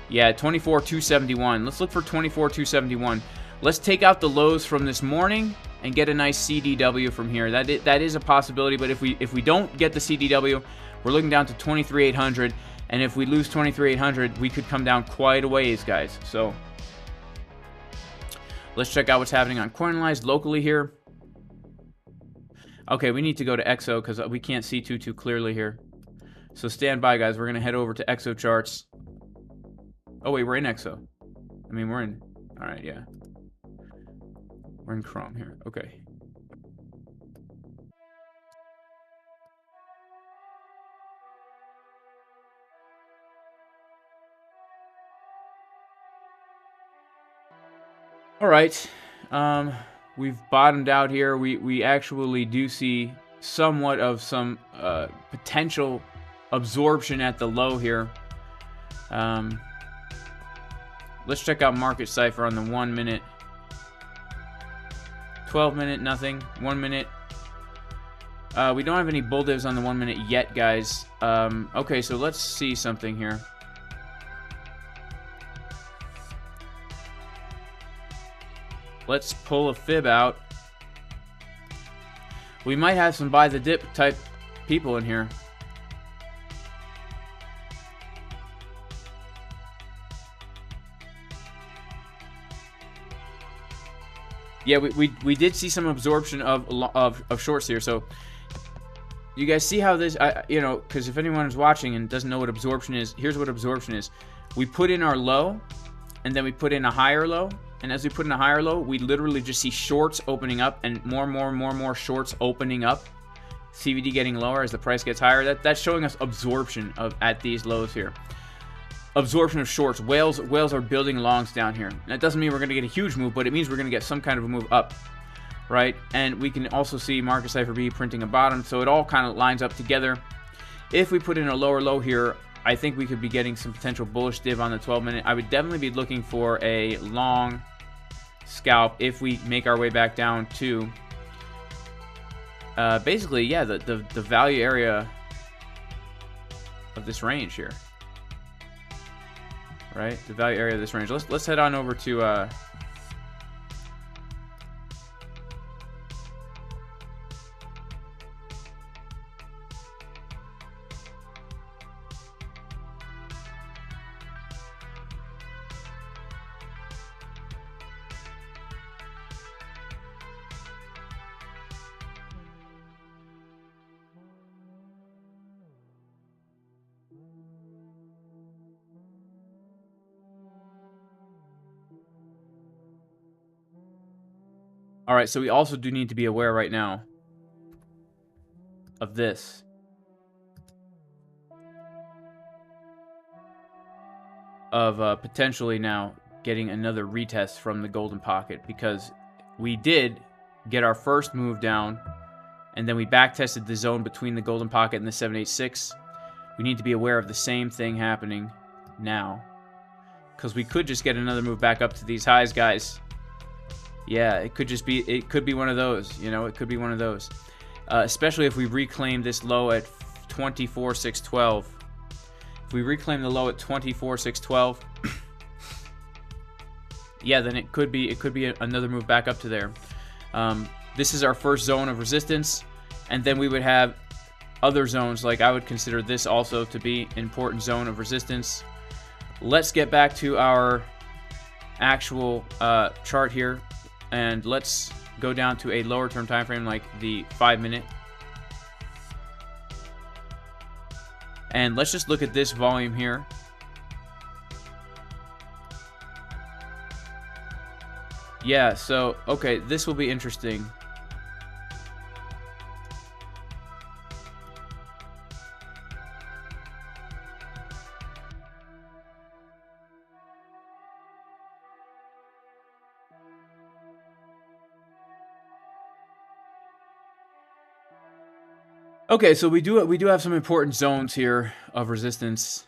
Yeah, 24,271. Let's look for 24,271. Let's take out the lows from this morning and get a nice CDW from here. That is a possibility, but if we don't get the CDW, we're looking down to 23,800, and if we lose 23,800, we could come down quite a ways, guys. So let's check out what's happening on CoinAnalyze locally here. Okay, we need to go to EXO because we can't see too clearly here. So stand by, guys. We're going to head over to EXO charts. Oh, wait, we're in EXO. I mean, we're in... All right, yeah. We're in Chrome here. Okay. All right. We've bottomed out here. We actually do see somewhat of some potential absorption at the low here. Let's check out market Cipher on the 1 minute. 12 minute, nothing. 1 minute. We don't have any bull divs on the 1 minute yet, guys. Okay, so let's see something here. Let's pull a fib out. We might have some buy the dip type people in here. Yeah, we did see some absorption of shorts here. So you guys see how this, because if anyone is watching and doesn't know what absorption is, here's what absorption is. We put in our low, and then we put in a higher low. And as we put in a higher low, we literally just see shorts opening up and more shorts opening up. CVD getting lower as the price gets higher. That's showing us absorption at these lows here. Absorption of shorts. Whales are building longs down here. That doesn't mean we're going to get a huge move, but it means we're going to get some kind of a move up, right? And we can also see market Cipher B printing a bottom, so it all kind of lines up together. If we put in a lower low here, I think we could be getting some potential bullish div on the 12 minute. I would definitely be looking for a long scalp if we make our way back down to basically, yeah, the value area of this range here. Right, the value area of this range. Let's head on over to all right, so we also do need to be aware right now of this. Of potentially now getting another retest from the golden pocket, because we did get our first move down and then we back tested the zone between the golden pocket and the 786. We need to be aware of the same thing happening now, because we could just get another move back up to these highs, guys. Yeah, it could just be, it could be one of those, you know, it could be one of those. Especially if we reclaim this low at 24,612. If we reclaim the low at 24,612, yeah, then it could be another move back up to there. This is our first zone of resistance, and then we would have other zones. Like, I would consider this also to be an important zone of resistance. Let's get back to our actual chart here, and let's go down to a lower term time frame, like the 5-minute. And let's just look at this volume here. Yeah, so, okay, this will be interesting. Okay, so we do have some important zones here of resistance.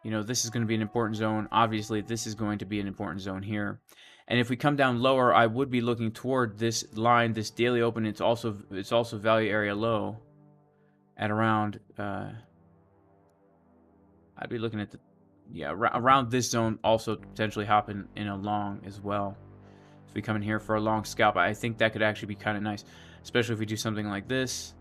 You know, this is going to be an important zone. Obviously, this is going to be an important zone here. And if we come down lower, I would be looking toward this line, this daily open. It's also value area low at around. I'd be looking at the, yeah, around this zone. Also potentially hopping in a long as well. If we come in here for a long scalp, I think that could actually be kind of nice, especially if we do something like this,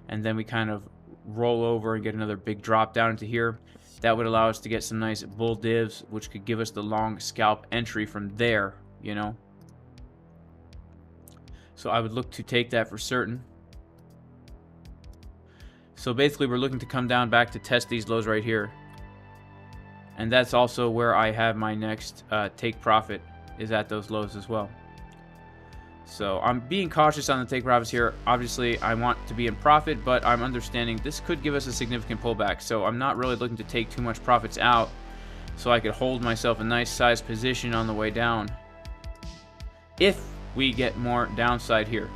and then we kind of roll over and get another big drop down into here. That would allow us to get some nice bull divs, which could give us the long scalp entry from there, you know. So I would look to take that for certain. So basically we're looking to come down back to test these lows right here. And that's also where I have my next take profit, is at those lows as well. So I'm being cautious on the take profits here. Obviously, I want to be in profit, but I'm understanding this could give us a significant pullback. So I'm not really looking to take too much profits out, so I could hold myself a nice size position on the way down if we get more downside here.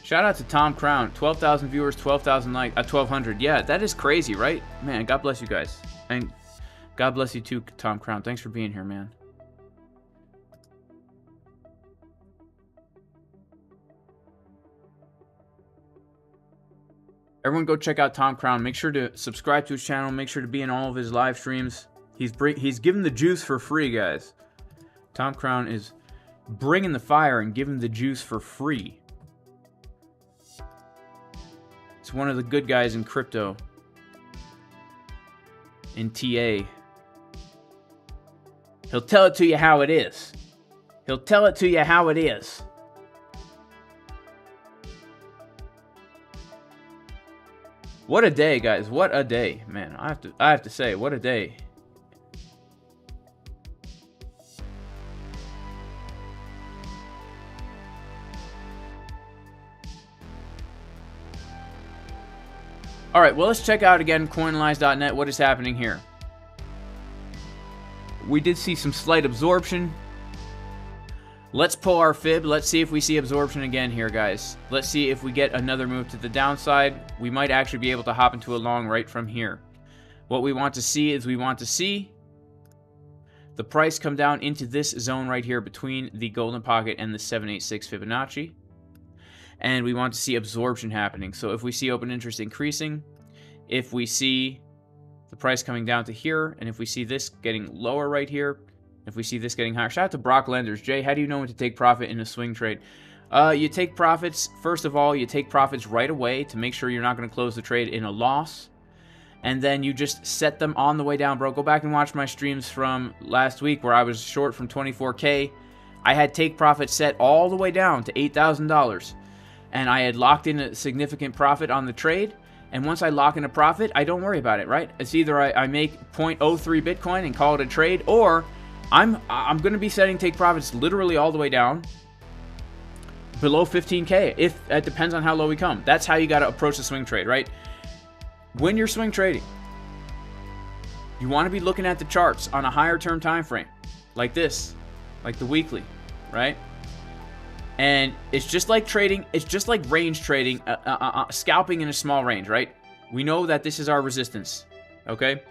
Shout out to Tom Crown, 12,000 viewers, 12,000 likes, 1,200. Yeah, that is crazy, right? Man, God bless you guys. And God bless you too, Tom Crown. Thanks for being here, man. Everyone go check out Tom Crown. Make sure to subscribe to his channel. Make sure to be in all of his live streams. He's giving the juice for free, guys. Tom Crown is bringing the fire and giving the juice for free. It's one of the good guys in crypto. In TA. He'll tell it to you how it is. He'll tell it to you how it is. What a day, guys. What a day, man. I have to say, what a day. All right, well, let's check out again coinlines.net. What is happening here? We did see some slight absorption. Let's pull our fib. Let's see if we see absorption again here, guys. Let's see if we get another move to the downside. We might actually be able to hop into a long right from here. What we want to see is we want to see the price come down into this zone right here between the golden pocket and the 786 Fibonacci. And we want to see absorption happening. So if we see open interest increasing, if we see the price coming down to here, and if we see this getting lower right here, if we see this getting higher. Shout out to Brock Lenders. Jay, how do you know when to take profit in a swing trade? You take profits, first of all, you take profits right away to make sure you're not going to close the trade in a loss. And then you just set them on the way down, bro. Go back and watch my streams from last week where I was short from 24K. I had take profit set all the way down to $8,000. And I had locked in a significant profit on the trade. And once I lock in a profit, I don't worry about it, right? It's either I make 0.03 Bitcoin and call it a trade, or I'm going to be setting take profits literally all the way down below 15K. If it depends on how low we come. That's how you got to approach the swing trade, right? When you're swing trading, you want to be looking at the charts on a higher term time frame, like this, like the weekly, right? And it's just like trading. It's just like range trading, scalping in a small range, right? We know that this is our resistance, okay?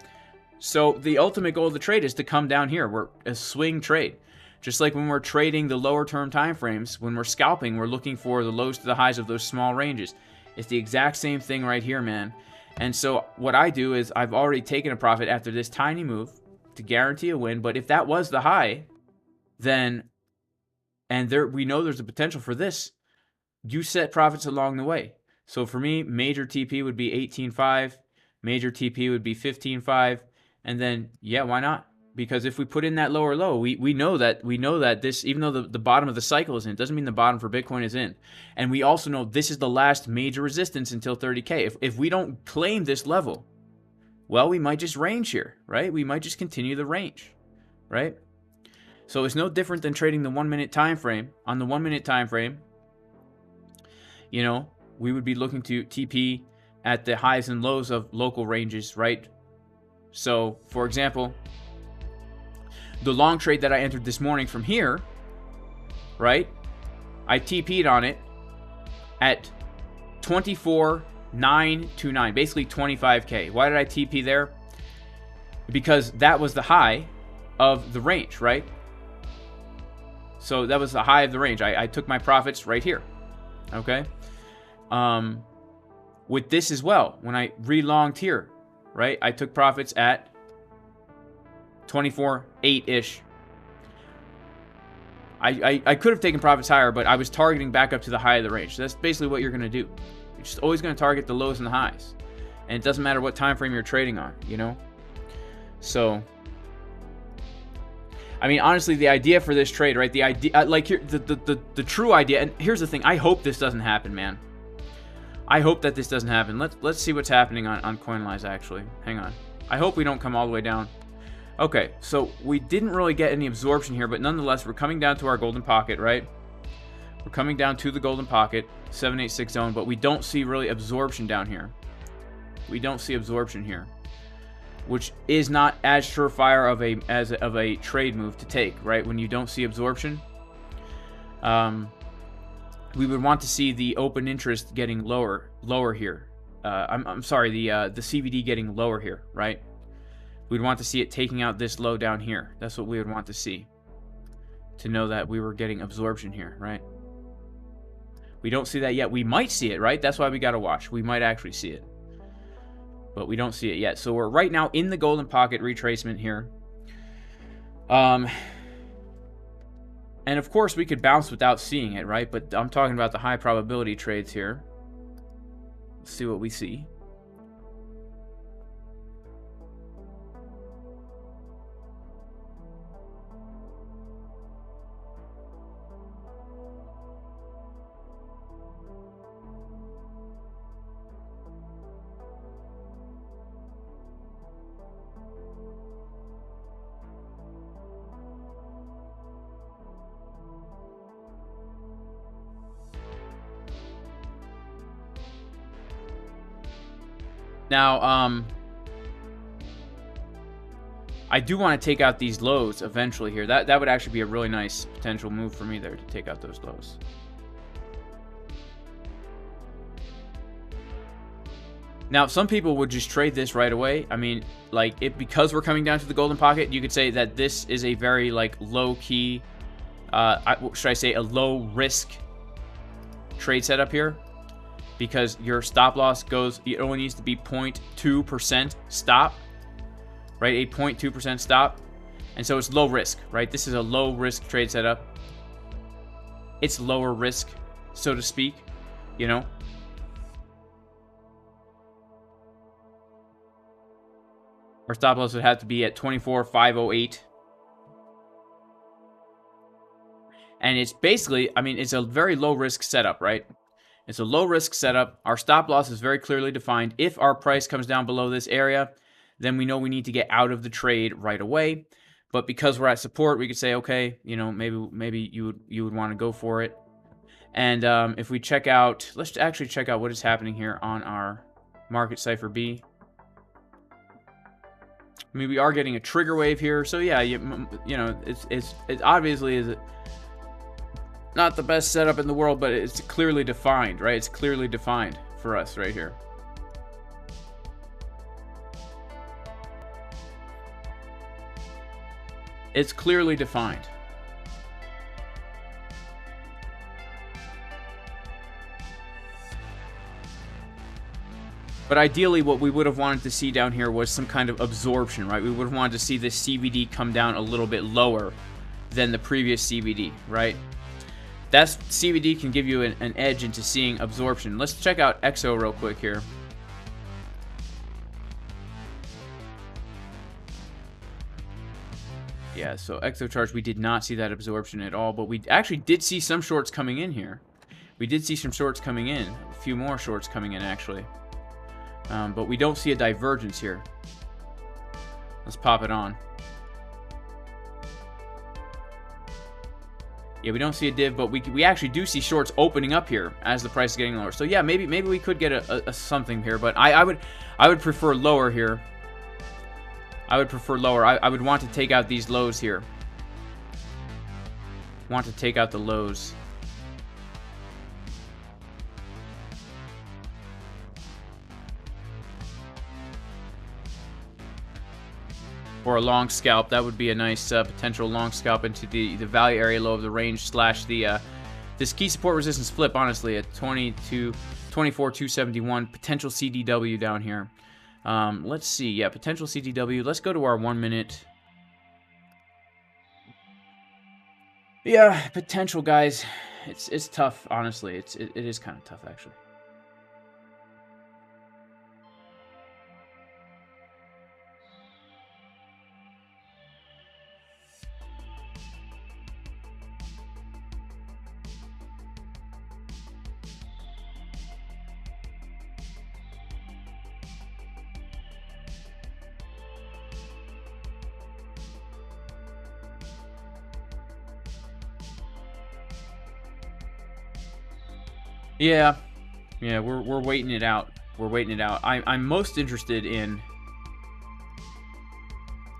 So the ultimate goal of the trade is to come down here. We're a swing trade. Just like when we're trading the lower term time frames, when we're scalping, we're looking for the lows to the highs of those small ranges. It's the exact same thing right here, man. And so what I do is I've already taken a profit after this tiny move to guarantee a win. But if that was the high, then, and there we know there's a potential for this, you set profits along the way. So for me, major TP would be 18.5, major TP would be 15.5, and then, yeah, why not? Because if we put in that lower low, we know that this, even though the bottom of the cycle is in, it doesn't mean the bottom for Bitcoin is in. And we also know this is the last major resistance until 30K. If we don't claim this level, well, we might just range here, right? We might just continue the range, right? So it's no different than trading the 1 minute time frame. On the 1 minute time frame, you know, we would be looking to TP at the highs and lows of local ranges, right? So, for example, the long trade that I entered this morning from here, right? I TP'd on it at 24,929, basically 25K. Why did I TP there? Because that was the high of the range, right? So that was the high of the range. I took my profits right here, okay? With this as well, when I relonged here, right? I took profits at 24.8-ish. I could have taken profits higher, but I was targeting back up to the high of the range. So that's basically what you're going to do. You're just always going to target the lows and the highs. And it doesn't matter what time frame you're trading on, you know? So, I mean, honestly, the idea for this trade, right? The idea, like here, the true idea, and here's the thing, I hope this doesn't happen, man. I hope that this doesn't happen. Let's see what's happening on CoinLise, actually. Hang on. I hope we don't come all the way down. Okay, so we didn't really get any absorption here, but nonetheless, we're coming down to our golden pocket, right? We're coming down to the golden pocket, 786 zone, but we don't see really absorption down here. We don't see absorption here, which is not as surefire of a trade move to take, right? When you don't see absorption, we would want to see the open interest getting lower here. I'm sorry, the CVD getting lower here, right? We'd want to see it taking out this low down here. That's what we would want to see, to know that we were getting absorption here, right? We don't see that yet. We might see it, right? That's why we got to watch. We might actually see it, but we don't see it yet. So we're right now in the golden pocket retracement here. And of course we could bounce without seeing it, right? But I'm talking about the high probability trades here. Let's see what we see. Now, I do want to take out these lows eventually here. That would actually be a really nice potential move for me there, to take out those lows. Now, some people would just trade this right away. I mean, like, because we're coming down to the golden pocket, you could say that this is a very, like, low-key, should I say, a low-risk trade setup here. Because your stop loss goes, it only needs to be 0.2% stop, right? A 0.2% stop. And so it's low risk, right? This is a low risk trade setup. It's lower risk, so to speak, you know? Our stop loss would have to be at 24,508. And it's basically, I mean, it's a very low risk setup, right? It's a low risk setup. Our stop loss is very clearly defined. If our price comes down below this area, then we know we need to get out of the trade right away. But because we're at support, we could say, okay, you know, maybe you would want to go for it. And if we check out, let's actually check out what is happening here on our market Cipher B. I mean, we are getting a trigger wave here, so yeah, you know, it obviously is not the best setup in the world, but it's clearly defined, right? It's clearly defined for us right here. It's clearly defined. But ideally, what we would have wanted to see down here was some kind of absorption, right? We would have wanted to see this CVD come down a little bit lower than the previous CVD, right? That CVD can give you an edge into seeing absorption. Let's check out EXO real quick here. Yeah, so EXO charts, we did not see that absorption at all, but we actually did see some shorts coming in here. We did see some shorts coming in, a few more shorts coming in actually. But we don't see a divergence here. Let's pop it on. Yeah, we don't see a div, but we actually do see shorts opening up here as the price is getting lower. So yeah, maybe we could get a something here, but I would prefer lower here. I would prefer lower. I would want to take out these lows here. Want to take out the lows. Or a long scalp. That would be a nice potential long scalp into the value area low of the range slash the this key support resistance flip, honestly, at 24,271. Potential CDW down here. Let's see. Yeah, potential CDW. Let's go to our 1 minute. Yeah, potential, guys. It's tough, honestly. It is kind of tough, actually. Yeah, we're waiting it out. We're waiting it out. I'm most interested in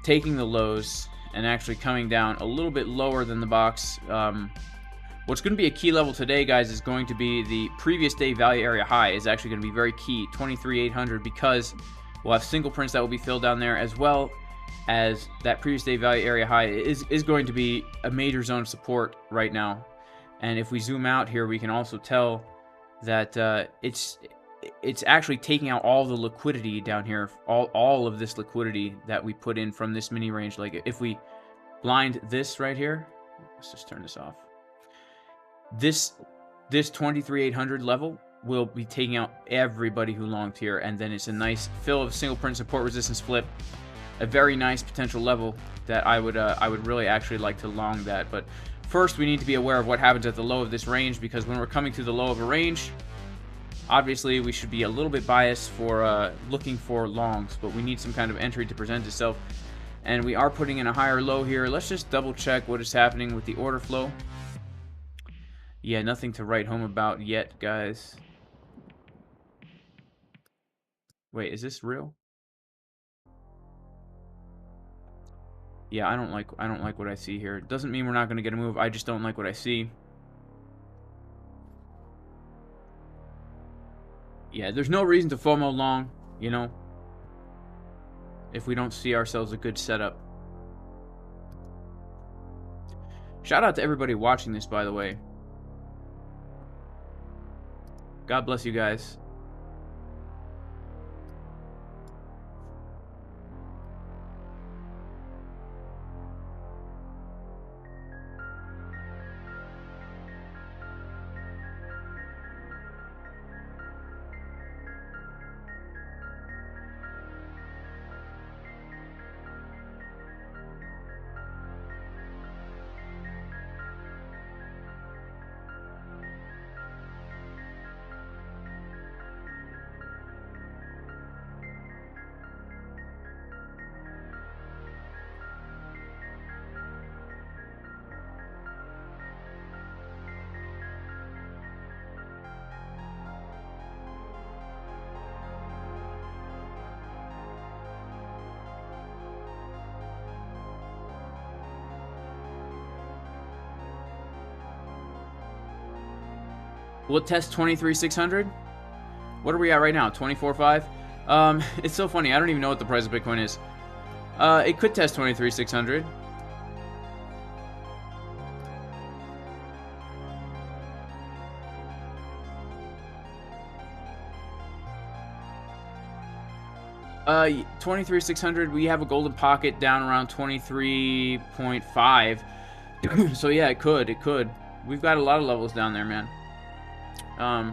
taking the lows and actually coming down a little bit lower than the box. What's going to be a key level today, guys, is going to be the previous day value area high is actually going to be very key, 23,800, because we'll have single prints that will be filled down there, as well as that previous day value area high is going to be a major zone of support right now. And if we zoom out here, we can also tell that it's actually taking out all the liquidity down here, all of this liquidity that we put in from this mini range. Like if we blind this right here, let's just turn this off. This 23,800 level will be taking out everybody who longed here, and then it's a nice fill of single print support resistance flip, a very nice potential level that I would really actually like to long that. But first, we need to be aware of what happens at the low of this range, because when we're coming to the low of a range, obviously we should be a little bit biased for looking for longs, but we need some kind of entry to present itself. And we are putting in a higher low here. Let's just double check what is happening with the order flow. Yeah, nothing to write home about yet, guys. Wait, is this real? Yeah, I don't like what I see here. It doesn't mean we're not going to get a move. I just don't like what I see. Yeah, there's no reason to FOMO long, you know, if we don't see ourselves a good setup. Shout out to everybody watching this, by the way. God bless you guys. Will it test 23,600? What are we at right now? 24.5? It's so funny. I don't even know what the price of Bitcoin is. It could test 23,600. 23,600. We have a golden pocket down around 23.5. So yeah, it could. We've got a lot of levels down there, man. All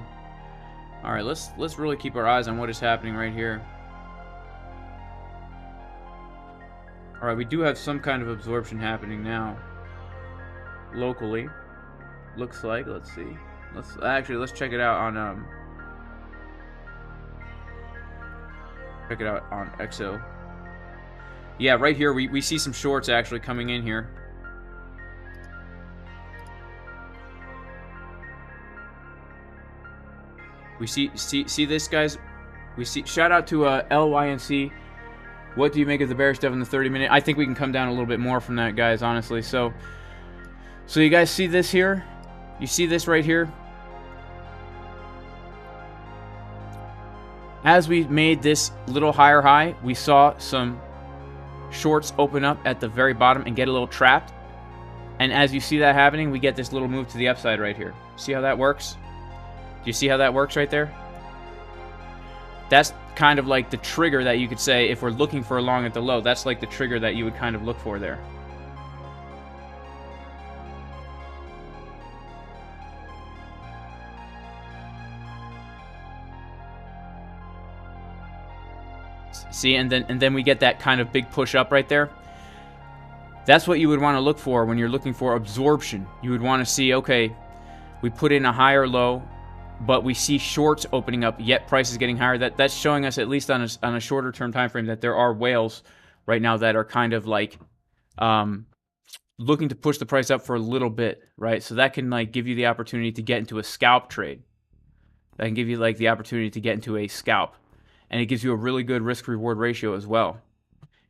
right, let's really keep our eyes on what is happening right here. All right, we do have some kind of absorption happening now, locally. Looks like. Let's see. Let's check it out on check it out on XO. Yeah, right here we see some shorts actually coming in here. We see this, guys. We see. Shout out to LYNC. What do you make of the bearish stuff in the 30-minute? I think we can come down a little bit more from that, guys, honestly. So you guys see this here? You see this right here? As we made this little higher high, we saw some shorts open up at the very bottom and get a little trapped. And as you see that happening, we get this little move to the upside right here. See how that works? Do you see how that works right there? That's kind of like the trigger that you could say, if we're looking for a long at the low, that's like the trigger that you would kind of look for there. See, and then we get that kind of big push up right there. That's what you would want to look for when you're looking for absorption. You would want to see, okay, we put in a higher low, but we see shorts opening up, yet price is getting higher. That's showing us, at least on a shorter term time frame, that there are whales right now that are kind of like looking to push the price up for a little bit, right? So that can like give you the opportunity to get into a scalp trade. That can give you like the opportunity to get into a scalp. And it gives you a really good risk-reward ratio as well.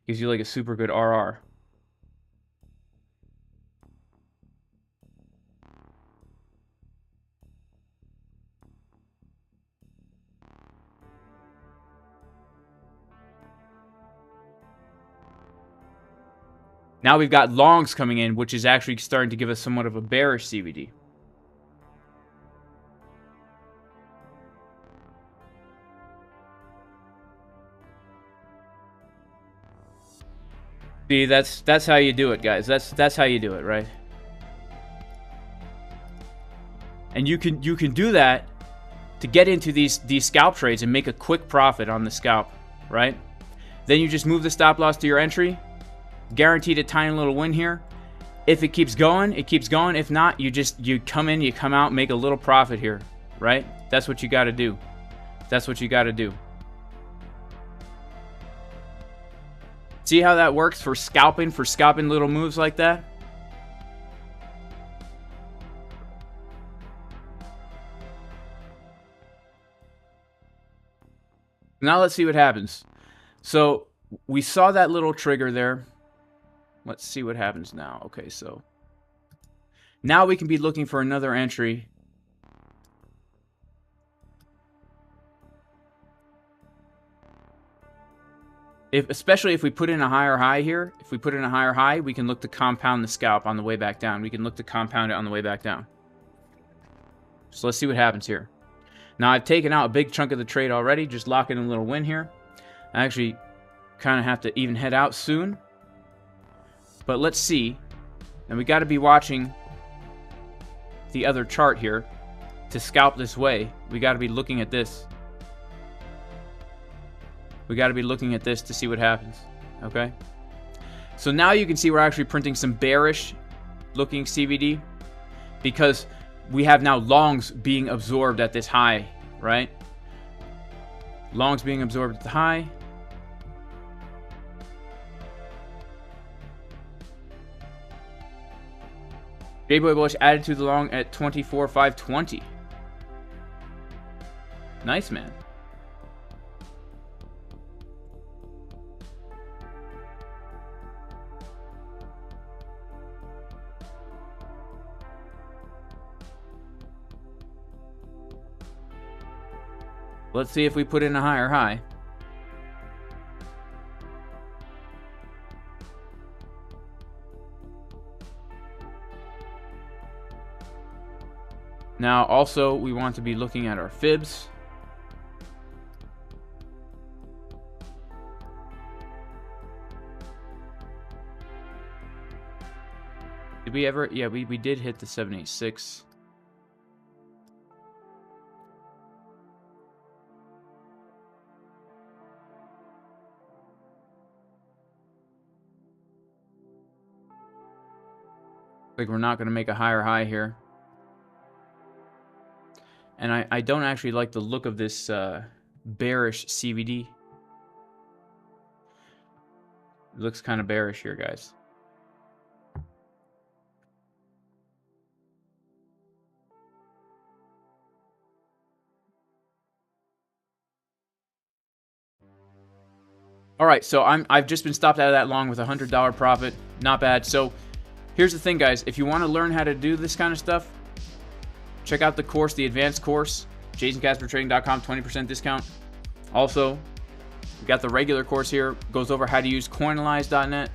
Gives you like a super good RR. Now we've got longs coming in, which is actually starting to give us somewhat of a bearish CVD. See, that's how you do it, guys. That's how you do it, right? And you can do that to get into these scalp trades and make a quick profit on the scalp, right? Then you just move the stop loss to your entry. Guaranteed a tiny little win here. If it keeps going, it keeps going. If not, you come in, you come out, make a little profit here, right? That's what you got to do. That's what you got to do. See how that works for scalping little moves like that? Now let's see what happens. So we saw that little trigger there. Let's see what happens now. Okay, so now we can be looking for another entry. Especially if we put in a higher high here, if we put in a higher high, we can look to compound the scalp on the way back down. We can look to compound it on the way back down. So let's see what happens here. Now I've taken out a big chunk of the trade already, just locking in a little win here. I actually kind of have to even head out soon. But let's see. And we got to be watching the other chart here to scalp this way. We got to be looking at this. We got to be looking at this to see what happens, okay? So now you can see we're actually printing some bearish looking CVD because we have now longs being absorbed at this high, right? Longs being absorbed at the high. J-Boy Bullish added to the long at 24,520. Nice, man. Let's see if we put in a higher high. Now, also, we want to be looking at our fibs. Did we ever? Yeah, we did hit the 786. Like, we're not going to make a higher high here. And I don't actually like the look of this bearish CVD. It looks kind of bearish here, guys. All right, so I've just been stopped out of that long with a $100 profit. Not bad. So here's the thing, guys. If you want to learn how to do this kind of stuff, check out the course, the advanced course, JasonCasperTrading.com, 20% discount. Also, we got the regular course here, goes over how to use Coinalyze.net.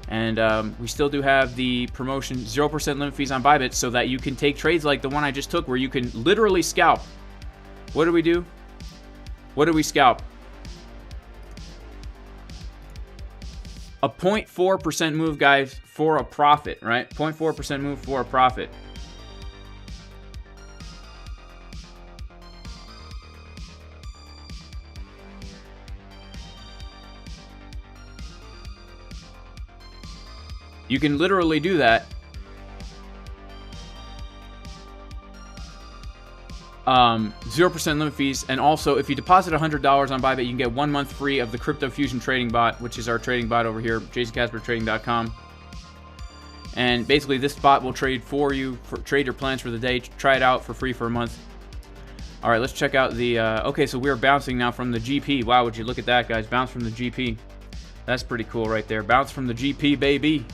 And we still do have the promotion, 0% limit fees on ByBit, so that you can take trades like the one I just took, where you can literally scalp. What do we do? What do we scalp? A 0.4% move, guys, for a profit, right? 0.4% move for a profit. You can literally do that. 0% limit fees, and also if you deposit $100 on ByBit, you can get 1 month free of the Crypto Fusion trading bot, which is our trading bot over here, JasonCasperTrading.com. And basically, this bot will trade for you, trade your plans for the day. Try it out for free for a month. All right, let's check out the. Okay, so we're bouncing now from the GP. Wow, would you look at that, guys? Bounce from the GP. That's pretty cool right there. Bounce from the GP, baby.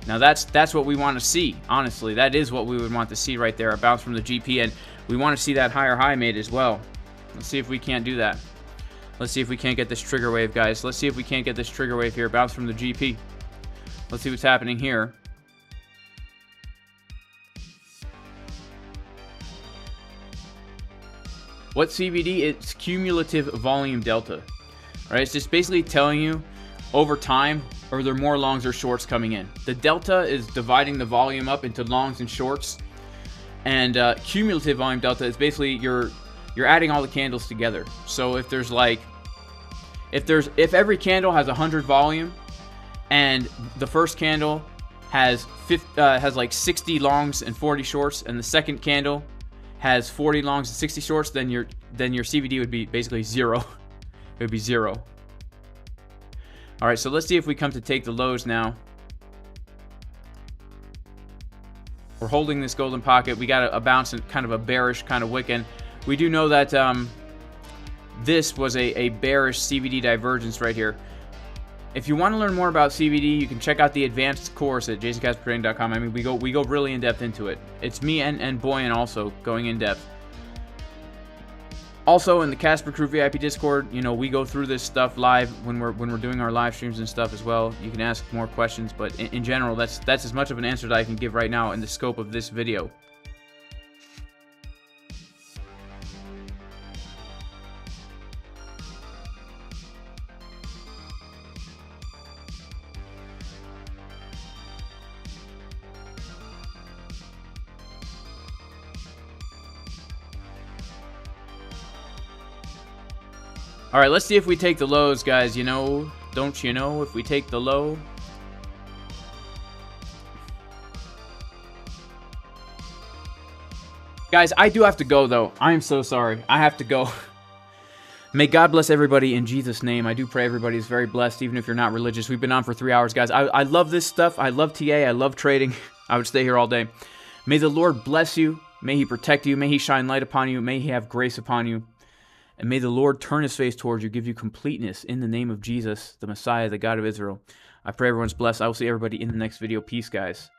Now that's what we want to see. Honestly, that is what we would want to see right there. A bounce from the GP, and we want to see that higher high made as well. Let's see if we can't do that. Let's see if we can't get this trigger wave, guys. Let's see if we can't get this trigger wave here. Bounce from the GP. Let's see what's happening here. What CVD? It's cumulative volume delta. Right? It's just basically telling you over time, are there more longs or shorts coming in. The delta is dividing the volume up into longs and shorts, and cumulative volume delta is basically you're adding all the candles together. So if there's like, if every candle has 100 volume, and the first candle has like 60 longs and 40 shorts, and the second candle has 40 longs and 60 shorts, then your CVD would be basically zero. It would be zero. All right, so let's see if we come to take the lows now. We're holding this golden pocket. We got a bounce and kind of a bearish kind of wick. And we do know that this was a bearish CVD divergence right here. If you want to learn more about CVD, you can check out the advanced course at JasonCasperTrading.com. I mean, we go really in depth into it. It's me and Boyan also going in depth. Also, in the Casper Crew VIP Discord, you know, we go through this stuff live when we're doing our live streams and stuff as well. You can ask more questions, but in general, that's as much of an answer that I can give right now in the scope of this video. All right, let's see if we take the lows, guys. You know, don't you know if we take the low? Guys, I do have to go, though. I am so sorry. I have to go. May God bless everybody in Jesus' name. I do pray everybody is very blessed, even if you're not religious. We've been on for 3 hours, guys. I love this stuff. I love TA. I love trading. I would stay here all day. May the Lord bless you. May He protect you. May He shine light upon you. May He have grace upon you. And may the Lord turn His face towards you, give you completeness in the name of Jesus, the Messiah, the God of Israel. I pray everyone's blessed. I will see everybody in the next video. Peace, guys.